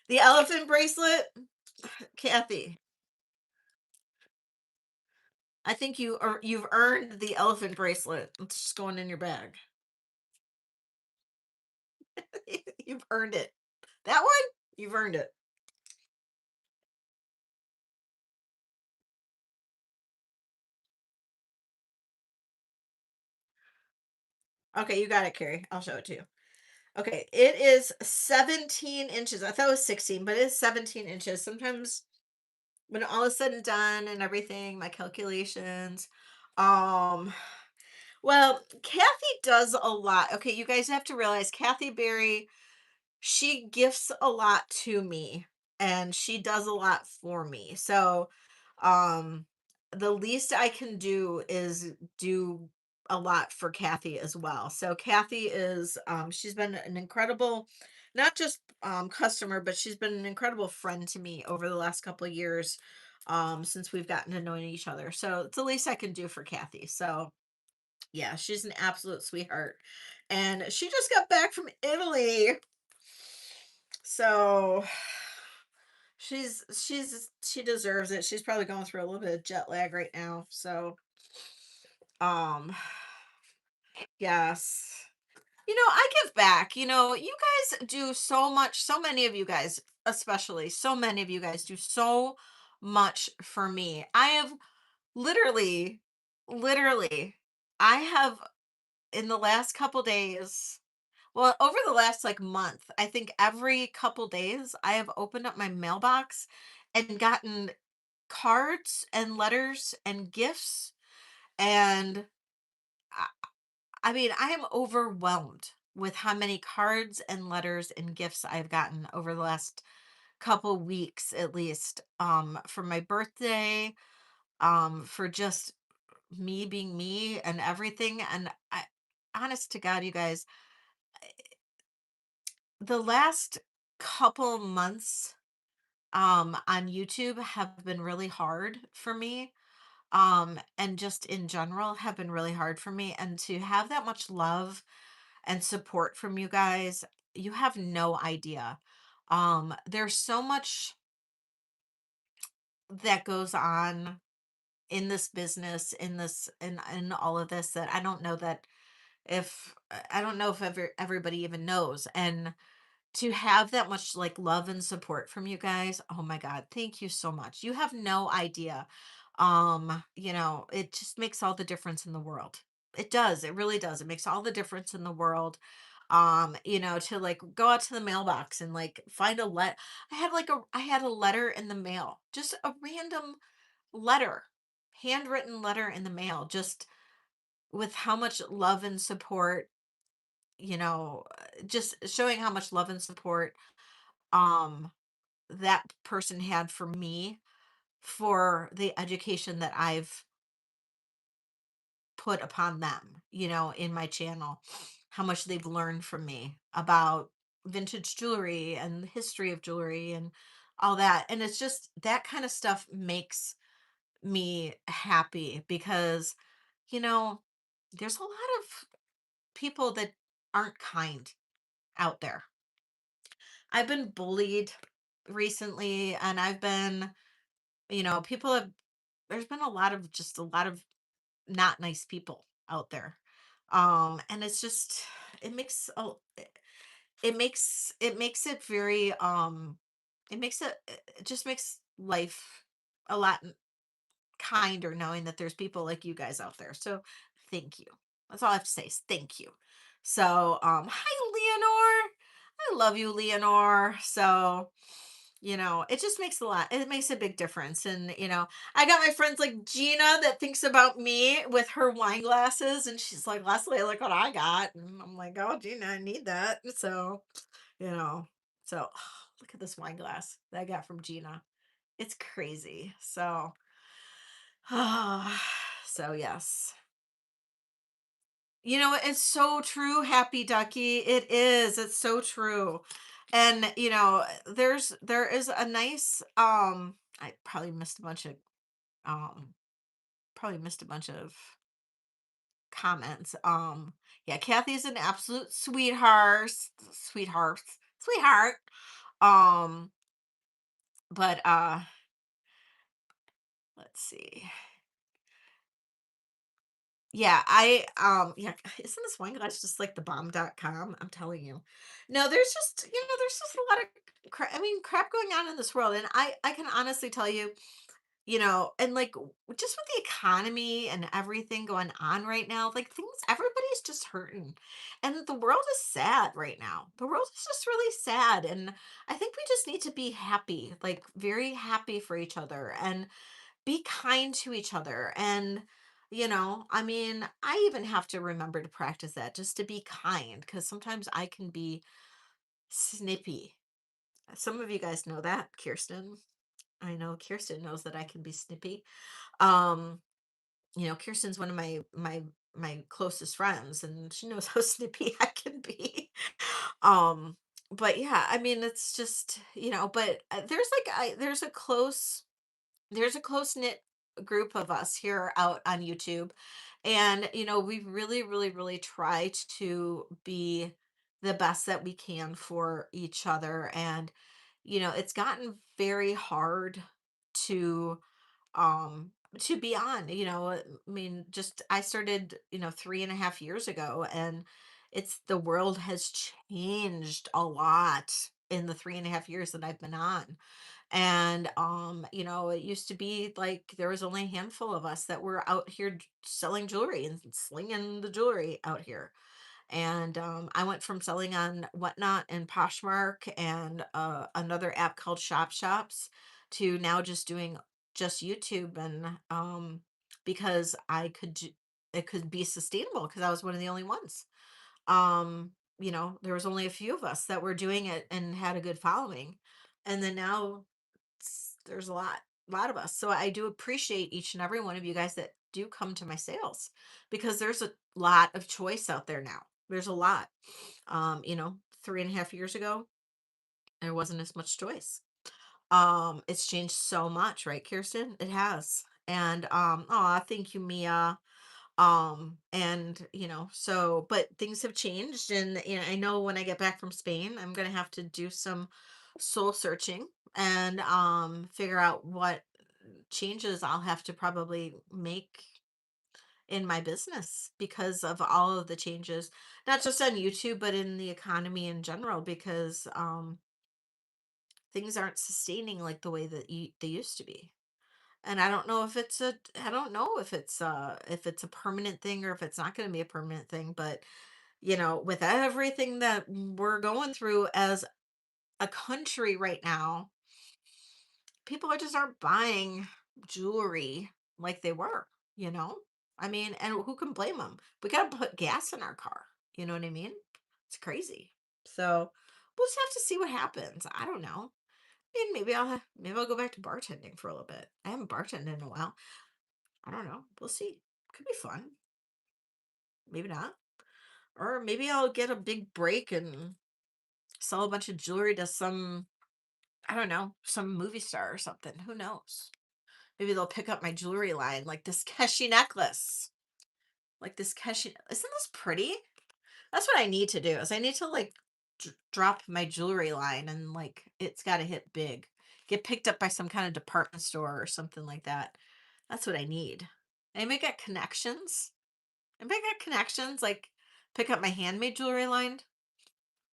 The elephant bracelet, Kathy. I think you've earned the elephant bracelet. It's just going in your bag. You've earned it. That one, you've earned it. Okay, you got it, Carrie. I'll show it to you. Okay, it is 17 inches. I thought it was 16, but it's 17 inches. Sometimes when all is said and done and everything, my calculations, um, well, Kathy does a lot. Okay, you guys have to realize Kathy Berry, she gifts a lot to me and she does a lot for me. So, um, the least I can do is do a lot for Kathy as well. So Kathy is she's been an incredible not just customer, but she's been an incredible friend to me over the last couple of years since we've gotten to know each other. So it's the least I can do for Kathy. So yeah, she's an absolute sweetheart. And she just got back from Italy. So she deserves it. She's probably going through a little bit of jet lag right now. So um yes. I give back. You guys do so much, so many of you guys, especially, so many of you guys do so much for me. I have literally, literally, I have in the last couple days, well, over the last like month, I think every couple days I have opened up my mailbox and gotten cards and letters and gifts. And I mean, I am overwhelmed with how many cards and letters and gifts I've gotten over the last couple weeks at least. For my birthday, for just me being me and everything. And I honest to God, you guys, the last couple months on YouTube have been really hard for me. And just in general have been really hard for me. And to have that much love and support from you guys, you have no idea. There's so much that goes on in this business, in all of this that I don't know that if I don't know if everybody even knows. And to have that much like love and support from you guys, oh my God, thank you so much. You have no idea. It just makes all the difference in the world. It does. It really does. It makes all the difference in the world. To like go out to the mailbox and like find a I had a letter in the mail, just a random letter, handwritten letter in the mail, just with how much love and support, just showing how much love and support um that person had for me for the education that I've put upon them, in my channel, how much they've learned from me about vintage jewelry and the history of jewelry and all that. And it's just that kind of stuff makes me happy because, you know, there's a lot of people that aren't kind out there. I've been bullied recently and people have, there's been a lot of not nice people out there. And it's just, it makes, it makes it very, it just makes life a lot kinder knowing that there's people like you guys out there. So thank you. That's all I have to say is thank you. So, hi, Leonore. I love you, Leonore. So, it just makes a lot, it makes a big difference. And, I got my friends like Gina that thinks about me with her wine glasses. And she's like, Leslie, look what I got. And I'm like, oh, Gina, I need that. So, you know, so look at this wine glass that I got from Gina. It's crazy. So, so yes. It's so true, Happy Ducky. It is. It's so true. And there is a nice I um probably missed a bunch of comments. Yeah, Kathy's an absolute sweetheart. Sweetheart. Sweetheart. Um, but let's see. Yeah, yeah, isn't this wine glass just like the bomb.com? I'm telling you. No, there's just a lot of crap going on in this world. And I can honestly tell you, and like just with the economy and everything going on right now, like everybody's just hurting. And the world is sad right now. The world is just really sad. And I think we just need to be happy, like very happy for each other, and be kind to each other. And I even have to remember to practice that, just to be kind, because sometimes I can be snippy. Some of you guys know that, Kirsten. I know Kirsten knows that I can be snippy. um Kirsten's one of my closest friends, and she knows how snippy I can be. um but yeah, it's just, but there's a close knit group of us here out on YouTube. And, we really, really, really try to be the best that we can for each other. And, it's gotten very hard to, be on, just I started, 3.5 years ago, and the world has changed a lot in the 3.5 years that I've been on. And it used to be like there was only a handful of us that were out here selling jewelry and slinging the jewelry out here. And I went from selling on Whatnot and Poshmark and another app called Shop Shops, to now just doing just YouTube. And because it could be sustainable, because I was one of the only ones. um there was only a few of us that were doing it and had a good following. And then now there's a lot of us. So I do appreciate each and every one of you guys that do come to my sales, because there's a lot of choice out there now. There's a lot. 3.5 years ago, there wasn't as much choice. It's changed so much, right, Kirsten? It has. And thank you, Mia. And so, but things have changed. And I know when I get back from Spain, I'm gonna have to do some soul searching, and figure out what changes I'll have to probably make in my business, because of all of the changes, not just on YouTube, but in the economy in general. Because things aren't sustaining like the way that they used to be. And I don't know if it's a permanent thing, or if it's not going to be a permanent thing. But with everything that we're going through as a country right now, people are just aren't buying jewelry like they were, you know? And who can blame them? We got to put gas in our car. You know what I mean? It's crazy. So we'll just have to see what happens. I don't know. And maybe I'll go back to bartending for a little bit. I haven't bartended in a while. I don't know. We'll see. Could be fun. Maybe not. Or maybe I'll get a big break and sell a bunch of jewelry to some, I don't know, some movie star or something. Who knows? Maybe they'll pick up my jewelry line, like this Keshi necklace. Like this Keshi. Isn't this pretty? That's what I need to do. Is I need to like drop my jewelry line, and like it's got to hit big. Get picked up by some kind of department store or something like that. That's what I need. I may get connections. I may get connections, like pick up my handmade jewelry line.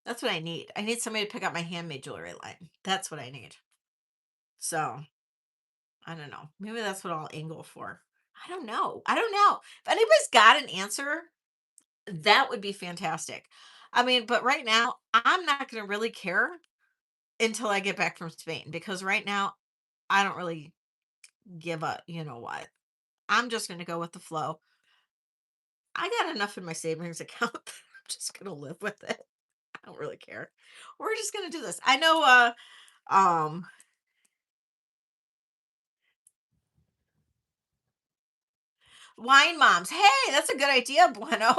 That's what I need. I need somebody to pick up my handmade jewelry line. That's what I need. So I don't know. Maybe that's what I'll angle for. I don't know. I don't know. If anybody's got an answer, that would be fantastic. But right now, I'm not going to really care until I get back from Spain because right now I don't really give a you know what. I'm just gonna go with the flow. I got enough in my savings account that I'm just gonna live with it. I don't really care. We're just gonna do this. I know um wine moms. Hey, that's a good idea, Bueno.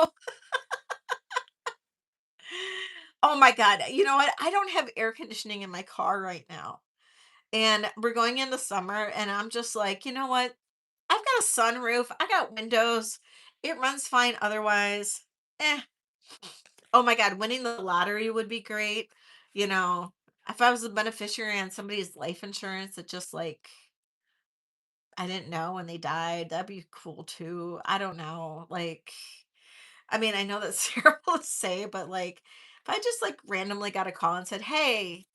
Oh my god. You know what? I don't have air conditioning in my car right now. And we're going into summer and I'm just like, you know what? I've got a sunroof. I got windows. It runs fine otherwise. Eh. Oh my god, winning the lottery would be great. You know, if I was a beneficiary on somebody's life insurance that just like I didn't know when they died, that'd be cool too. I don't know. Like, I mean, I know that's terrible to say, but like, if I just like randomly got a call and said, "Hey,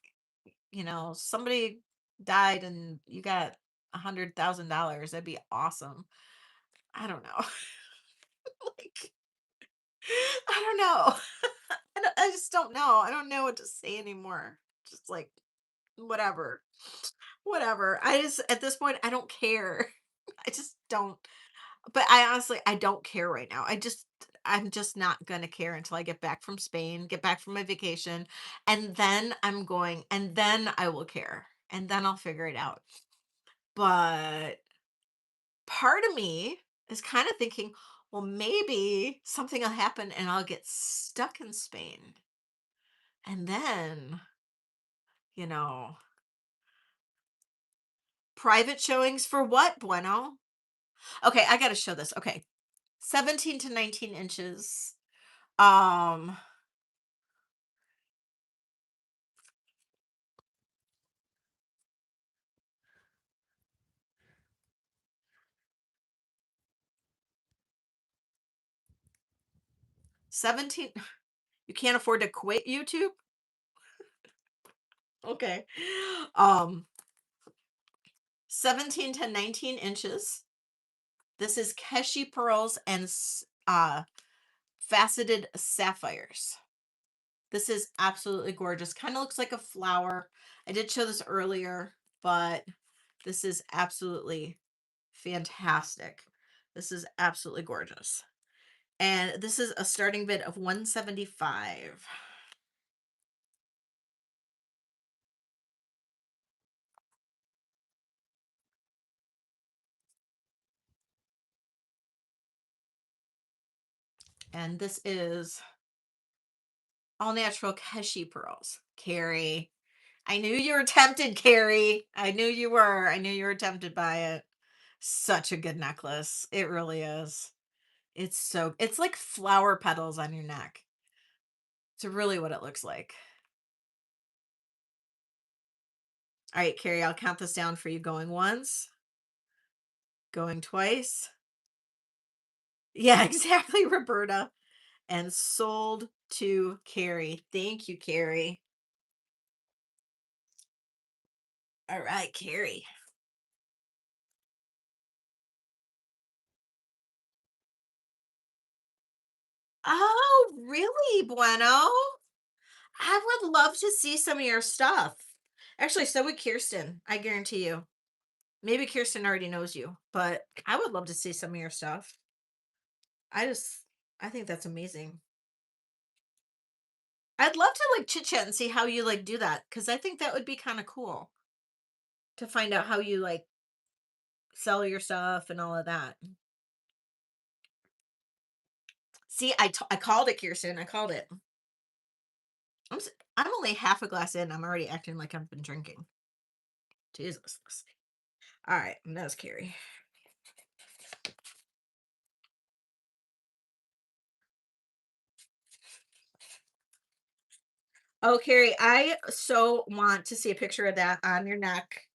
somebody died and you got $100,000," that'd be awesome. I don't know. Like, I don't know. I just don't know. I don't know what to say anymore. Just like whatever. Whatever. I just at this point I don't care. I just don't. But I honestly I don't care right now. I'm just not going to care until I get back from Spain, get back from my vacation, and then and then I will care. And then I'll figure it out. But part of me is kind of thinking, well, maybe something will happen and I'll get stuck in Spain. And then, you know, private showings for what, Bueno? Okay, I got to show this. Okay. 17 to 19 inches. Um 17 you can't afford to quit YouTube? Okay. Um 17 to 19 inches. This is Keshi pearls and faceted sapphires. This is absolutely gorgeous. Kind of looks like a flower. I did show this earlier, but this is absolutely fantastic. This is absolutely gorgeous. And this is a starting bid of 175. And this is all natural Keshi pearls. Carrie, I knew you were tempted, Carrie. I knew you were. I knew you were tempted by it. Such a good necklace. It really is. It's like flower petals on your neck. It's really what it looks like. All right, Carrie, I'll count this down for you going once, going twice. Yeah, exactly, Roberta. And sold to Carrie. Thank you, Carrie. All right, Carrie. Oh, really, Bueno? I would love to see some of your stuff. Actually, so would Kirsten. I guarantee you. Maybe Kirsten already knows you, but I would love to see some of your stuff. I just, I think that's amazing. I'd love to like chit chat and see how you like do that because I think that would be kind of cool to find out how you like sell your stuff and all of that. See, I called it, Kirsten. I called it. I'm only half a glass in. I'm already acting like I've been drinking. Jesus. All right, that's Carrie. Oh, Carrie, I so want to see a picture of that on your neck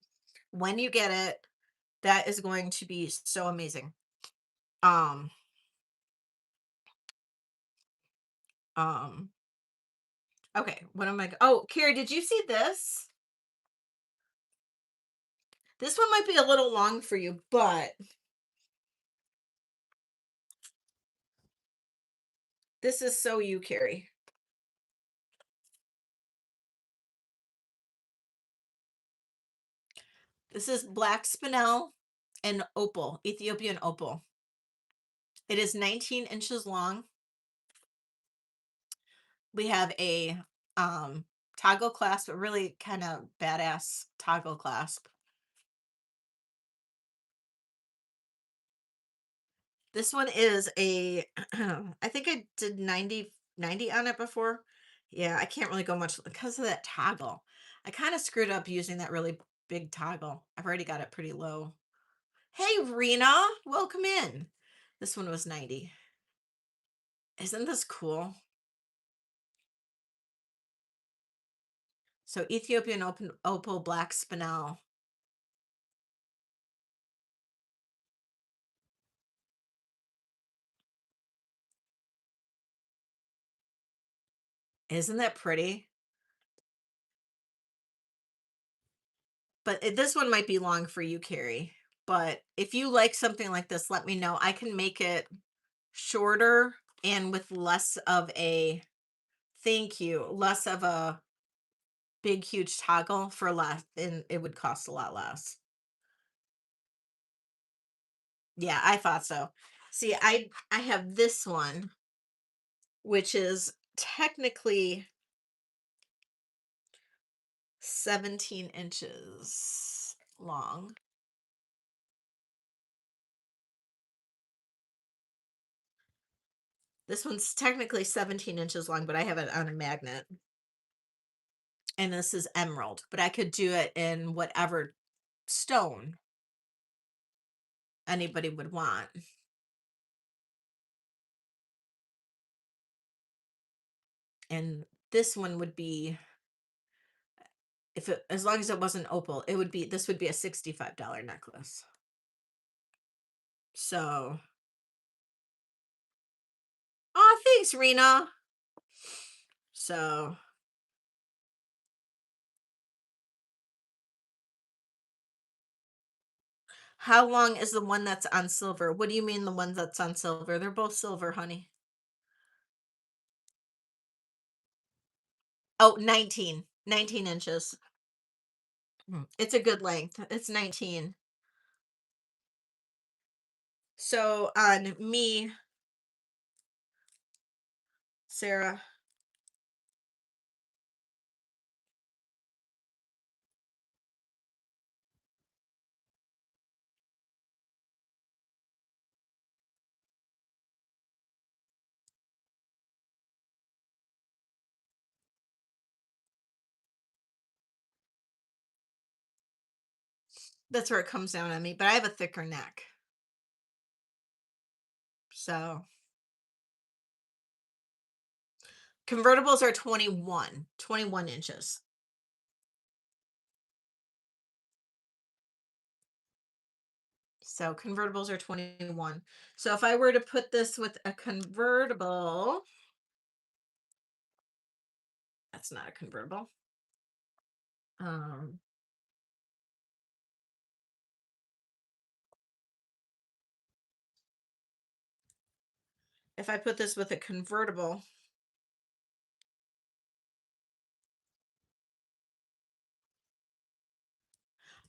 when you get it. That is going to be so amazing. Um, um, okay, what am I? Oh, Carrie, did you see this? This one might be a little long for you, but this is so you, Carrie. This is black spinel and opal, Ethiopian opal. It is 19 inches long. We have a toggle clasp, a really kind of badass toggle clasp. This one is a, I think I did 90 on it before. Yeah, I can't really go much because of that toggle. I kind of screwed up using that really big toggle. I've already got it pretty low. Hey, Rena, welcome in. This one was 90. Isn't this cool? So Ethiopian opal black spinel. Isn't that pretty? But this one might be long for you, Carrie. But if you like something like this, let me know. I can make it shorter and with less of a, thank you, less of a big, huge toggle for less, and it would cost a lot less. Yeah, I thought so. See, I have this one, which is technically 17 inches long. This one's technically 17 inches long, but I have it on a magnet. And this is emerald, but I could do it in whatever stone anybody would want. And this one would be, if it, as long as it wasn't opal, it would be, this would be a $65 necklace. So, oh, thanks, Rena. So, how long is the one that's on silver? What do you mean the one that's on silver? They're both silver, honey. Oh, 19 inches. It's a good length. It's 19. So on me, Sarah, that's where it comes down on me, but I have a thicker neck. So convertibles are 21 inches. So convertibles are 21. So if I were to put this with a convertible, that's not a convertible. Um, if I put this with a convertible,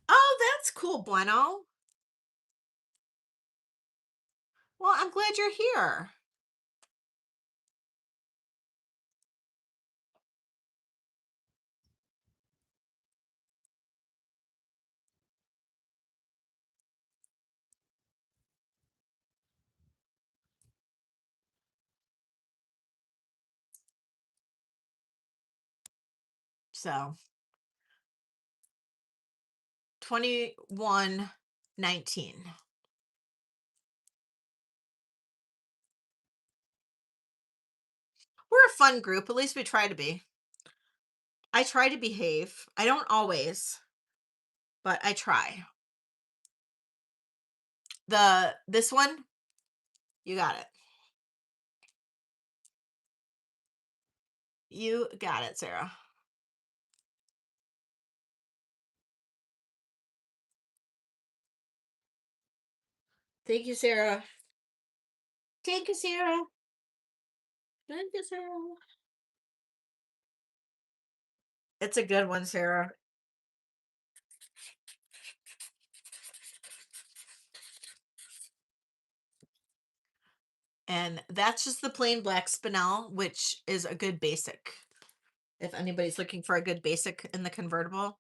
oh, that's cool, Bueno. Well, I'm glad you're here. So 21.19. We're a fun group. At least we try to be. I try to behave. I don't always, but I try. This one, you got it. You got it, Sarah. Thank you, Sarah. Thank you, Sarah. Thank you, Sarah. It's a good one, Sarah. And that's just the plain black spinel, which is a good basic. If anybody's looking for a good basic in the convertible,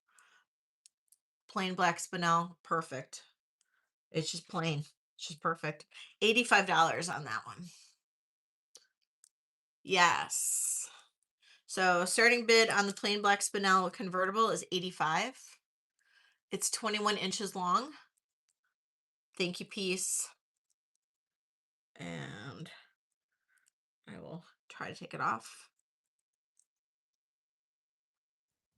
plain black spinel, perfect. It's just plain. It's just perfect. $85 on that one. Yes. So starting bid on the plain black spinel convertible is 85. It's 21 inches long. Thank you, piece. And I will try to take it off.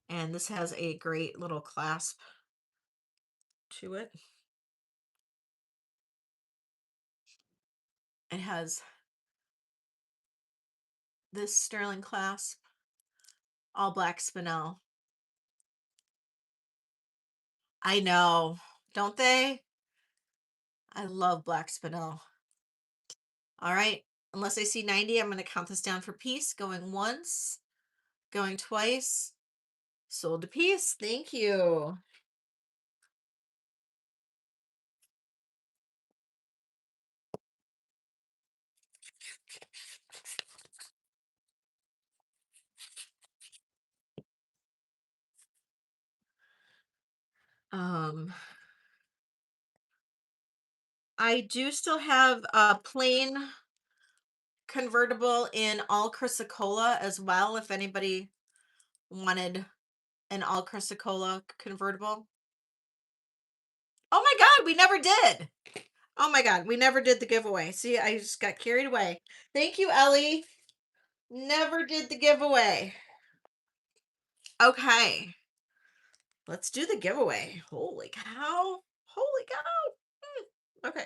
And this has a great little clasp to it. It has this sterling clasp, all black spinel. I know, don't they? I love black spinel. All right, unless I see 90, I'm going to count this down for piece. Going once, going twice. Sold a piece. Thank you. Um, I do still have a plain convertible in all Chrysocolla as well, if anybody wanted an all Chrysocolla convertible. Oh my God, we never did. Oh my God, we never did the giveaway. See, I just got carried away. Thank you, Ellie. Never did the giveaway. Okay, let's do the giveaway. Holy cow. Holy cow. Okay.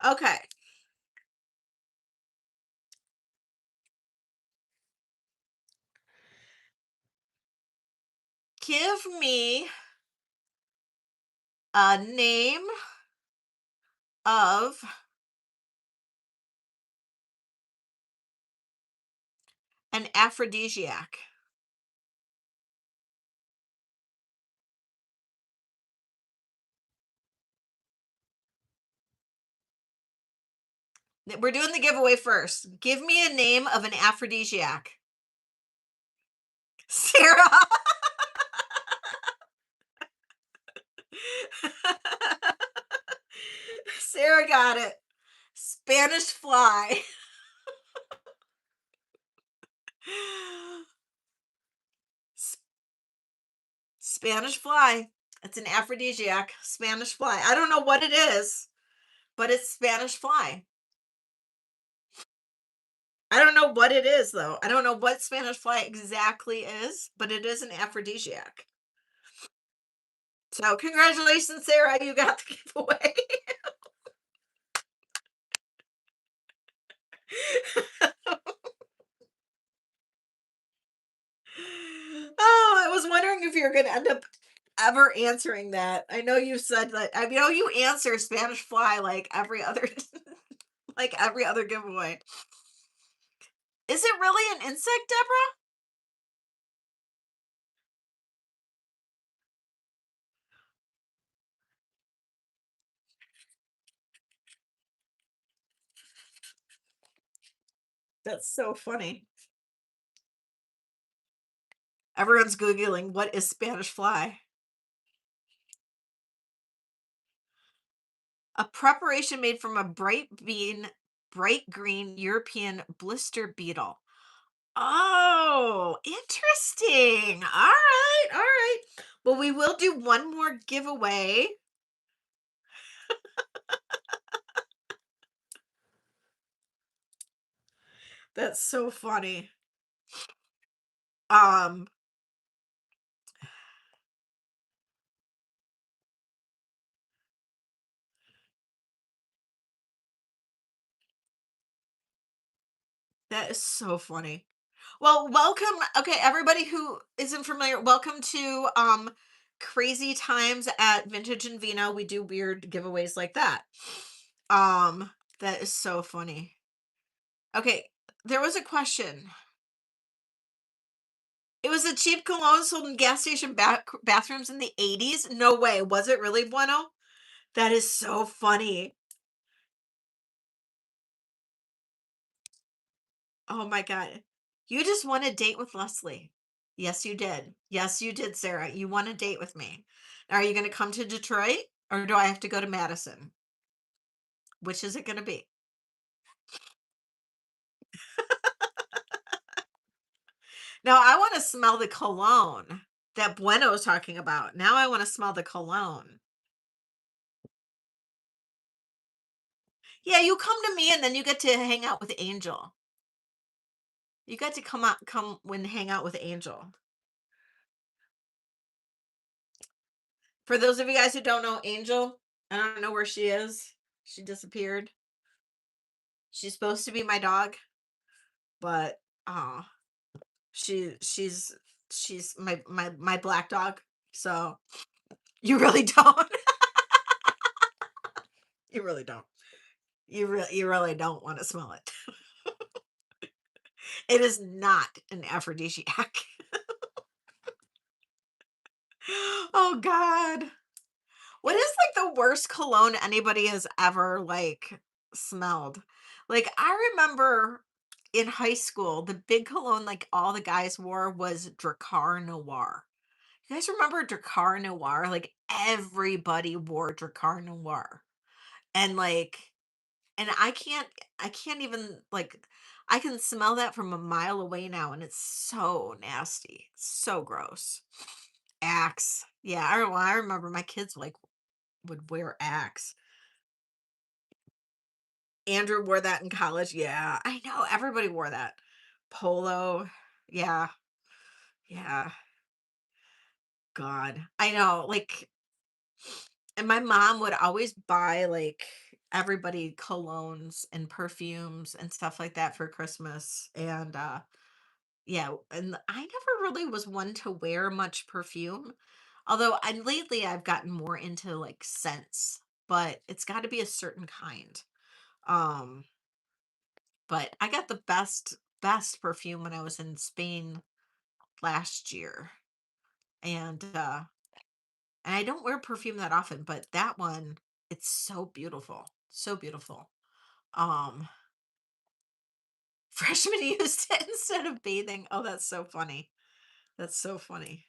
Okay. Give me a name of an aphrodisiac. We're doing the giveaway first. Give me a name of an aphrodisiac. Sarah. Sarah got it. Spanish fly. Spanish fly. It's an aphrodisiac. Spanish fly. I don't know what it is, but it's Spanish fly. I don't know what it is, though. I don't know what Spanish fly exactly is, but it is an aphrodisiac. So, congratulations, Sarah. You got the giveaway. Oh, I was wondering if you're going to end up ever answering that. I know you said that. I know you answer Spanish fly like every other like every other giveaway. Is it really an insect, Deborah? That's so funny. Everyone's Googling what is Spanish fly. A preparation made from a bright green European blister beetle. Oh, interesting. All right, all right. Well, we will do one more giveaway. That's so funny. Um, that is so funny. Well, welcome. Okay, everybody who isn't familiar, welcome to Crazy Times at Vintage and Vino. We do weird giveaways like that. Um That is so funny. Okay, there was a question. It was a cheap cologne sold in gas station bathrooms in the 80s? No way. Was it really Bueno? That is so funny. Oh my God. You just won a date with Leslie. Yes, you did. Yes, you did, Sarah. You won a date with me. Are you going to come to Detroit or do I have to go to Madison? Which is it going to be? Now, I want to smell the cologne that Bueno is talking about. Now I want to smell the cologne. Yeah, you come to me and then you get to hang out with Angel. You got to come when hang out with Angel. For those of you guys who don't know Angel, I don't know where she is. She disappeared. She's supposed to be my dog, but she's my black dog. So you really don't. You really don't. You really don't want to smell it. It is not an aphrodisiac. Oh God. What is like the worst cologne anybody has ever like smelled? Like I remember in high school, the big cologne like all the guys wore was Dracar Noir. You guys remember Dracar Noir? Like everybody wore Dracar Noir. And like and I can't even like I can smell that from a mile away now and it's so nasty. So gross. Axe. Yeah, I remember my kids like would wear Axe. Andrew wore that in college. Yeah, I know. Everybody wore that. Polo. Yeah. Yeah. God. I know. Like, and my mom would always buy like everybody colognes and perfumes and stuff like that for Christmas. And yeah, and I never really was one to wear much perfume. Although I lately I've gotten more into like scents, but it's got to be a certain kind. Um But I got the best perfume when I was in Spain last year. And I don't wear perfume that often, but that one, it's so beautiful. So beautiful. Um Freshmen used it instead of bathing. Oh, that's so funny. That's so funny.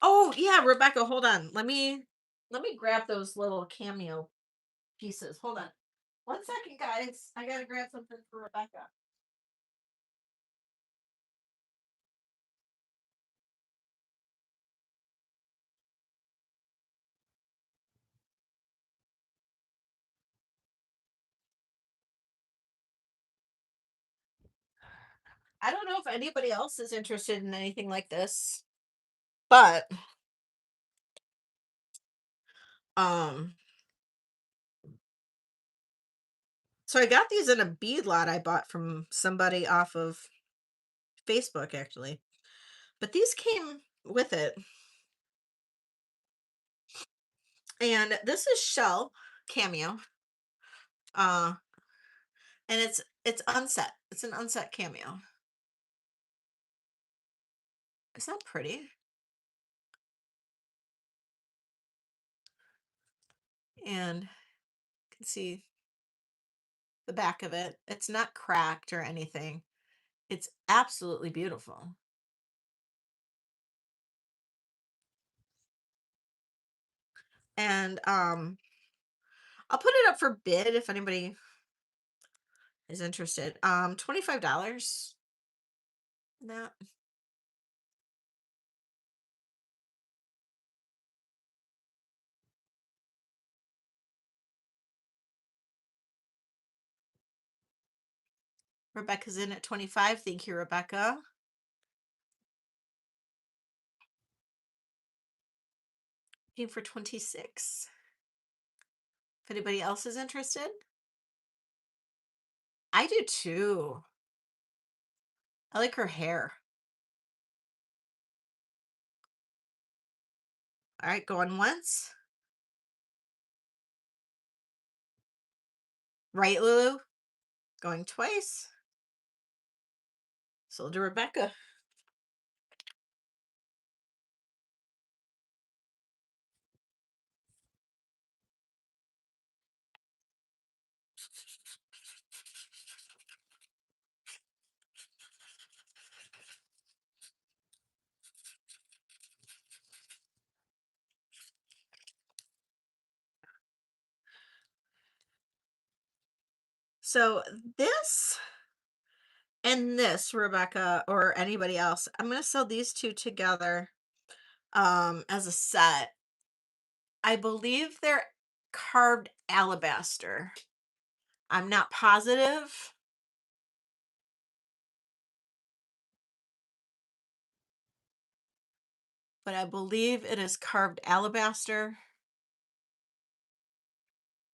Oh, yeah, Rebecca, hold on. Let me grab those little cameo pieces. Hold on. 1 second, guys. I gotta grab something for Rebecca. I don't know if anybody else is interested in anything like this, but um so I got these in a bead lot I bought from somebody off of Facebook actually. But these came with it. And this is Shell Cameo. Uh and it's unset. It's an unset cameo. Is that pretty? And you can see the back of it. It's not cracked or anything. It's absolutely beautiful. And I'll put it up for bid if anybody is interested. $25. That Rebecca's in at 25. Thank you, Rebecca. Looking for 26. If anybody else is interested, I do too. I like her hair. All right, going once. Right, Lulu? Going twice. Sold to Rebecca. So this and this, Rebecca, or anybody else, I'm gonna sell these two together as a set. I believe they're carved alabaster. I'm not positive, but I believe it is carved alabaster.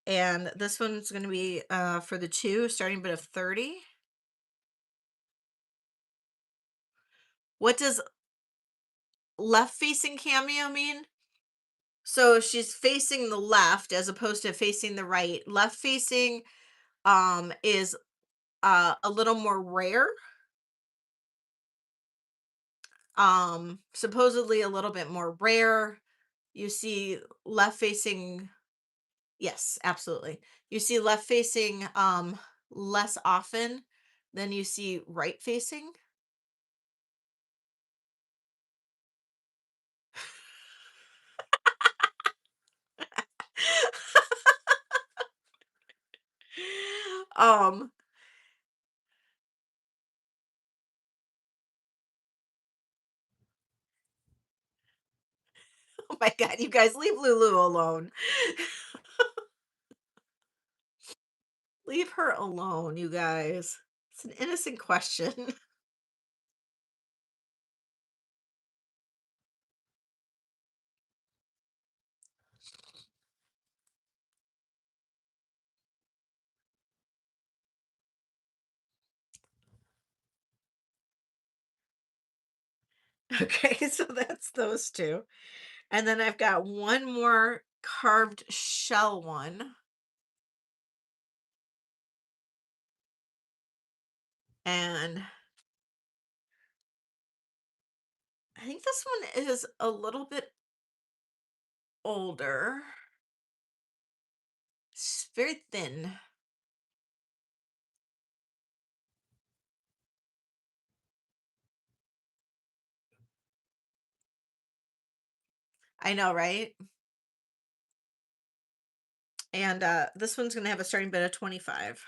And this one's going to be for the two, starting bid of 30. What does left facing cameo mean? So she's facing the left as opposed to facing the right. Left facing is a little more rare. Supposedly a little bit more rare. You see left facing, yes, absolutely. You see left facing less often than you see right facing. um oh my god, you guys leave Lulu alone. Leave her alone, you guys. It's an innocent question. Okay, so that's those two. And then I've got one more carved shell one. And I think this one is a little bit older. It's very thin. I know, right? And this one's gonna have a starting bid of 25.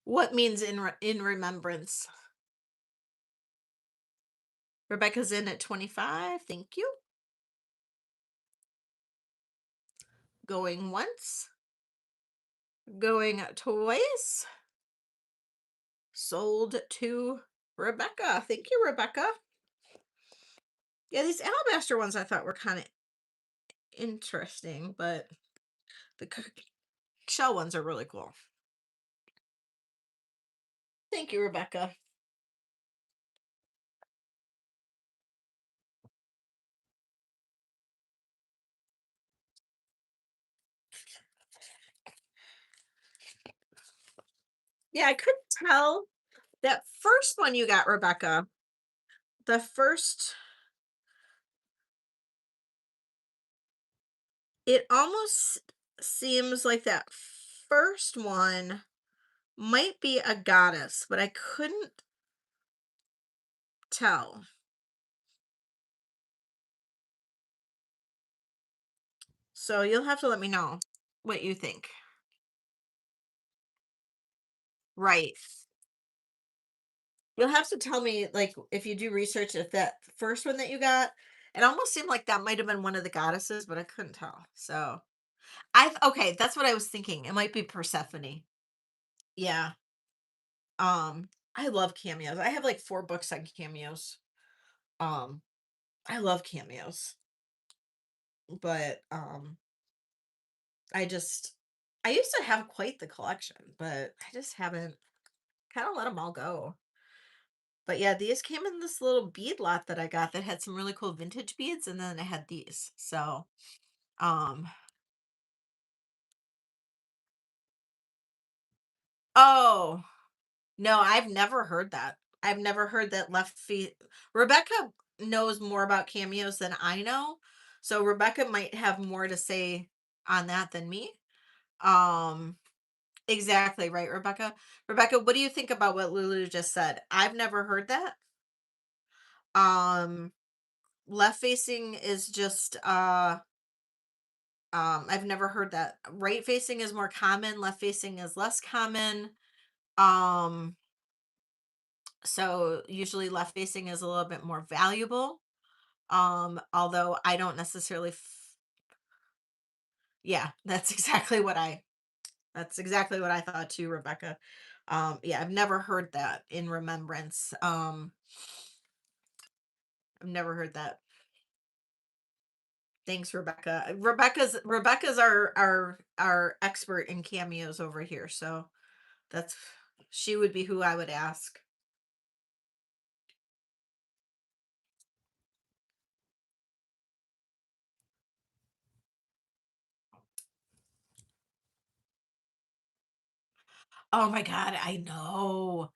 What means in remembrance? Rebecca's in at 25. Thank you. Going once, going twice. Sold to Rebecca. Thank you, Rebecca. Yeah, these alabaster ones I thought were kind of interesting, but the shell ones are really cool. Thank you, Rebecca. Yeah, I couldn't tell that first one you got, Rebecca. The first, it almost seems like that first one might be a goddess, but I couldn't tell. So you'll have to let me know what you think. Right. You'll have to tell me, like, if you do research, if that first one that you got, it almost seemed like that might have been one of the goddesses, but I couldn't tell. So okay, that's what I was thinking. It might be Persephone. Yeah. I love cameos. I have like 4 books on cameos. Um, I love cameos, but I just I used to have quite the collection, but I just haven't kind of let them all go. But yeah, these came in this little bead lot that I got that had some really cool vintage beads, and then I had these. So, um, oh no, I've never heard that. I've never heard that left feet. Rebecca knows more about cameos than I know, so Rebecca might have more to say on that than me. Um, exactly right, Rebecca. Rebecca, what do you think about what Lulu just said? I've never heard that. Um, left facing is just I've never heard that. Right facing is more common, left facing is less common. Um, so usually left facing is a little bit more valuable. Although I don't necessarily yeah, that's exactly what I thought too, Rebecca. Yeah, I've never heard that in remembrance. I've never heard that. Thanks, Rebecca. Rebecca's our expert in cameos over here, so that's she would be who I would ask. Oh my god, I know.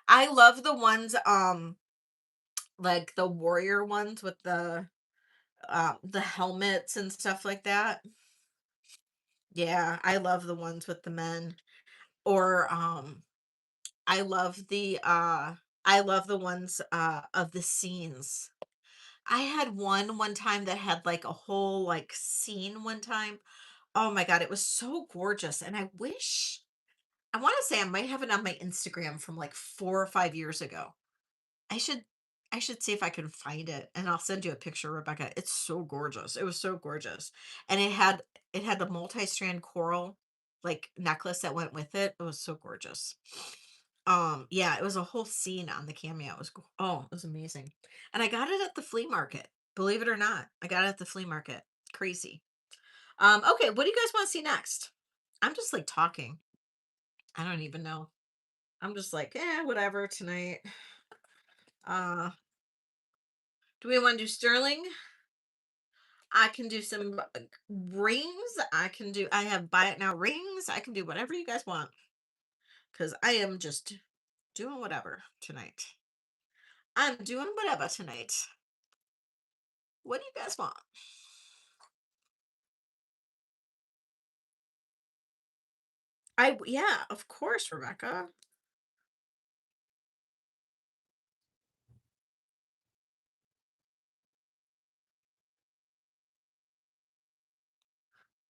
I love the ones like the warrior ones with the helmets and stuff like that. Yeah, I love the ones with the men. Or I love the ones of the scenes. I had one time that had like a whole like scene one time. Oh my god, it was so gorgeous and I want to say I might have it on my Instagram from like 4 or 5 years ago. I should I should see if I can find it and I'll send you a picture, Rebecca. It's so gorgeous. It was so gorgeous. And it had the multi-strand coral like necklace that went with it. It was so gorgeous. Yeah, it was a whole scene on the cameo. It was amazing. And I got it at the flea market. Believe it or not. I got it at the flea market. Crazy. Okay, what do you guys want to see next? I'm just like talking. I don't even know. I'm just like, whatever tonight. Uh do we want to do sterling? I can do some rings. I have buy it now rings. I can do whatever you guys want because I am just doing whatever tonight. I'm doing whatever tonight. What do you guys want? Yeah, of course, Rebecca.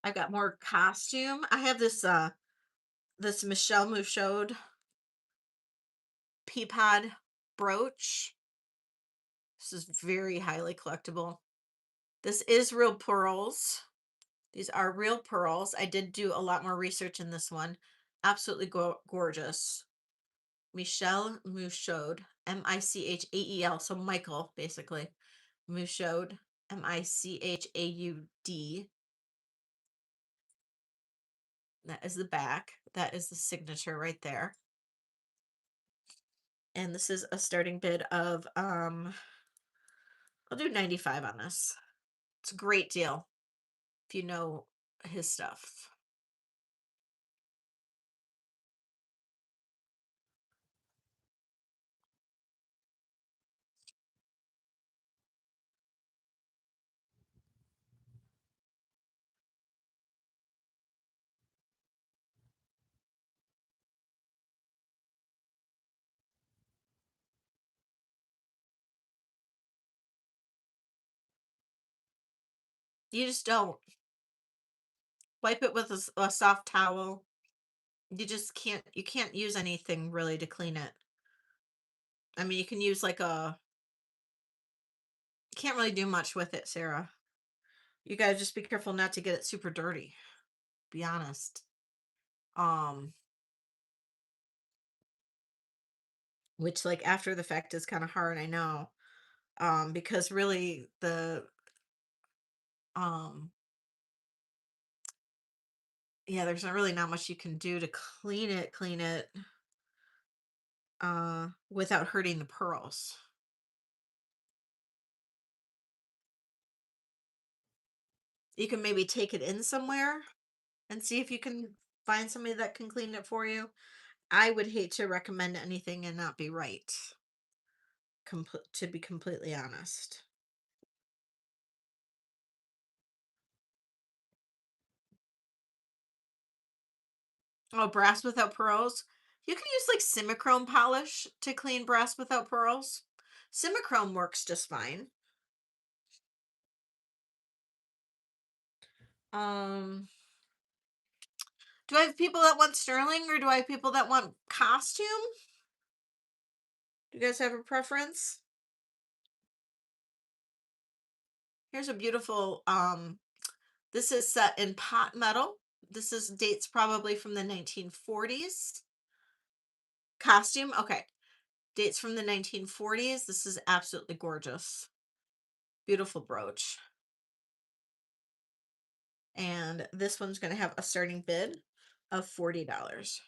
I got more costume. I have this Michelle Mouchode Peapod brooch. This is very highly collectible. This is real pearls. These are real pearls. I did do a lot more research in this one. Absolutely gorgeous. Michelle Mouchode, Michael. So Michael, basically. Mouchode, Michaud. That is the back. That is the signature right there. And this is a starting bid of I'll do 95 on this. It's a great deal if you know his stuff. You just don't wipe it with a soft towel. You can't use anything really to clean it. I mean, you can use like a can't really do much with it, Sarah. You gotta just be careful not to get it super dirty. Be honest. Um, which like after the fact is kind of hard, I know. because really um yeah, there's not really not much you can do to clean it without hurting the pearls. You can maybe take it in somewhere and see if you can find somebody that can clean it for you. I would hate to recommend anything and not be right, to be completely honest. Oh, brass without pearls? You can use like simichrome polish to clean brass without pearls. Simichrome works just fine. Um, do I have people that want sterling or do I have people that want costume? Do you guys have a preference? Here's a beautiful this is set in pot metal. This is dates probably from the 1940s. Costume, okay. Dates from the 1940s. This is absolutely gorgeous. Beautiful brooch. And this one's going to have a starting bid of $40.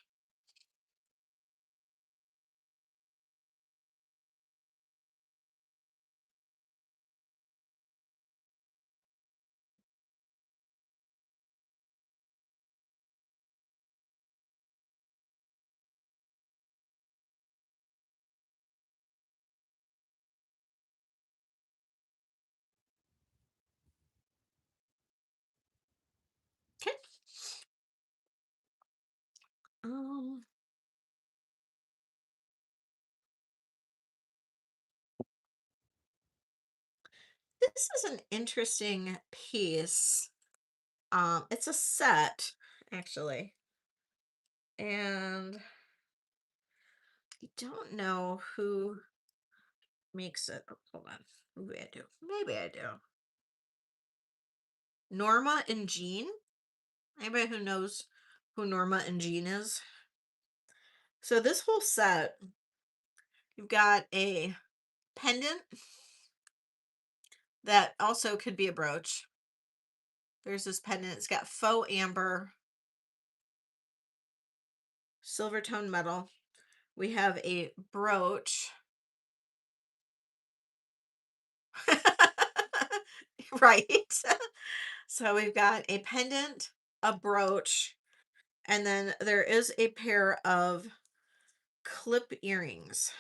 Okay. Um, this is an interesting piece. It's a set, actually. And I don't know who makes it. Oh, hold on. Maybe I do. Maybe I do. Norma and Jean. Anybody who knows who Norma and Jean is? So this whole set, you've got a pendant that also could be a brooch. There's this pendant. It's got faux amber, silver tone metal. We have a brooch. Right. So we've got a pendant, a brooch, and then there is a pair of clip earrings.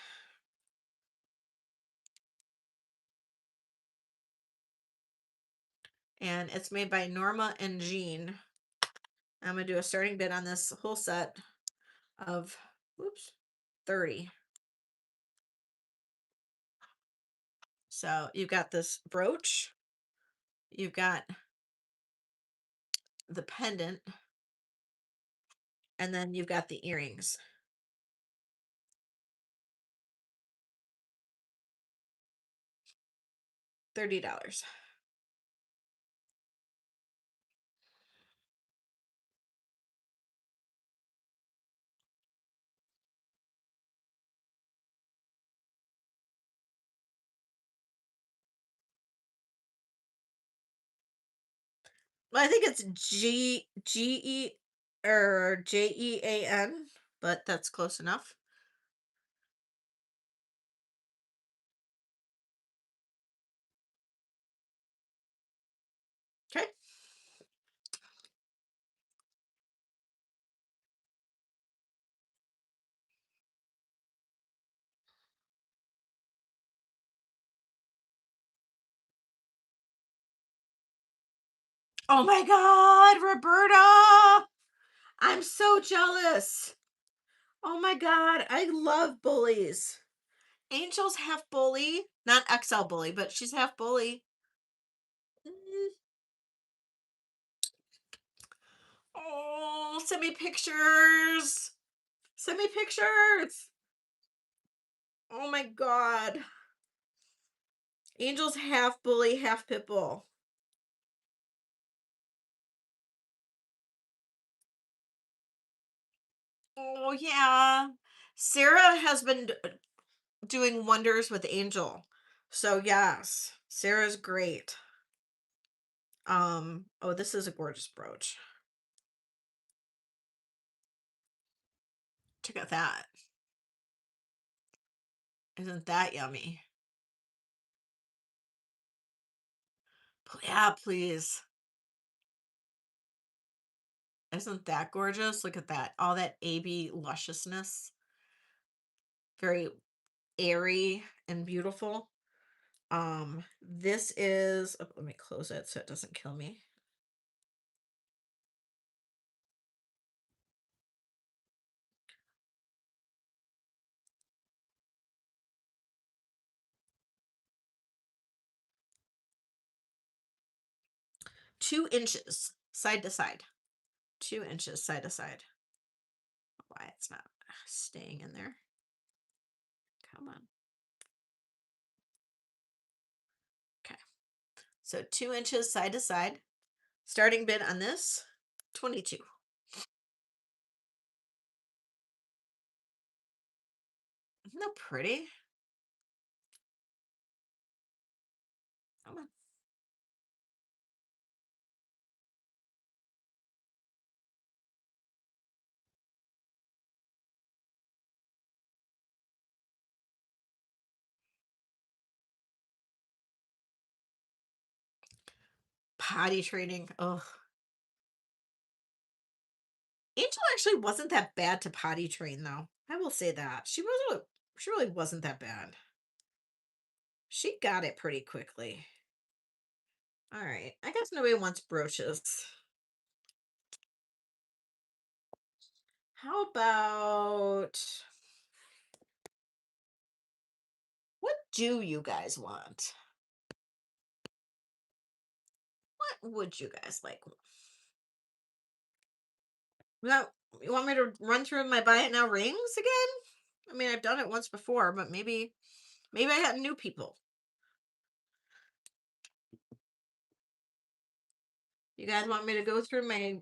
And it's made by Norma and Jean. I'm going to do a starting bid on this whole set of, whoops, 30. So you've got this brooch, you've got the pendant, and then you've got the earrings. $30. Well, I think it's G E or Jean, but that's close enough. Okay. Oh my God, Roberta! I'm so jealous. Oh my God, I love bullies. Angel's half bully, not XL bully, but she's half bully. Mm. Oh, send me pictures. Send me pictures. Oh my God. Angel's half bully, half pit bull. Oh yeah. Sarah has been doing wonders with Angel. So yes, Sarah's great. Oh, this is a gorgeous brooch. Check out that. Isn't that yummy? Yeah, please. Isn't that gorgeous? Look at that. All that AB lusciousness. Very airy and beautiful. This is, oh, let me close it so it doesn't kill me. Two inches side to side. 2 inches side to side. Why it's not staying in there. Come on. Okay. So 2 inches side to side. Starting bid on this, 22. Isn't that pretty? Come on. Potty training. Oh, Angel actually wasn't that bad to potty train though. I will say that. She really wasn't that bad. She got it pretty quickly. All right. I guess nobody wants brooches. How about, what do you guys want? What would you guys like? Now, you want me to run through my buy it now rings again? I mean, I've done it once before, but maybe I got new people. You guys want me to go through my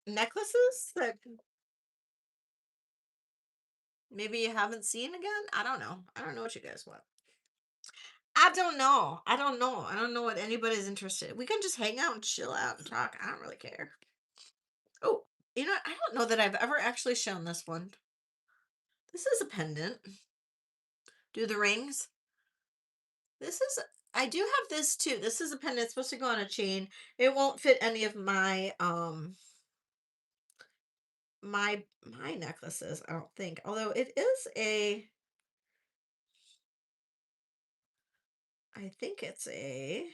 necklaces that maybe you haven't seen again? I don't know. I don't know what you guys want. I don't know. I don't know. I don't know what anybody's interested. We can just hang out and chill out and talk. I don't really care. Oh, I don't know that I've ever actually shown this one. This is a pendant. Do the rings. This is I do have this too. This is a pendant. It's supposed to go on a chain. It won't fit any of my necklaces, I don't think. Although it is I think it's a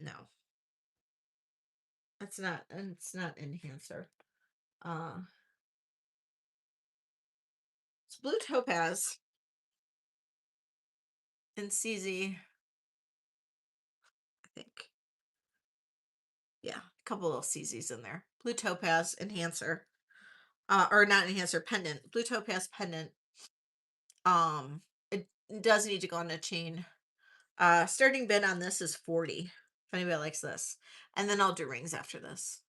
no. It's not enhancer. Uh it's blue topaz and CZ, I think. Yeah, a couple little CZs in there. Blue topaz enhancer. Or not enhancer, pendant. Blue topaz pendant. It does need to go on a chain. Starting bid on this is 40. If anybody likes this. And then I'll do rings after this.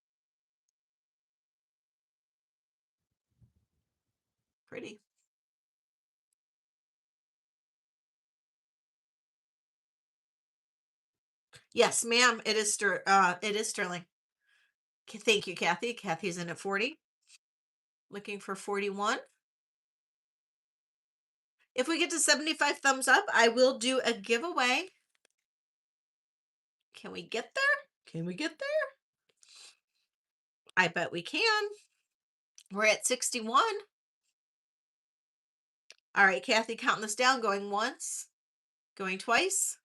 Pretty. Yes, ma'am. It is sterling. Thank you, Kathy. Kathy's in at 40. Looking for 41. If we get to 75 thumbs up, I will do a giveaway. Can we get there? Can we get there? I bet we can. We're at 61. All right, Kathy, counting this down, going once, going twice.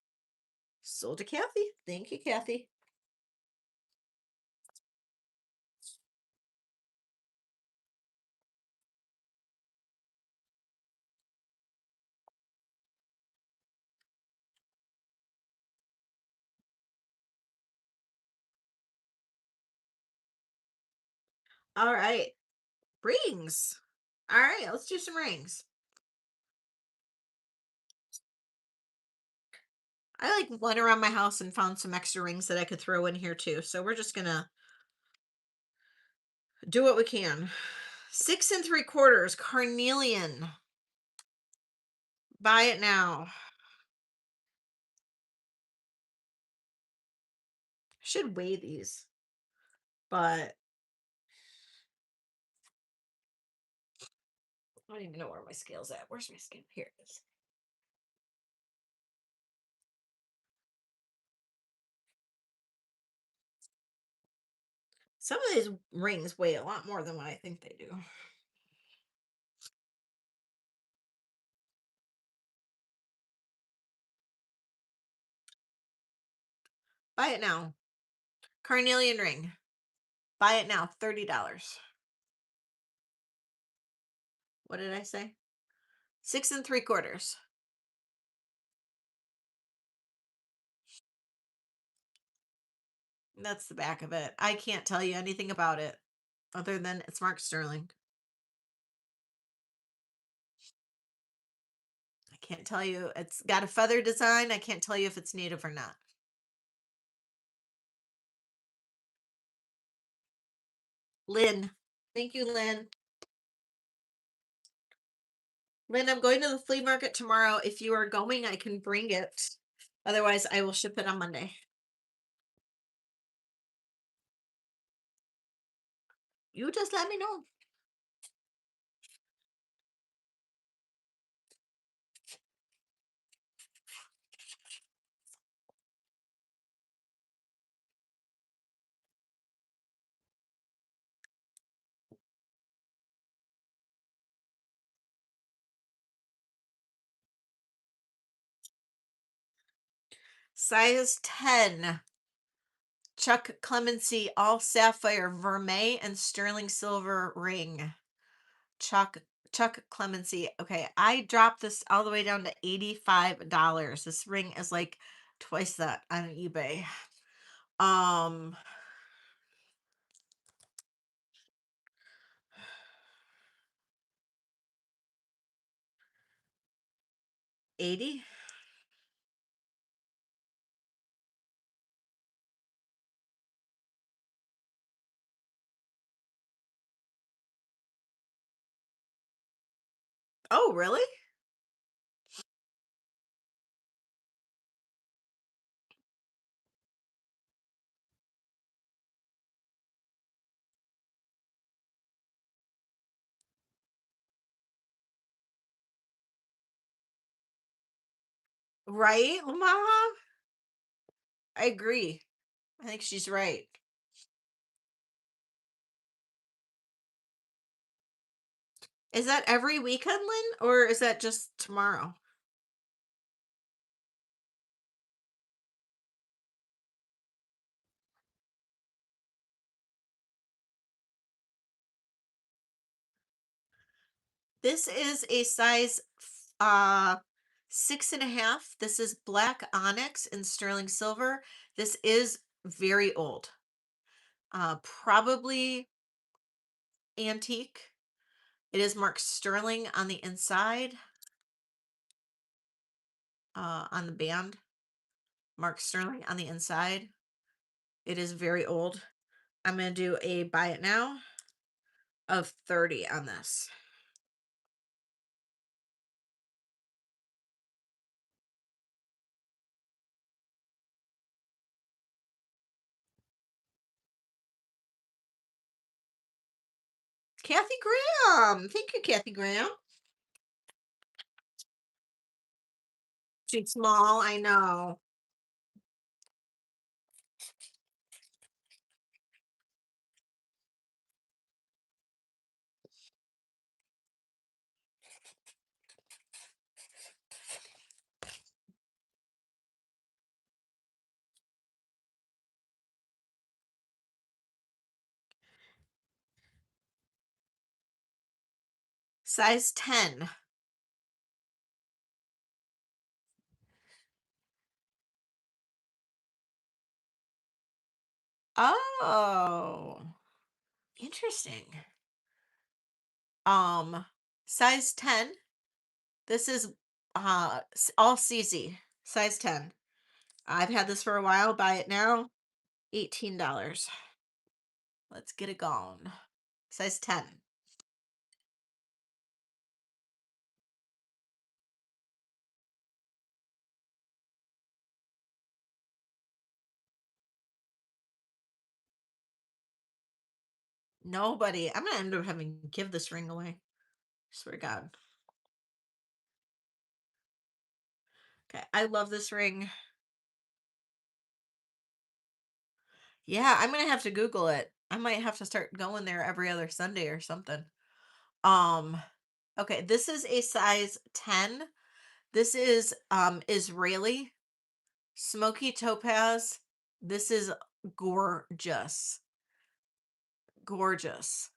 Sold to Kathy. Thank you, Kathy. All right, rings. All right, let's do some rings. I went around my house and found some extra rings that I could throw in here too. So we're just gonna do what we can. 6 3/4 carnelian. Buy it now. Should weigh these, but I don't even know where my scale's at. Where's my scale? Here it is. Some of these rings weigh a lot more than what I think they do. Buy it now. Carnelian ring. Buy it now. $30. What did I say? 6 3/4. That's the back of it. I can't tell you anything about it other than it's Mark Sterling. I can't tell you. It's got a feather design. I can't tell you if it's native or not. Lynn. Thank you, Lynn. Lynn, I'm going to the flea market tomorrow. If you are going, I can bring it. Otherwise, I will ship it on Monday. You just let me know. Size 10. Chuck Clemency all sapphire vermeil and sterling silver ring. Chuck Clemency. Okay, I dropped this all the way down to $85. This ring is like twice that on eBay. Um 80. Oh, really? Right, Mama? I agree. I think she's right. Is that every weekend, Lynn, or is that just tomorrow? This is a size 6.5. This is black onyx and sterling silver. This is very old. Probably antique. It is marked sterling on the inside, on the band. Marked sterling on the inside. It is very old. I'm going to do a buy it now of 30 on this. Kathy Graham. Thank you, Kathy Graham. She's small, I know. Size 10. Oh, interesting. Um, Size 10. This is all CZ. Size 10. I've had this for a while. Buy it now. $18. Let's get it going. Size 10. Nobody. I'm gonna end up having to give this ring away. Swear to God. Okay, I love this ring. Yeah, I'm gonna have to Google it. I might have to start going there every other Sunday or something. Um, okay, this is a size 10. This is Israeli smoky topaz. This is gorgeous. Gorgeous.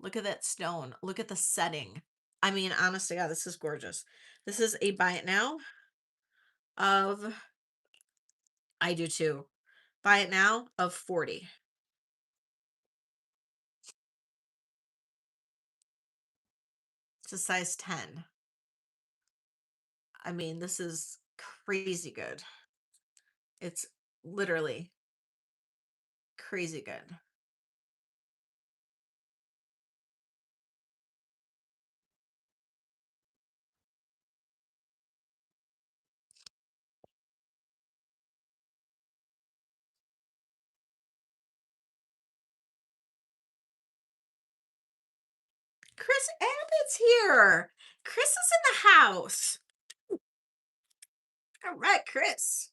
Look at that stone. Look at the setting. I mean, honestly, God, this is gorgeous. This is a buy it now of, I do too. Buy it now of 40. It's a size 10. I mean, this is crazy good. It's literally crazy good. Chris Abbott's here. Chris is in the house. All right, Chris.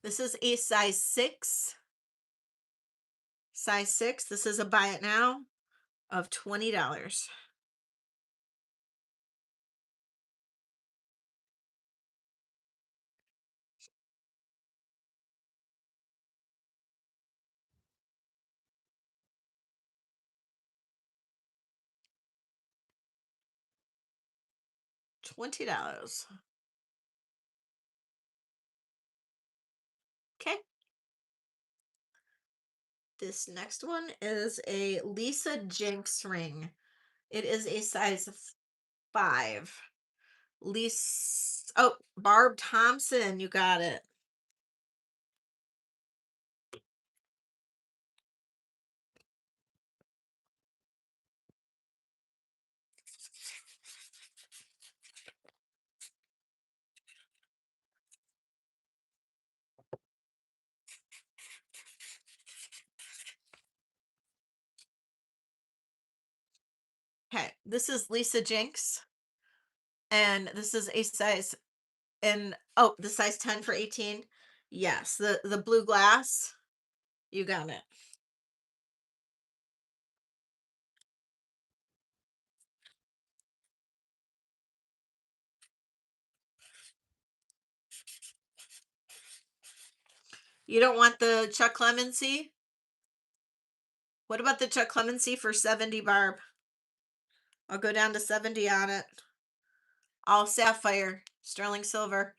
This is a size 6. Size 6. This is a buy it now of $20. $20. Okay. This next one is a Lisa Jinx ring. It is a size 5. Lisa, oh, Barb Thompson, you got it. Okay, this is Lisa Jinx, and this is a size, and oh, the size 10 for 18. Yes, the blue glass. You got it. You don't want the Chuck Clemency? What about the Chuck Clemency for 70, Barb? I'll go down to 70 on it. All sapphire, sterling silver.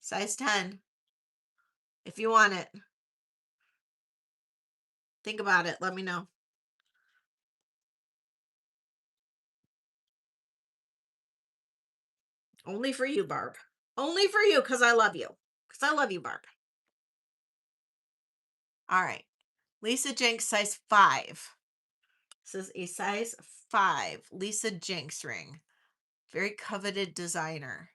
Size 10. If you want it, think about it. Let me know. Only for you, Barb. Only for you, because I love you. Because I love you, Barb. All right. Lisa Jenks, size 5. This is a size 5 Lisa Jenks ring. Very coveted designer.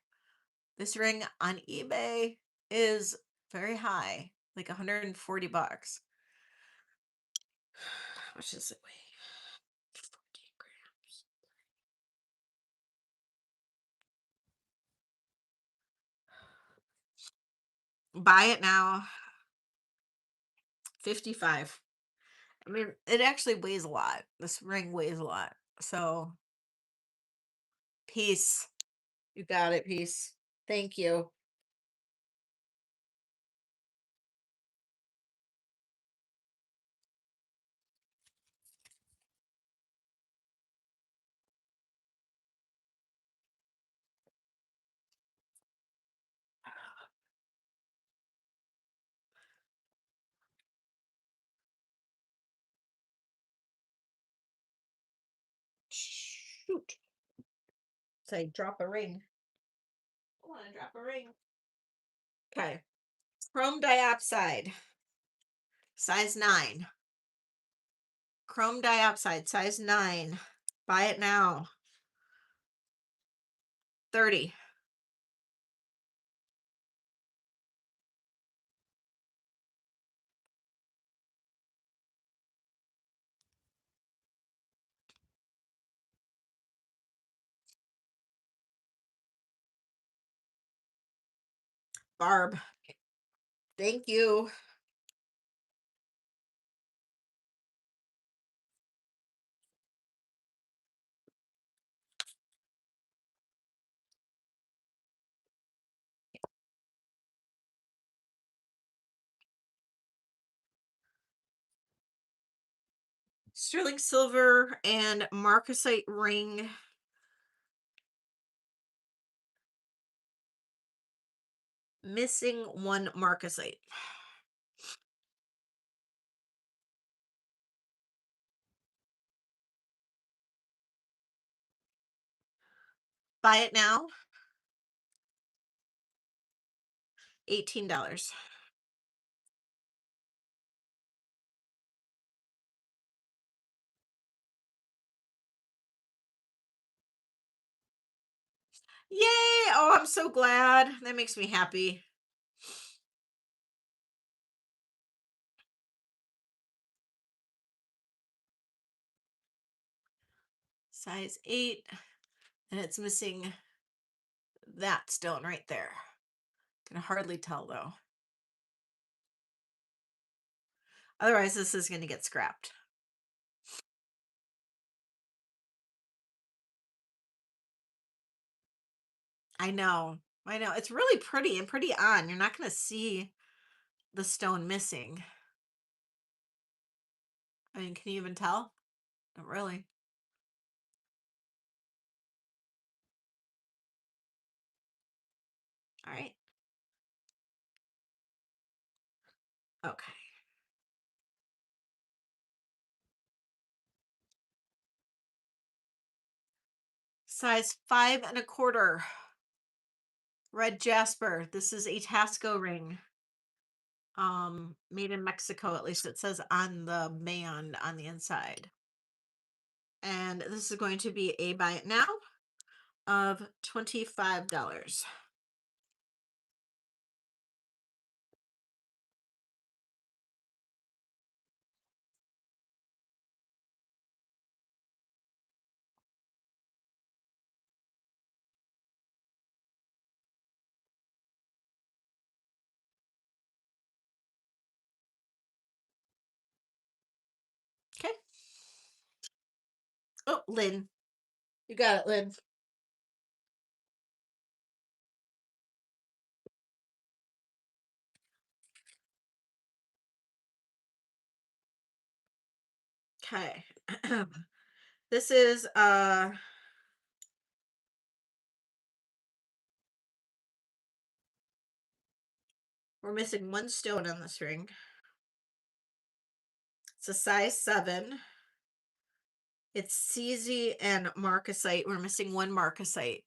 This ring on eBay is very high, like 140 bucks. How much does it weigh? 14 grams. Buy it now. 55. I mean, it actually weighs a lot. This ring weighs a lot. So, peace. You got it, peace. Thank you. Say, drop a ring. I want to drop a ring. Okay. Chrome diopside, size 9. Chrome diopside, size 9. Buy it now. 30. Barb. Thank you. Sterling silver and marcasite ring. Missing one marcasite. Buy it now. $18. Yay! Oh, I'm so glad. That makes me happy. Size 8. And it's missing that stone right there. Can hardly tell though. Otherwise, this is going to get scrapped. I know. I know. It's really pretty and pretty on. You're not going to see the stone missing. I mean, can you even tell? Not really. All right. Okay. Size 5 1/4. Red jasper. This is a Tasco ring. Made in Mexico, at least it says on the band on the inside. And this is going to be a buy it now of $25. Okay. Oh, Lynn. You got it, Lynn. Okay. This is we're missing one stone on this ring. It's a size 7. It's CZ and marcasite. We're missing one marcasite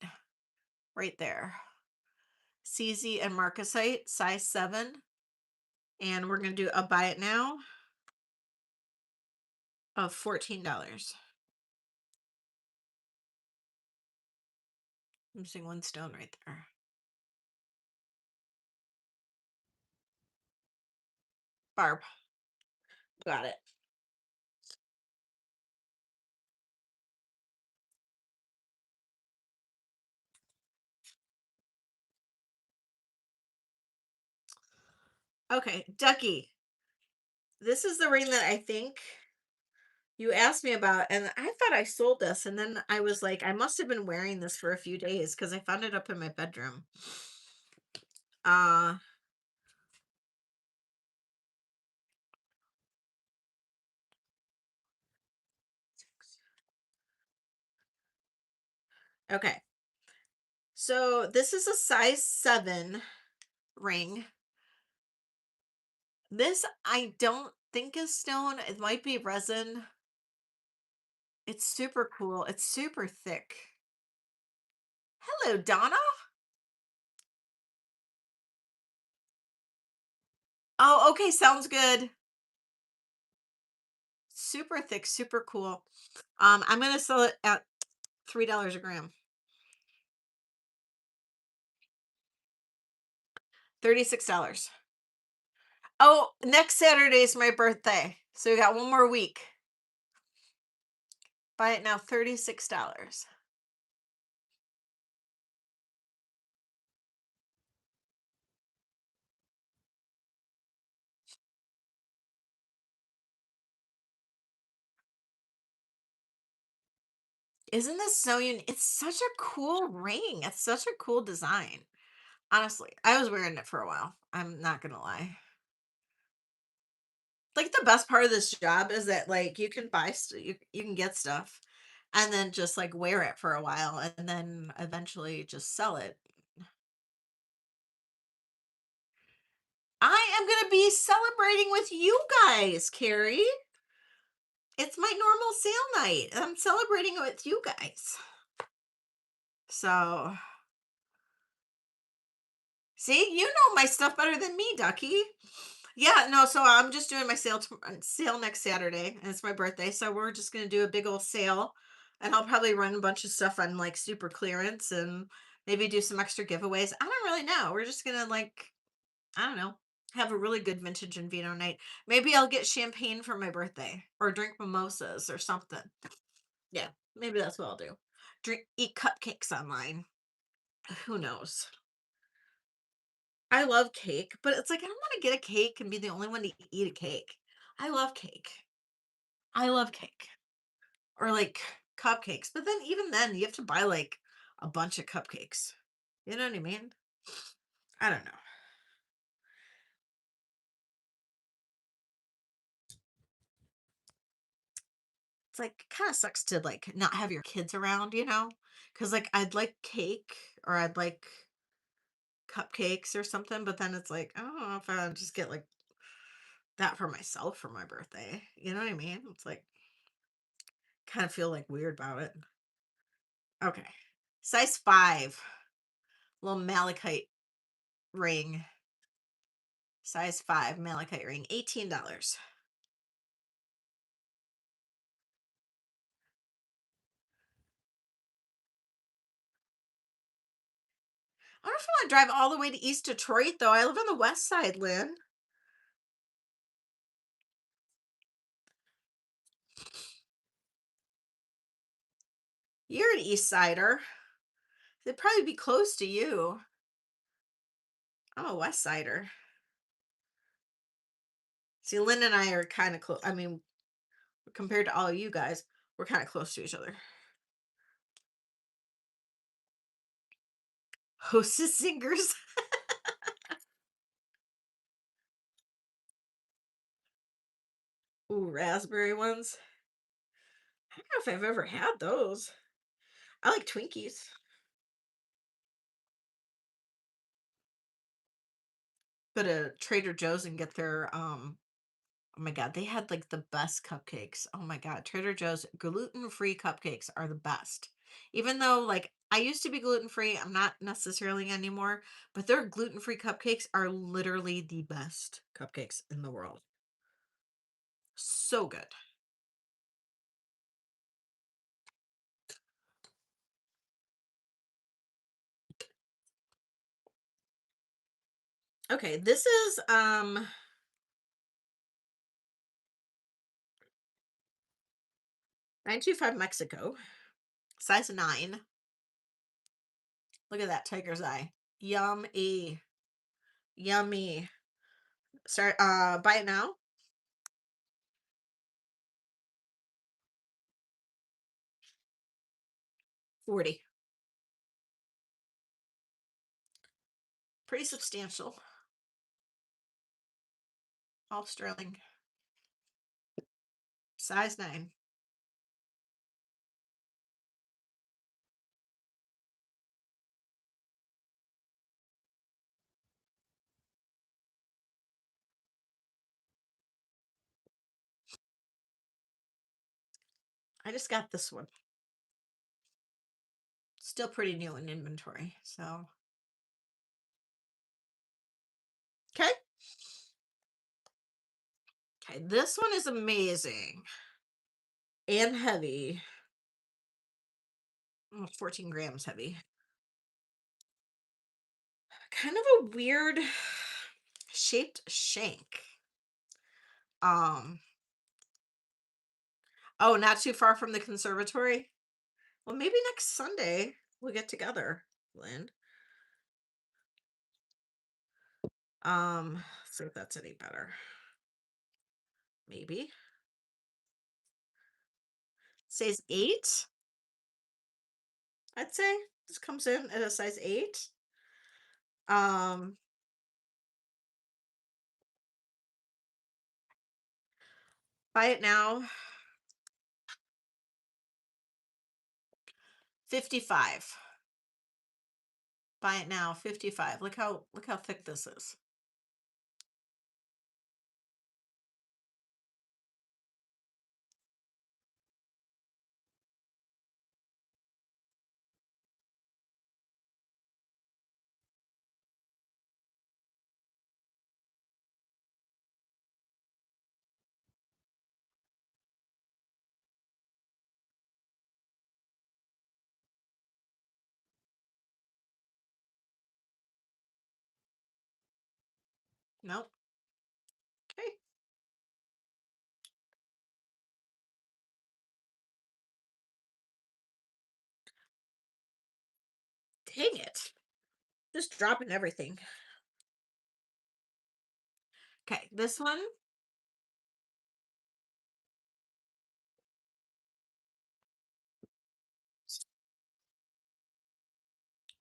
right there. CZ and marcasite, size 7. And we're going to do a buy it now of $14. I'm missing one stone right there. Barb. Got it. Okay, Ducky. This is the ring that I think you asked me about, and I thought I sold this, and then I was like, I must have been wearing this for a few days because I found it up in my bedroom. Uh okay. So this is a size 7 ring. This I don't think is stone. It might be resin. It's super cool. It's super thick. Hello, Donna. Oh, okay, sounds good. Super thick, super cool. I'm gonna sell it at $3 a gram. $36. Oh, next Saturday is my birthday. So we got one more week. Buy it now, $36. Isn't this so unique? It's such a cool ring. It's such a cool design. Honestly, I was wearing it for a while. I'm not gonna lie. Like the best part of this job is that like you can you can get stuff and then just like wear it for a while and then eventually just sell it. I am gonna be celebrating with you guys, Carrie. It's my normal sale night. I'm celebrating it with you guys. So, see, you know my stuff better than me, Ducky. Yeah, no, so I'm just doing my sale next Saturday, and it's my birthday, so we're just gonna do a big old sale, and I'll probably run a bunch of stuff on like super clearance and maybe do some extra giveaways. I don't really know. We're just gonna like, I don't know, have a really good vintage and vino night. Maybe I'll get champagne for my birthday or drink mimosas or something. Yeah, maybe that's what I'll do. Eat cupcakes online. Who knows? I love cake, but it's like I don't want to get a cake and be the only one to eat a cake. I love cake. I love cake. Or like cupcakes. But then even then you have to buy like a bunch of cupcakes. You know what I mean? I don't know. It's like kind of sucks to like not have your kids around, you know? Cuz like I'd like cake or I'd like cupcakes or something, but then it's like I don't know if I'll just get like that for myself for my birthday. You know what I mean? It's like kind of feel like weird about it. Okay. Size 5. Little malachite ring. Size 5 malachite ring. $18. I don't know if I want to drive all the way to East Detroit though. I live on the west side, Lynn. You're an East Sider. They'd probably be close to you. I'm a West Sider. See, Lynn and I are kind of close. I mean, compared to all of you guys, we're kind of close to each other. Hostess singers. Ooh, raspberry ones. I don't know if I've ever had those. I like Twinkies. Go to Trader Joe's and get their oh my god, they had like the best cupcakes. Oh my god, Trader Joe's gluten-free cupcakes are the best. Even though like I used to be gluten-free, I'm not necessarily anymore, but their gluten-free cupcakes are literally the best cupcakes in the world. So good. Okay, this is 925 Mexico, size 9. Look at that tiger's eye. Yummy. Yummy. Start buy it now. 40. Pretty substantial. All sterling. Size 9. I just got this one. Still pretty new in inventory. So, okay. Okay, this one is amazing and heavy. Almost 14 grams heavy. Kind of a weird shaped shank. Um, oh, not too far from the conservatory. Well, maybe next Sunday we'll get together, Lynn. See if that's any better. Maybe. Size 8, I'd say. This comes in at a size 8. Um, buy it now, 55. Buy it now, 55. Look how thick this is. Nope. Okay. Dang it. Just dropping everything. Okay, this one,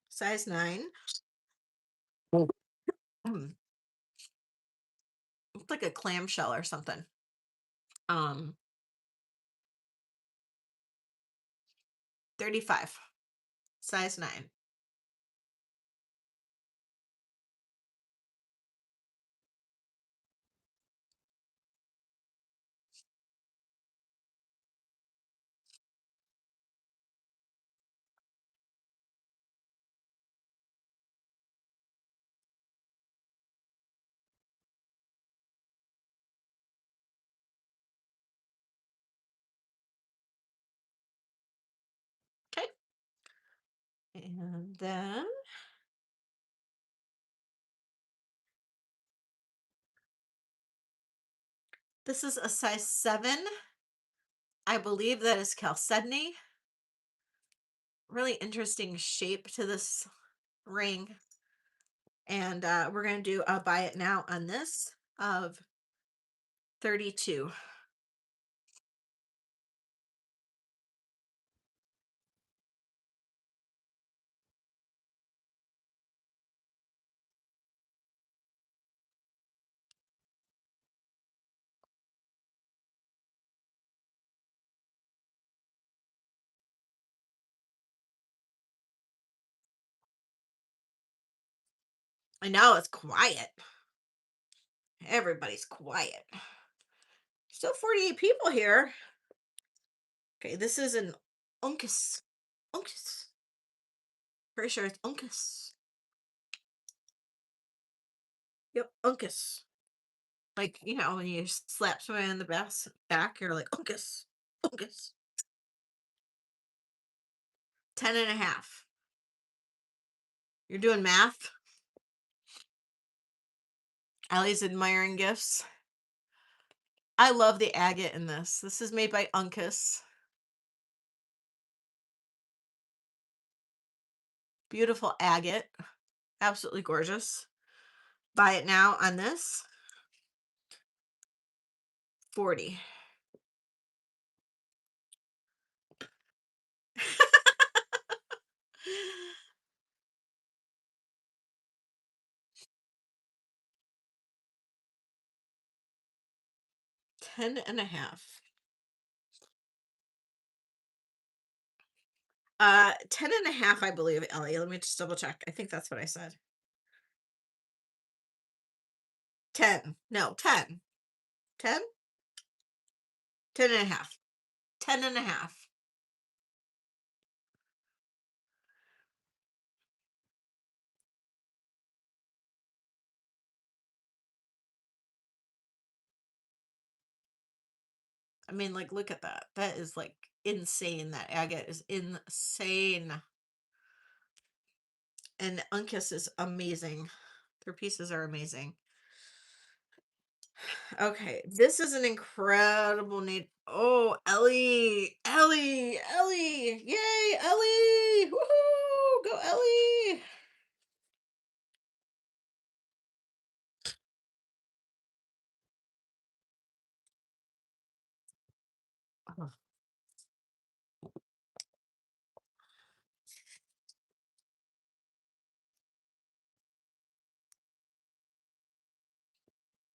size 9. Mm, It's like a clamshell or something. Um, 35. Size 9. Okay. And then this is a size 7. I believe that is chalcedony. Really interesting shape to this ring. And we're going to do a buy it now on this of 32. I know it's quiet. Everybody's quiet. Still 48 people here. Okay, this is an uncas. Uncas. Pretty sure it's uncas. Yep, uncas. Like, when you slap somebody in the back, you're like, uncas. Uncas. 10 and a half. You're doing math? Allie's admiring gifts. I love the agate in this. This is made by Uncas. Beautiful agate. Absolutely gorgeous. Buy it now on this. 40. 10 and a half. 10 and a half, I believe, Ellie. Let me just double check. I think that's what I said. 10. No, 10. 10? 10 and a half. 10 and a half. I mean, like, look at that. That is like insane. That agate is insane. And Uncas is amazing. Their pieces are amazing. Okay, this is an incredible need. Oh, Ellie, Ellie, Ellie, yay, Ellie, woohoo, go Ellie. Oh,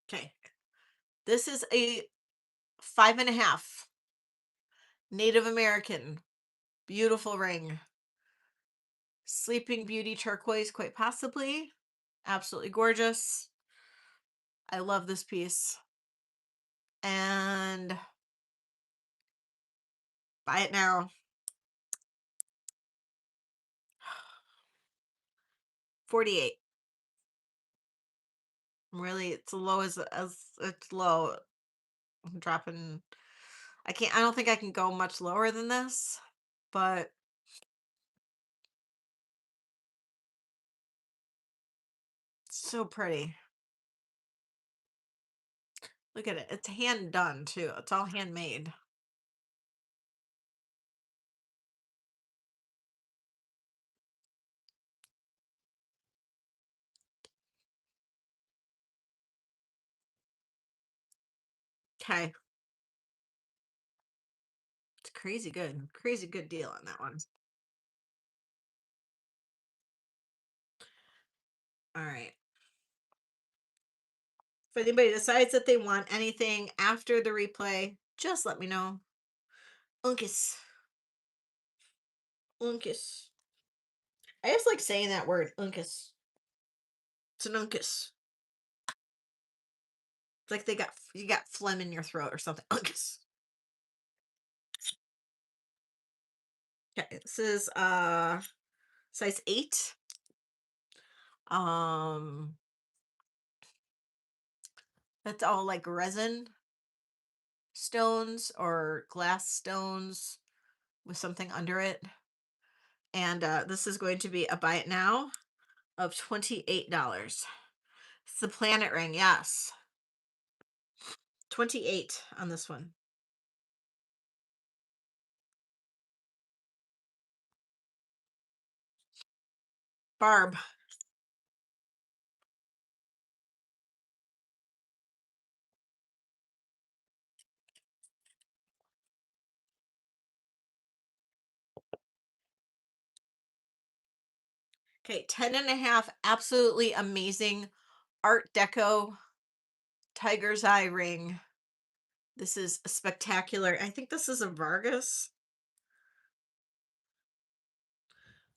okay, this is a 5.5 Native American, beautiful ring, Sleeping Beauty turquoise, quite possibly, absolutely gorgeous. I love this piece, and buy it now. 48. Really, it's low as it's low. I'm dropping. I can't. I don't think I can go much lower than this, but so pretty. Look at it. It's hand done too. It's all handmade. Okay, it's crazy good deal on that one. All right. If anybody decides that they want anything after the replay, just let me know. Uncas, uncas. I just like saying that word, uncas. It's an uncas. It's like you got phlegm in your throat or something. Uncas. Okay, this is size 8. Um, that's all like resin stones or glass stones with something under it. And this is going to be a buy it now of $28. It's the planet ring, yes. 28 on this one. Barb. Okay, 10.5. Absolutely amazing Art Deco tiger's eye ring. This is spectacular. I think this is a Vargas.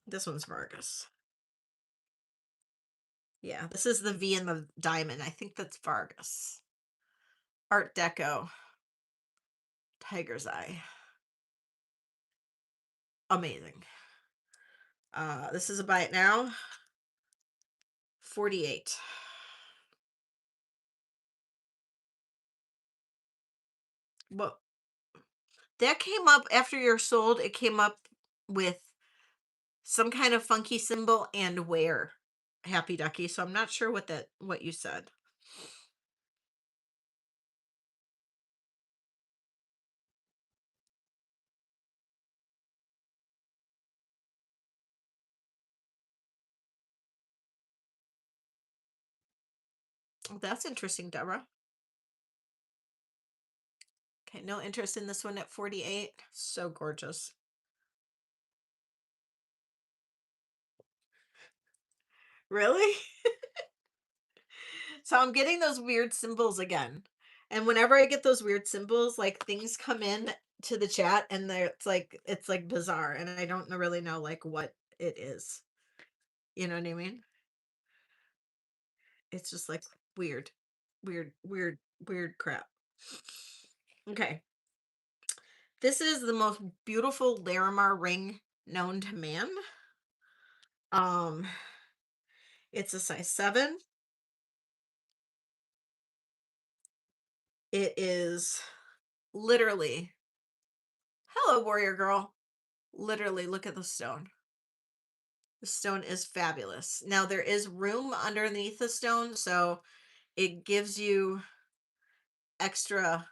This one's Vargas. Yeah, this is the V and the diamond. I think that's Vargas. Art Deco, tiger's eye. Amazing. This is a buy it now. 48. Well, that came up after you're sold. It came up with some kind of funky symbol and where Happy Ducky. So I'm not sure what you said. Oh, that's interesting, Deborah. Okay, no interest in this one at 48. So gorgeous. Really? So I'm getting those weird symbols again. And whenever I get those weird symbols, like things come in to the chat and it's like bizarre and I don't really know like what it is. You know what I mean? It's just like weird, weird, weird, weird crap. Okay. This is the most beautiful Larimar ring known to man. Um, it's a size 7. It is Literally. Hello, warrior girl. Literally, look at the stone. The stone is fabulous. Now there is room underneath the stone, so it gives you extra.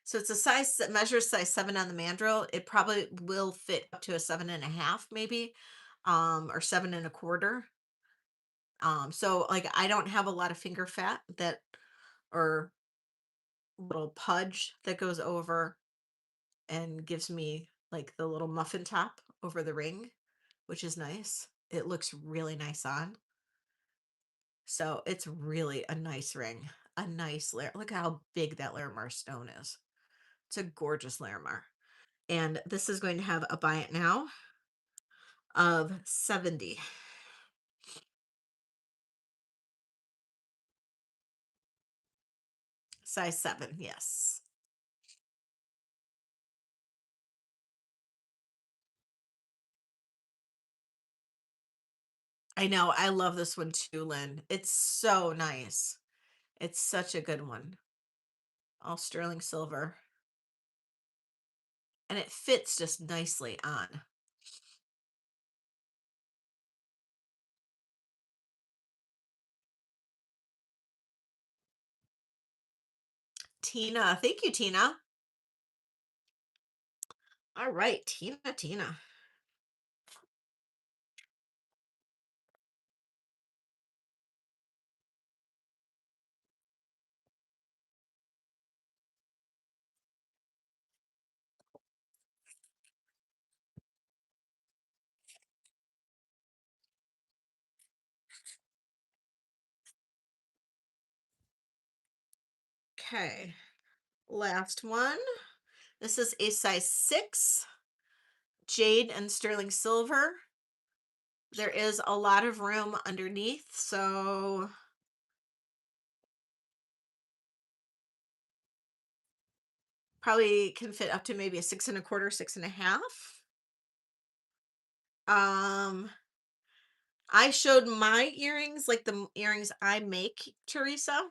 So it's a size that measures size 7 on the mandrel. It probably will fit up to a 7.5, maybe, or 7 1/4. So like I don't have a lot of finger fat that or little pudge that goes over and gives me like the little muffin top over the ring, which is nice. It looks really nice on. So it's really a nice ring, a nice layer. Look how big that Larimar stone is. It's a gorgeous Larimar. And this is going to have a buy it now of 70. Size 7, yes. I know. I love this one too, Lynn. It's so nice. It's such a good one. All sterling silver. And it fits just nicely on. Tina. Thank you, Tina. All right, Tina. Okay. Last one. This is a size 6, jade and sterling silver. There is a lot of room underneath, so probably can fit up to maybe a 6 1/4, 6.5. I showed my earrings, like the earrings I make, Teresa.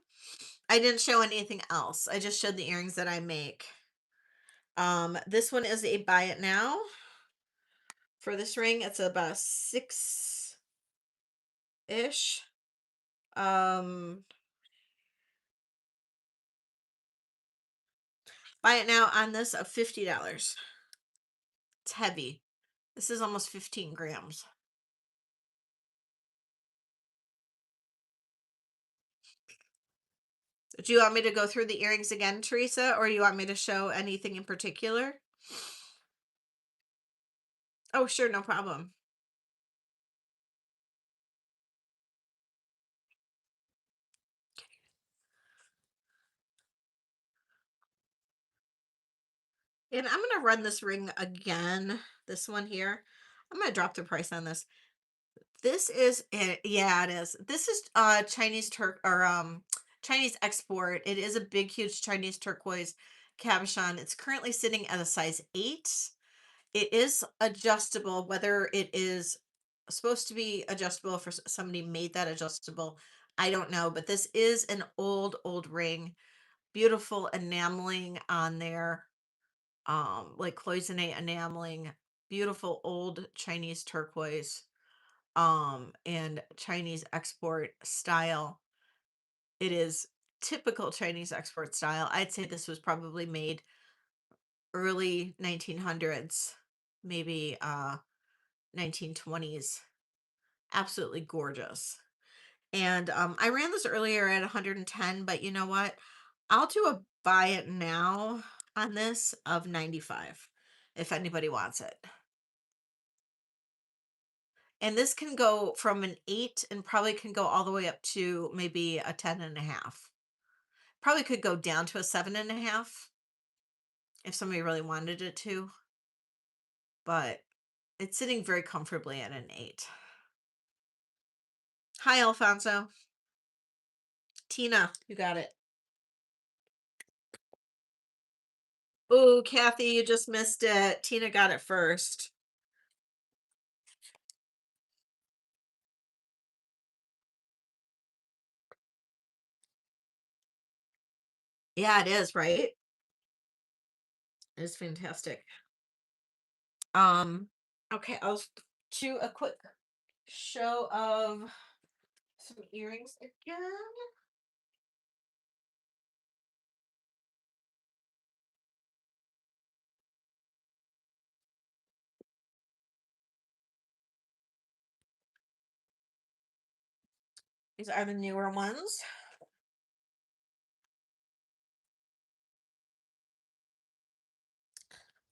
I didn't show anything else. I just showed the earrings that I make. This one is a buy it now. For this ring, it's about 6-ish. Um, buy it now on this of $50. It's heavy. This is almost 15 grams. Do you want me to go through the earrings again, Teresa, or you want me to show anything in particular? Oh, sure, no problem. And I'm gonna run this ring again. This one here. I'm gonna drop the price on this. This is it. Yeah, it is. This is Chinese Turk or Chinese export. It is a big, huge Chinese turquoise cabochon. It's currently sitting at a size 8. It is adjustable, whether it is supposed to be adjustable for somebody made that adjustable. I don't know, but this is an old ring. Beautiful enameling on there. Like cloisonne enameling, beautiful old Chinese turquoise, and Chinese export style. It is typical Chinese export style. I'd say this was probably made early 1900s, maybe 1920s. Absolutely gorgeous. And I ran this earlier at 110, but you know what? I'll do a buy it now on this of 95 if anybody wants it. And this can go from an 8 and probably can go all the way up to maybe a 10.5. Probably could go down to a 7.5 if somebody really wanted it to, but it's sitting very comfortably at an 8. Hi, Alfonso. Tina, you got it. Oh, Kathy, you just missed it. Tina got it first. Yeah, it is, right? It's fantastic. Um, okay, do a quick show of some earrings again. These are the newer ones.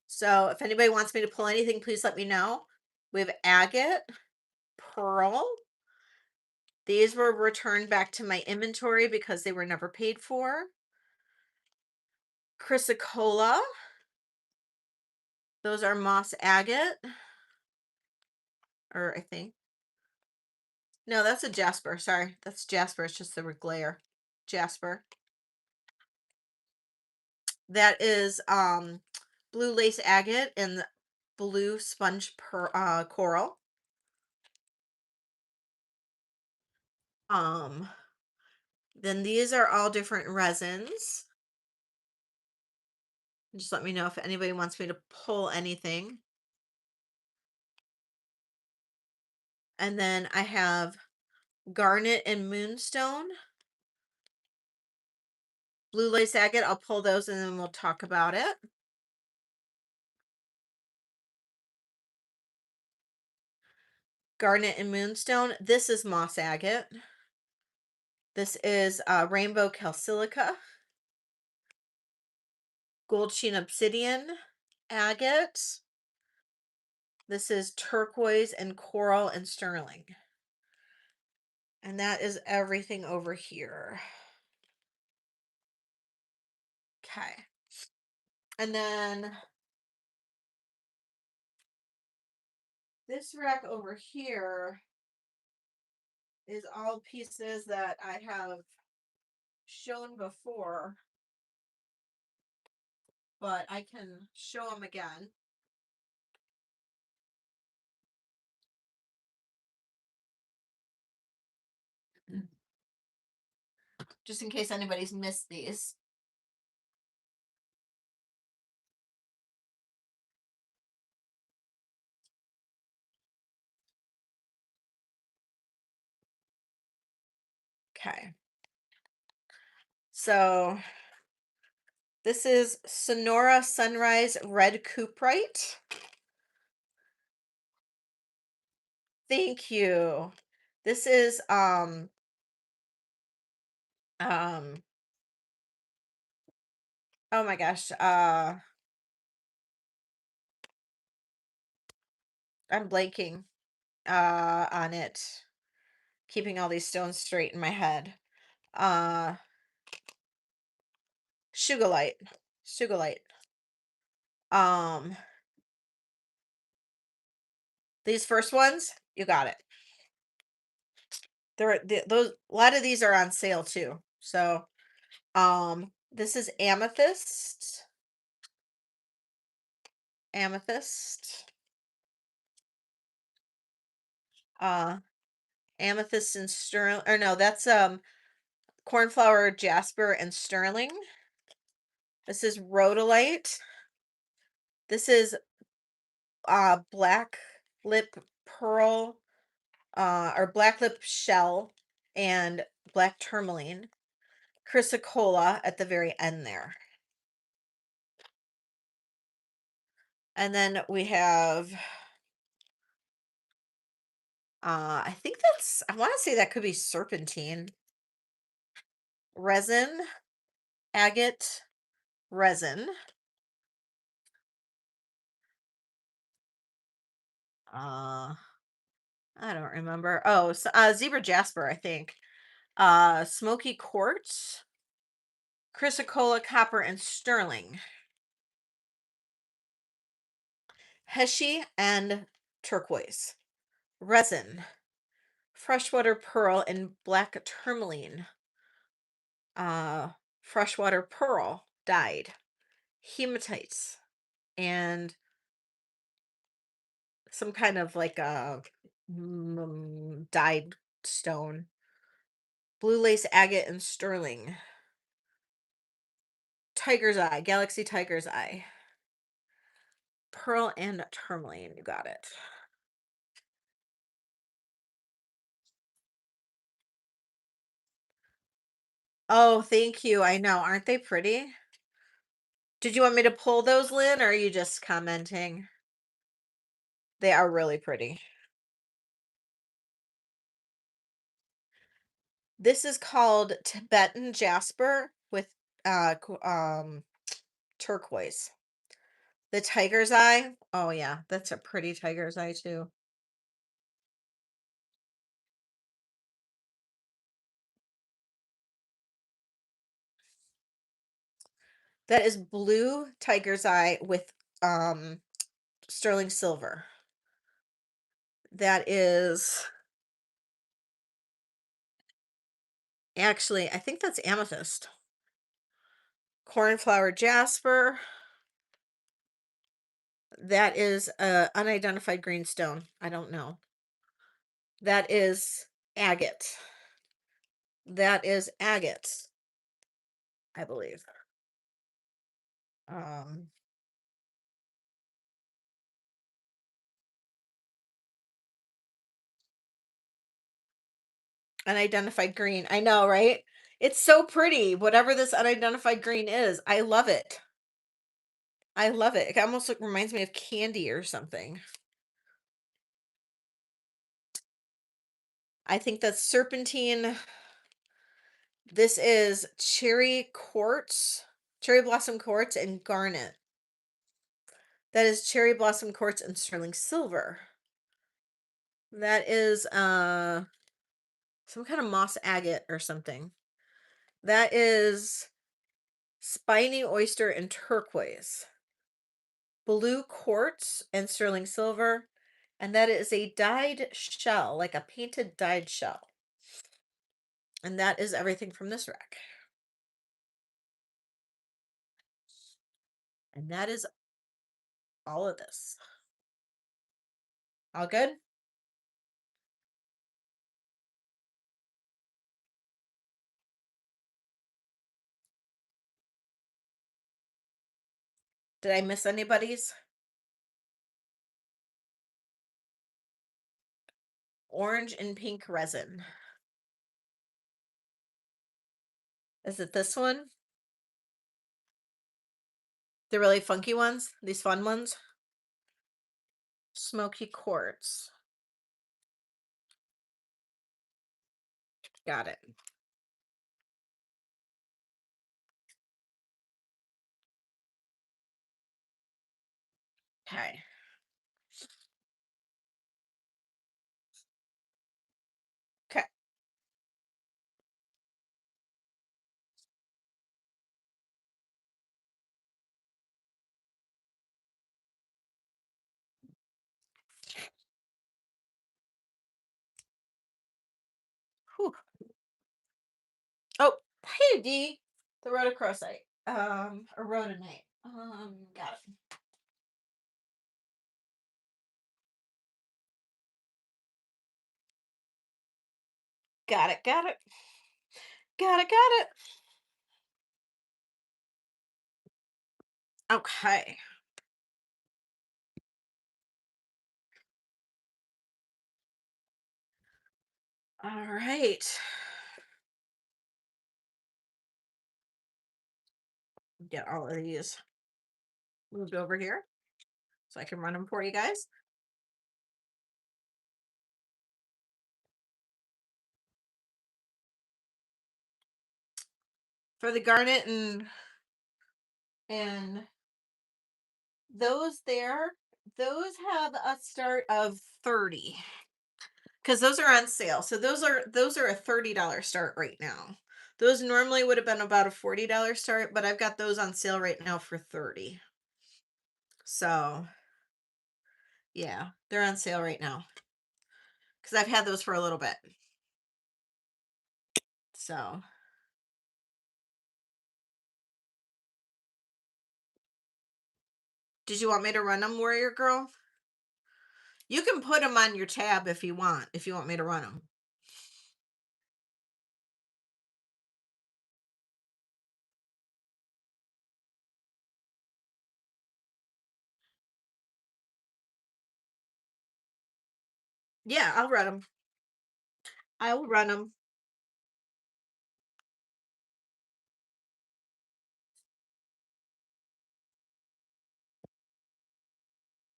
So if anybody wants me to pull anything, please let me know. We have agate, pearl. These were returned back to my inventory because they were never paid for. Chrysocolla. Those are moss agate, or I think. No, that's a jasper. Sorry, that's jasper. It's just the glare. Jasper. That is blue lace agate and blue sponge coral. Um, then these are all different resins. Just let me know if anybody wants me to pull anything. And then I have garnet and moonstone. Blue lace agate, I'll pull those and then we'll talk about it. Garnet and moonstone. This is moss agate. This is rainbow calsilica. Gold sheen obsidian agate. This is turquoise and coral and sterling. And that is everything over here. Okay. And then this rack over here is all pieces that I have shown before, but I can show them again. Just in case anybody's missed these. Okay. So this is Sonora Sunrise Red Cooperite. Thank you. This is um oh my gosh, I'm blanking on it. Keeping all these stones straight in my head. Uh Sugarlight. Sugarlight. Um these first ones, you got it. Those a lot of these are on sale too. So, this is amethyst. Amethyst. Uh Amethyst and sterling, or no, that's cornflower, jasper and sterling. This is rhodolite. This is black lip pearl, or black lip shell and black tourmaline. Chrysocolla at the very end there. And then we have I think that's, I want to say that could be serpentine. Resin, agate resin. Uh I don't remember. Oh, so, zebra jasper, I think. Smoky quartz, chrysocolla, copper, and sterling. Heshy and turquoise. Resin, freshwater pearl, and black tourmaline. Freshwater pearl dyed. Hematites and some kind of like a dyed stone. Blue lace agate and sterling. Tiger's eye, galaxy tiger's eye. Pearl and tourmaline, you got it. Oh, thank you. I know. Aren't they pretty? Did you want me to pull those, Lynn, or are you just commenting? They are really pretty. This is called Tibetan jasper with turquoise. The tiger's eye. Oh yeah, that's a pretty tiger's eye too. That is blue tiger's eye with sterling silver. That is actually, I think that's amethyst. Cornflower jasper. That is a unidentified greenstone. I don't know. That is agate. That is agate, I believe. Um, Unidentified green. I know, right? It's so pretty. Whatever this unidentified green is, I love it. I love it. It almost like reminds me of candy or something. I think that's serpentine. This is cherry quartz, cherry blossom quartz and garnet. That is cherry blossom quartz and sterling silver. That is some kind of moss agate or something. That is spiny oyster and turquoise. Blue quartz and sterling silver. And that is a dyed shell, like a painted dyed shell. And that is everything from this rack. And that is all of this. All good? Did I miss anybody's? Orange and pink resin. Is it this one? The really funky ones? These fun ones? Smoky quartz. Got it. Okay. Okay. Whew. Oh, hey D. The rhodochrosite. A rhodonite. Got it. Got it. Got it. Got it. Got it. Okay. All right. Get all of these moved over here so I can run them for you guys. For the garnet and those there, those have a start of 30 because those are on sale. So those are a $30 start right now. Those normally would have been about a $40 start, but I've got those on sale right now for 30. So yeah, they're on sale right now because I've had those for a little bit. So did you want me to run them, Warrior Girl? You can put them on your tab if you want me to run them. Yeah, I'll run them. I will run them.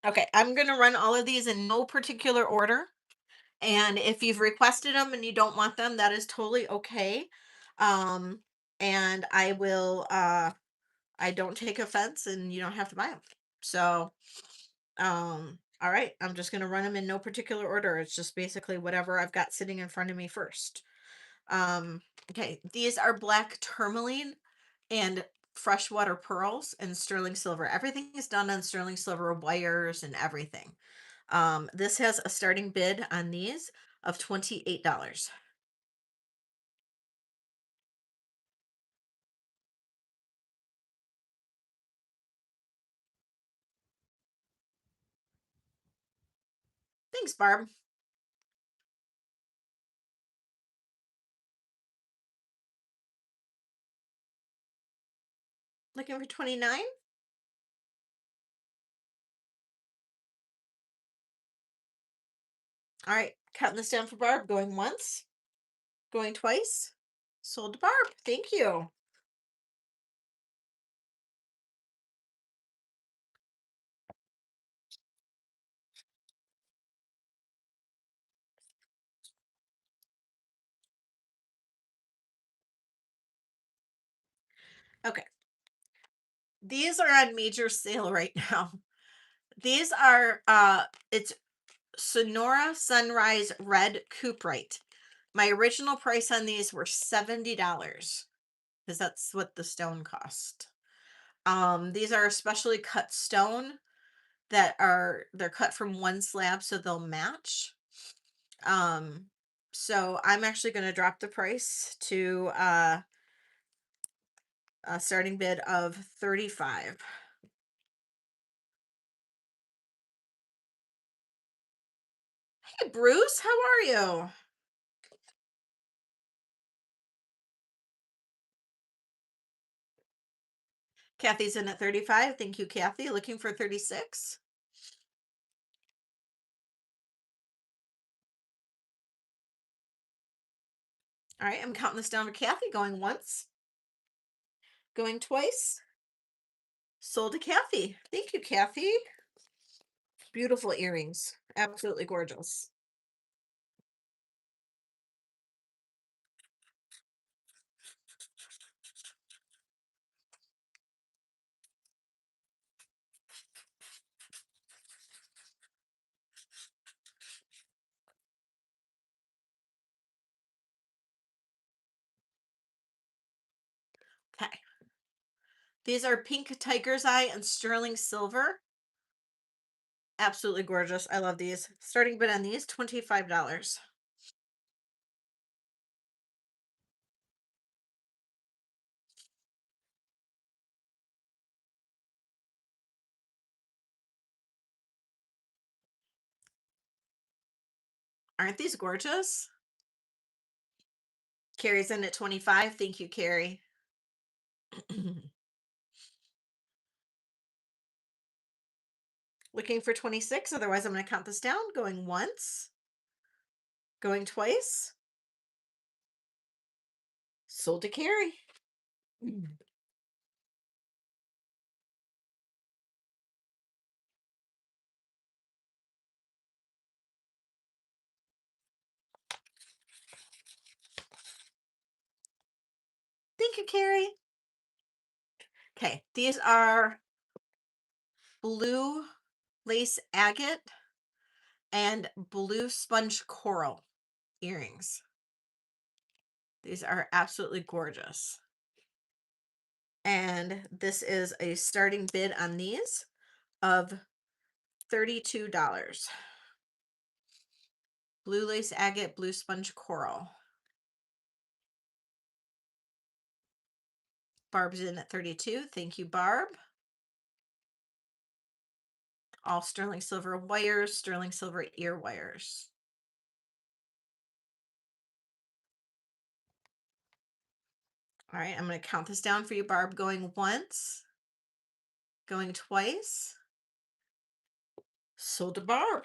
Okay, I'm gonna run all of these in no particular order. And if you've requested them and you don't want them, that is totally okay. Um, and I don't take offense and you don't have to buy them. So, all right, I'm just gonna run them in no particular order. It's just basically whatever I've got sitting in front of me first. Um, okay, these are black tourmaline and freshwater pearls and sterling silver. Everything is done on sterling silver wires and everything. This has a starting bid on these of $28. Thanks, Barb. Looking for 29? All right, counting this down for Barb. Going once, going twice. Sold to Barb. Thank you. Okay, these are on major sale right now. These are it's Sonora Sunrise Red Cooperite. My original price on these were $70 because that's what the stone cost. These are specially cut stone they're cut from one slab so they'll match. Um, so I'm actually going to drop the price to a starting bid of 35. Hey Bruce, how are you? Kathy's in at 35. Thank you, Kathy. Looking for 36. All right, I'm counting this down for Kathy. Going once, going twice. Sold to Kathy. Thank you, Kathy. Beautiful earrings. Absolutely gorgeous. Okay. These are pink tiger's eye and sterling silver. Absolutely gorgeous. I love these. Starting bid on these, $25. Aren't these gorgeous? Carrie's in at 25. Thank you, Carrie. Looking for 26. Otherwise, I'm going to count this down. Going once, going twice. Sold to Carrie. Thank you, Carrie. Okay, these are blue lace agate and blue sponge coral earrings. These are absolutely gorgeous. And this is a starting bid on these of $32. Blue lace agate, blue sponge coral. Barb's in at 32. Thank you, Barb. All sterling silver wires, sterling silver ear wires. All right, I'm going to count this down for you, Barb. Going once, going twice. Sold to Barb.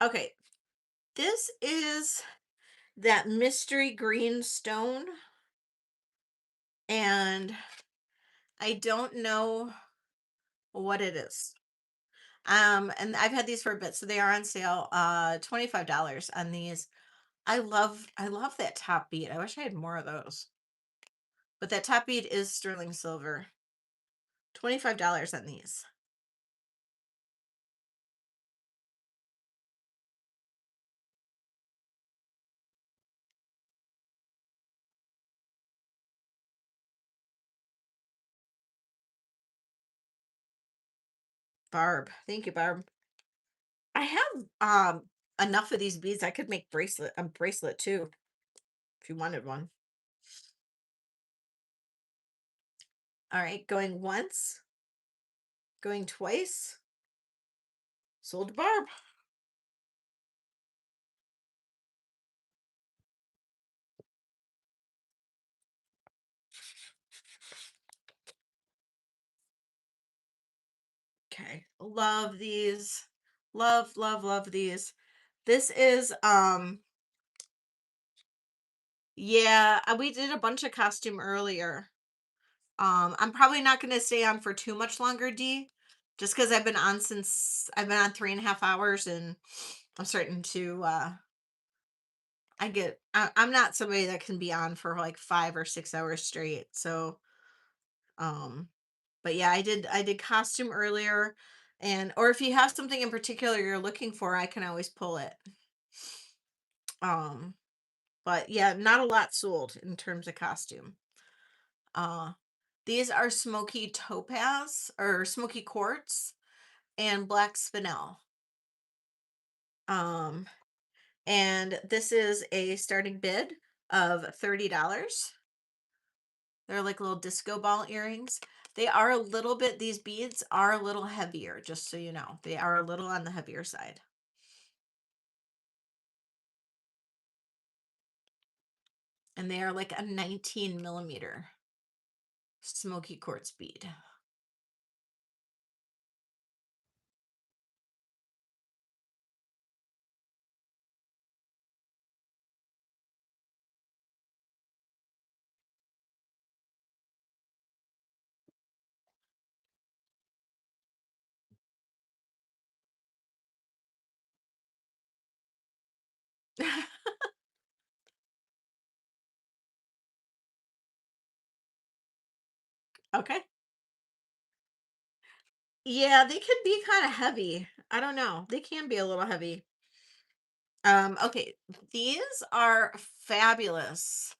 Okay, this is that mystery green stone, and I don't know what it is. And I've had these for a bit, so they are on sale. $25 on these. I love that top bead. I wish I had more of those. But that top bead is sterling silver. $25 on these. Barb. Thank you, Barb. I have enough of these beads. I could make a bracelet too, if you wanted one. All right, going once, going twice. Sold to Barb. Okay. Love these. Love, love, love these. This is yeah, we did a bunch of costume earlier. I'm probably not gonna stay on for too much longer, D. Just because I've been on 3.5 hours and I'm starting to I'm not somebody that can be on for like 5 or 6 hours straight. So um but yeah, I did costume earlier, and or if you have something in particular you're looking for, I can always pull it. Um but yeah, not a lot sold in terms of costume. Uh these are smoky topaz or smoky quartz and black spinel. Um and this is a starting bid of $30. They're like little disco ball earrings. They are a little bit, these beads are a little heavier, just so you know. They are a little on the heavier side. And they are like a 19 millimeter smoky quartz bead. Okay. Yeah, they can be kind of heavy. I don't know. They can be a little heavy. Okay, these are fabulous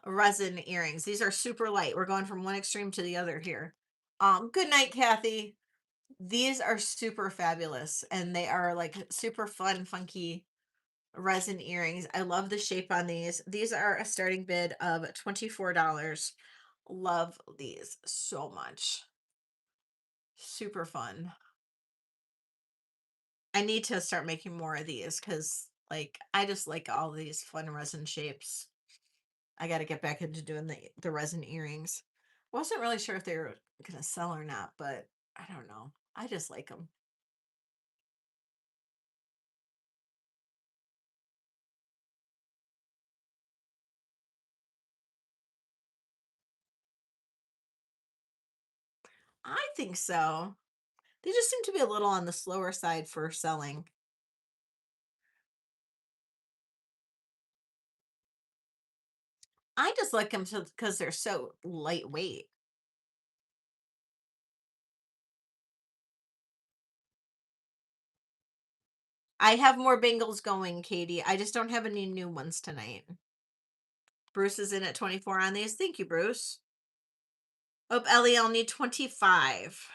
resin earrings. These are super light. We're going from one extreme to the other here. Good night, Kathy. These are super fabulous and they are like super fun, funky resin earrings. I love the shape on these. These are a starting bid of $24. Love these so much. Super fun. I need to start making more of these because like I just like all these fun resin shapes. I got to get back into doing the resin earrings. Wasn't really sure if they were gonna sell or not, but I don't know. I just like them. I think so. They just seem to be a little on the slower side for selling. I just like them because they're so lightweight. I have more bangles going, Katie. I just don't have any new ones tonight. Bruce is in at 24 on these. Thank you, Bruce. Oh, Ellie, I'll need 25.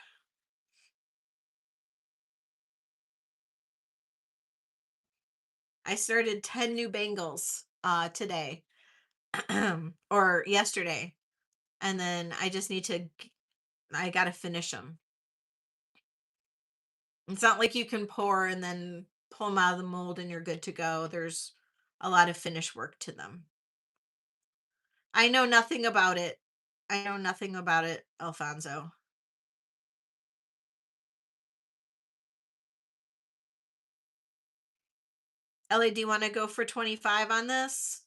I started 10 new bangles today or yesterday. And then I just need to I got to finish them. It's not like you can pour and then pull them out of the mold and you're good to go. There's a lot of finish work to them. I know nothing about it. I know nothing about it, Alfonso. Ellie, do you want to go for 25 on this?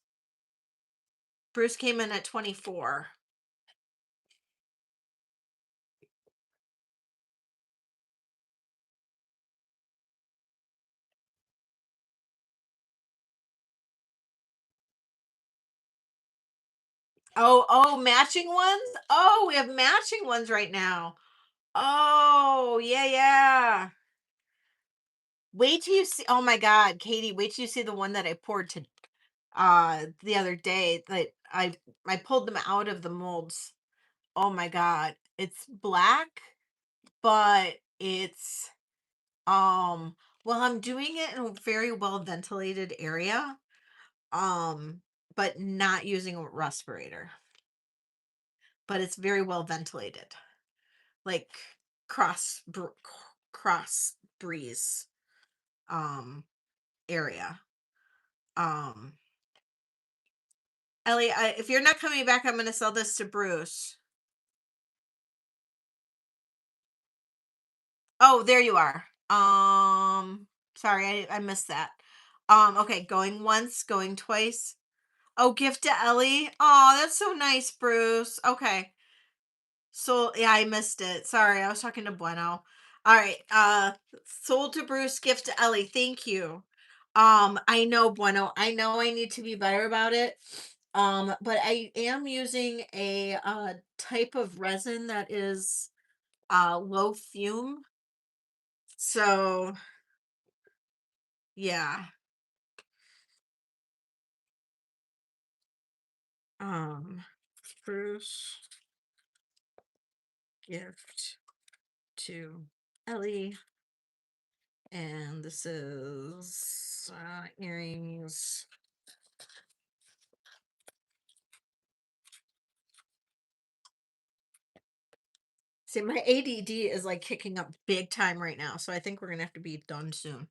Bruce came in at 24. Oh, matching ones? Oh, we have matching ones right now. Oh, yeah, yeah. Wait till you see. Oh my God, Katie, wait till you see the one that I poured to the other day that I pulled them out of the molds. Oh my God. It's black, but it's well, I'm doing it in a very well ventilated area. Um, but not using a respirator. But it's very well ventilated. Like cross breeze um area. Um Ellie, if you're not coming back, I'm gonna sell this to Bruce. Oh, there you are. Sorry, I missed that. Okay, going once, going twice. Oh, gift to Ellie. Oh, that's so nice, Bruce. Okay. So yeah, I missed it. Sorry, I was talking to Bueno. All right. Sold to Bruce, gift to Ellie. Thank you. I know, Bueno. I know I need to be better about it. But I am using a type of resin that is low fume. So yeah. Um Bruce gift to Ellie. And this is earrings. See, my ADD is like kicking up big time right now, so I think we're gonna have to be done soon.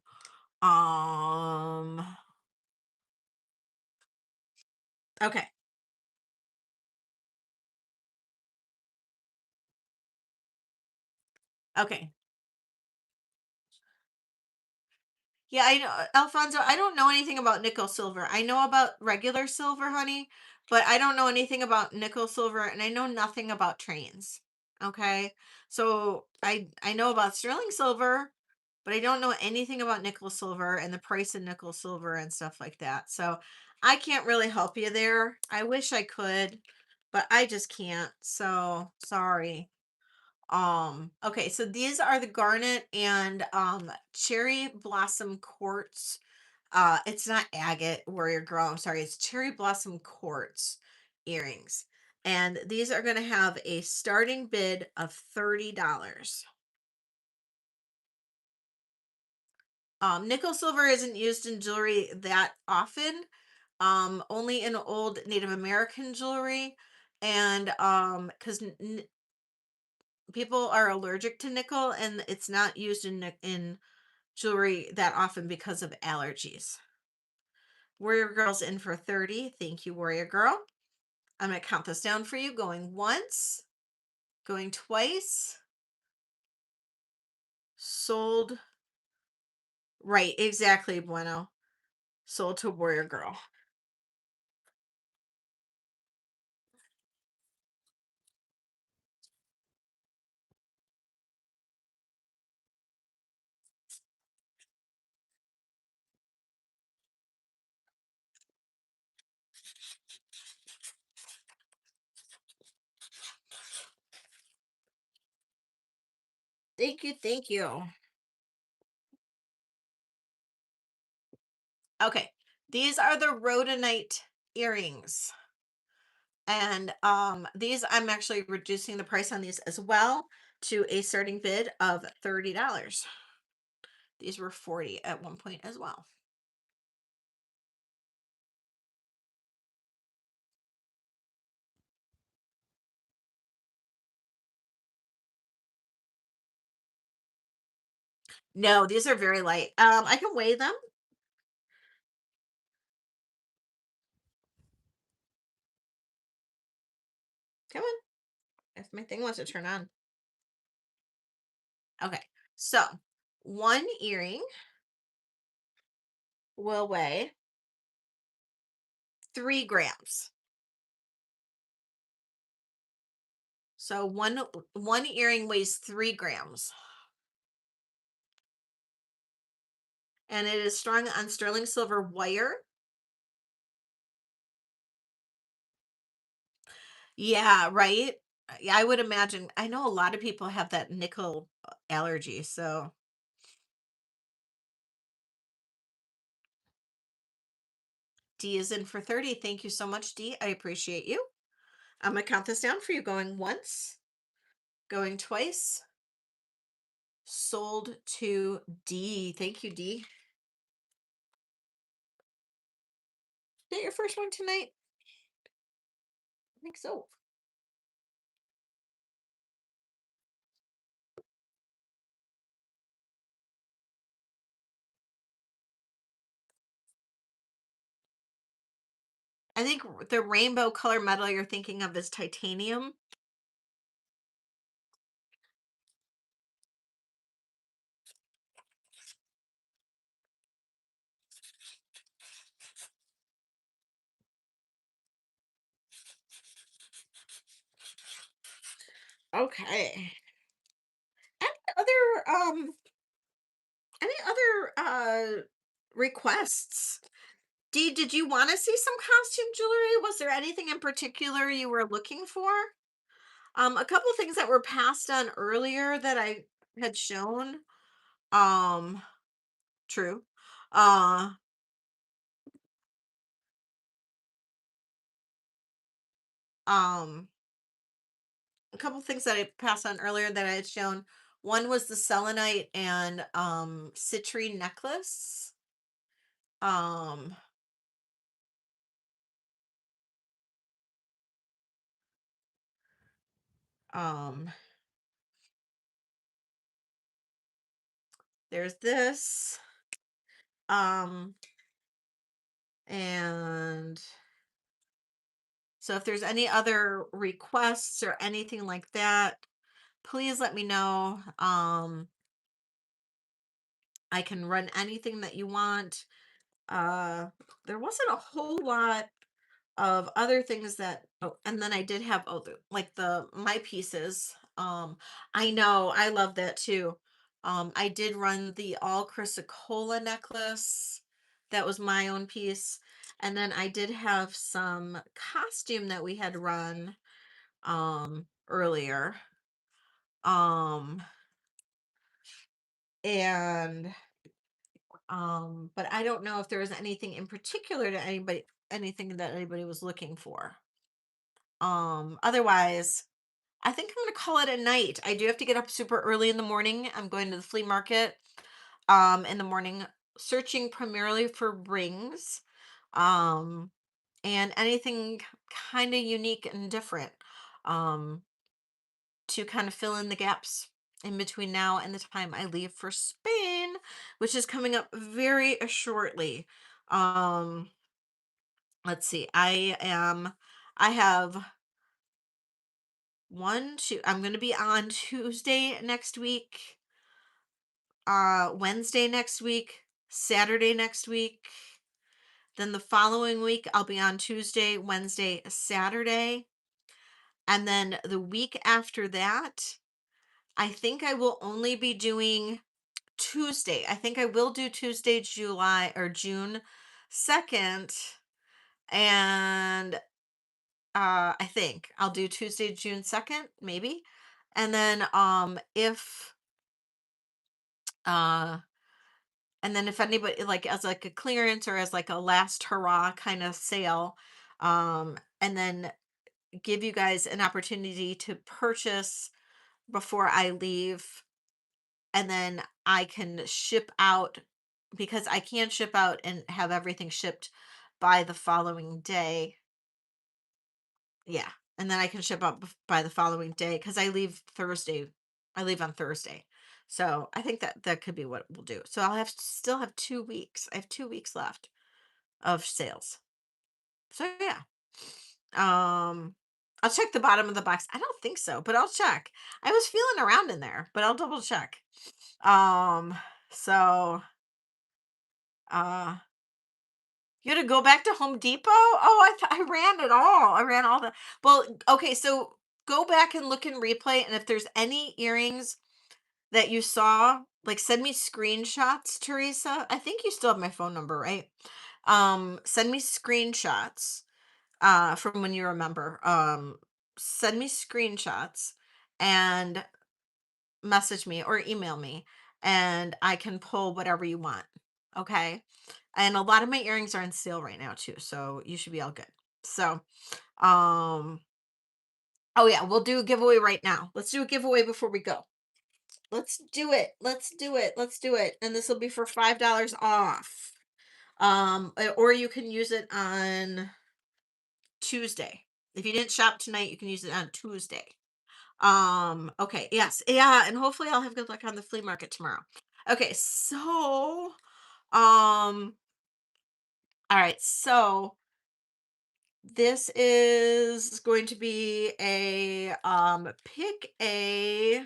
Um, okay, okay. Yeah, I know, Alfonso. I don't know anything about nickel silver. I know about regular silver, honey, but I don't know anything about nickel silver, and I know nothing about trains. Okay, so I know about sterling silver, but I don't know anything about nickel silver and the price of nickel silver and stuff like that. So I can't really help you there. I wish I could, but I just can't. So sorry. Okay, so these are the garnet and cherry blossom quartz. It's not agate warrior girl, I'm sorry, it's cherry blossom quartz earrings. And these are gonna have a starting bid of $30. Nickel silver isn't used in jewelry that often, only in old Native American jewelry, and because people are allergic to nickel, and it's not used in jewelry that often because of allergies. Warrior Girl's in for 30. Thank you, Warrior Girl. I'm going to count this down for you. Going once, going twice, sold. Right, exactly, Bueno. Sold to Warrior Girl. Thank you, thank you. Okay, these are the rhodonite earrings. And these, I'm actually reducing the price on these as well to a starting bid of $30. These were 40 at one point as well. No, these are very light. I can weigh them. Come on. If my thing wants to turn on. Okay. So one earring will weigh 3 grams. So one earring weighs 3 grams, and it is strung on sterling silver wire. Yeah, right. Yeah, I would imagine. I know a lot of people have that nickel allergy. So D is in for 30. Thank you so much, D. I appreciate you. I'm gonna count this down for you. Going once, going twice. Sold to D. Thank you, D. Is that your first one tonight? I think so. I think the rainbow color metal you're thinking of is titanium. Okay. Any other requests? Dee, did you want to see some costume jewelry? Was there anything in particular you were looking for? A couple things that were passed on earlier that I had shown. Um, true. Uh, um, a couple things that I passed on earlier that I had shown. One was the selenite and citrine necklace. Um, um, there's this. Um, and so if there's any other requests or anything like that, please let me know. I can run anything that you want. Uh, there wasn't a whole lot of other things that, oh, and then I did have, oh, like the my pieces. I know I love that too. I did run the all chrysocolla necklace. That was my own piece. And then I did have some costume that we had run earlier. Um and but I don't know if there was anything in particular to anybody, anything that anybody was looking for. Otherwise, I think I'm gonna call it a night. I do have to get up super early in the morning. I'm going to the flea market in the morning, searching primarily for rings. Um and anything kind of unique and different. Um to kind of fill in the gaps in between now and the time I leave for Spain, which is coming up very shortly. Um, let's see. I have one, two, I'm going to be on Tuesday next week, Wednesday next week, Saturday next week. Then the following week, I'll be on Tuesday, Wednesday, Saturday. And then the week after that, I think I will only be doing Tuesday. I think I will do Tuesday, July or June 2nd. And I think I'll do Tuesday, June 2nd, maybe. And then if uh and then if anybody like as like a clearance or as like a last hurrah kind of sale, and then give you guys an opportunity to purchase before I leave, and then I can ship out because I can ship out and have everything shipped by the following day. Yeah. And then I can ship out by the following day because I leave Thursday. I leave on Thursday. So I think that that could be what we'll do. So I'll have still have 2 weeks. I have 2 weeks left of sales. So yeah. I'll check the bottom of the box. I don't think so, but I'll check. I was feeling around in there, but I'll double check. Um, so uh You had to go back to Home Depot? Oh, I ran it all. I ran all the well, okay, so go back and look in replay, and if there's any earrings that you saw, like, send me screenshots, Teresa. I think you still have my phone number, right? Send me screenshots, from when you remember. Send me screenshots and message me or email me, and I can pull whatever you want. Okay. And a lot of my earrings are on sale right now too, so you should be all good. So, um, oh yeah, we'll do a giveaway right now. Let's do a giveaway before we go. Let's do it. Let's do it. Let's do it. And this will be for $5 off. Or you can use it on Tuesday. If you didn't shop tonight, you can use it on Tuesday. Okay, yes, yeah, and hopefully I'll have good luck on the flea market tomorrow. Okay, so, all right, so this is going to be a um pick a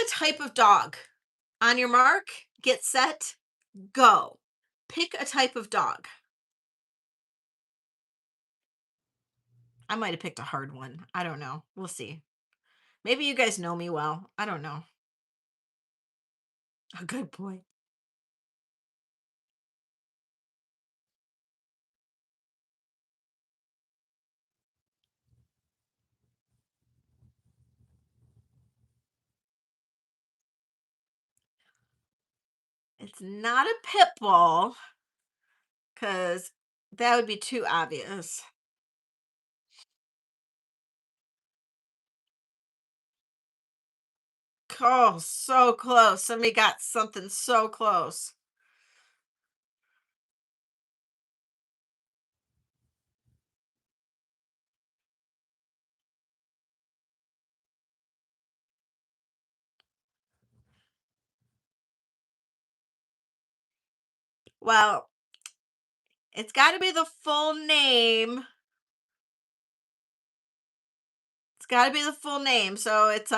type of dog. On your mark, get set, go. Pick a type of dog. I might have picked a hard one. I don't know. We'll see. Maybe you guys know me well. I don't know. A good boy. It's not a pit bull because that would be too obvious. Oh, so close. Somebody got something so close. Well, it's got to be the full name. It's got to be the full name. So it's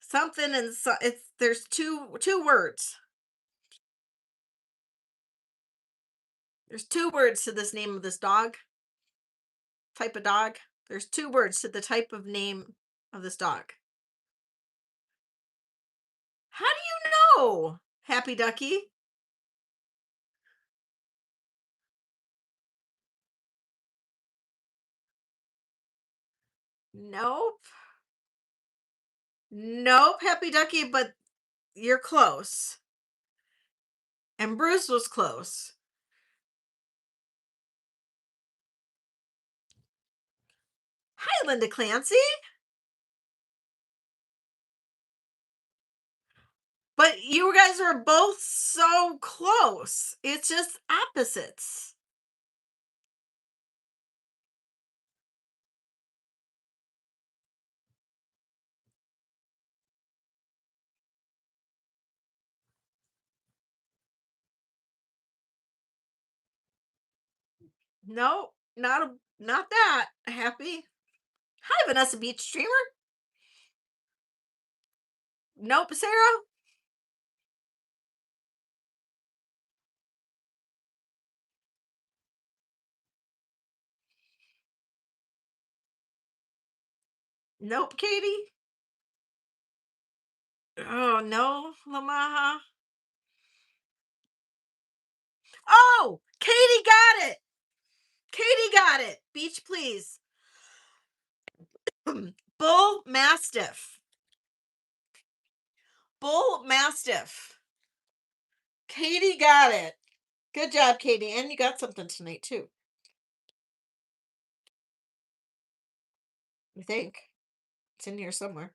something and so it's there's two words. There's two words to this name of this dog, type of dog. There's two words to the type of name of this dog. How do you know? Happy Ducky? Nope. Nope, Happy Ducky, but you're close. And Bruce was close. Hi, Linda Clancy. But you guys are both so close. It's just opposites. No, not that. Happy. Hi, Vanessa Beach streamer. Nope, Sarah. Nope, Katie. Oh no, Lamaha. Oh, Katie got it. Katie got it. Beach, please. Bull Mastiff. Bull Mastiff. Katie got it. Good job, Katie. And you got something tonight too. I think it's in here somewhere.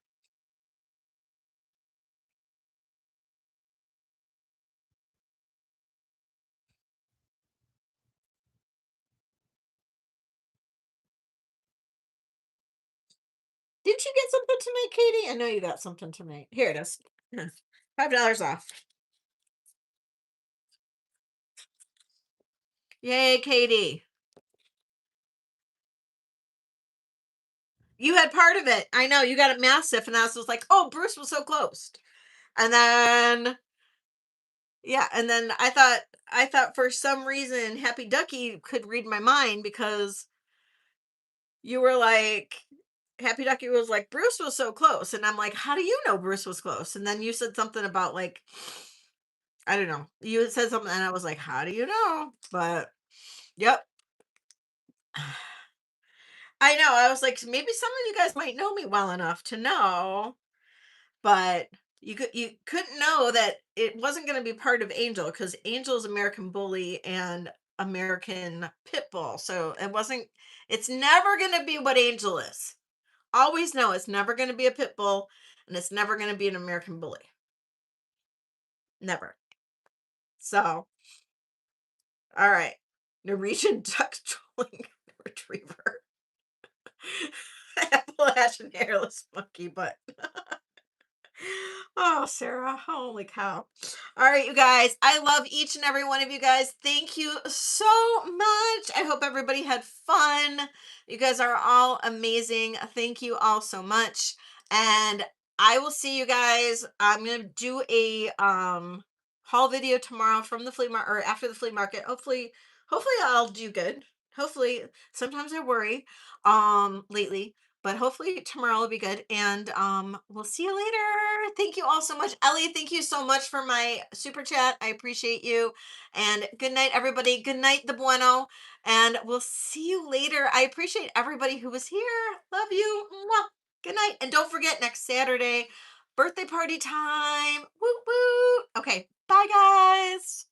Didn't you get something tonight, Katie? I know you got something tonight. Here it is. Huh. $5 off. Yay, Katie. You had part of it. I know, you got it massive, and I was just like, "Oh, Bruce was so close." And then yeah, and then I thought for some reason Happy Ducky could read my mind because you were like Happy Ducky was like, "Bruce was so close." And I'm like, "How do you know Bruce was close?" And then you said something about like I don't know. You had said something and I was like, "How do you know?" But yep. I know. I was like, maybe some of you guys might know me well enough to know, but you couldn't know that it wasn't going to be part of Angel because Angel's American Bully and American Pit Bull. So it wasn't. It's never going to be what Angel is. Always know it's never going to be a Pit Bull, and it's never going to be an American Bully. Never. So all right, Norwegian duck trolling retriever, Appalachian hairless monkey butt. Oh, Sarah, holy cow. All right, you guys, I love each and every one of you guys. Thank you so much. I hope everybody had fun. You guys are all amazing. Thank you all so much. And I will see you guys. I'm going to do a haul video tomorrow from the flea market or after the flea market. Hopefully I'll do good. Hopefully, sometimes I worry lately, but hopefully tomorrow will be good. And we'll see you later. Thank you all so much. Ellie, thank you so much for my super chat. I appreciate you. And good night, everybody. Good night, the bueno. And we'll see you later. I appreciate everybody who was here. Love you. Mwah. Good night. And don't forget next Saturday, birthday party time. Woo woo. Okay. Bye, guys.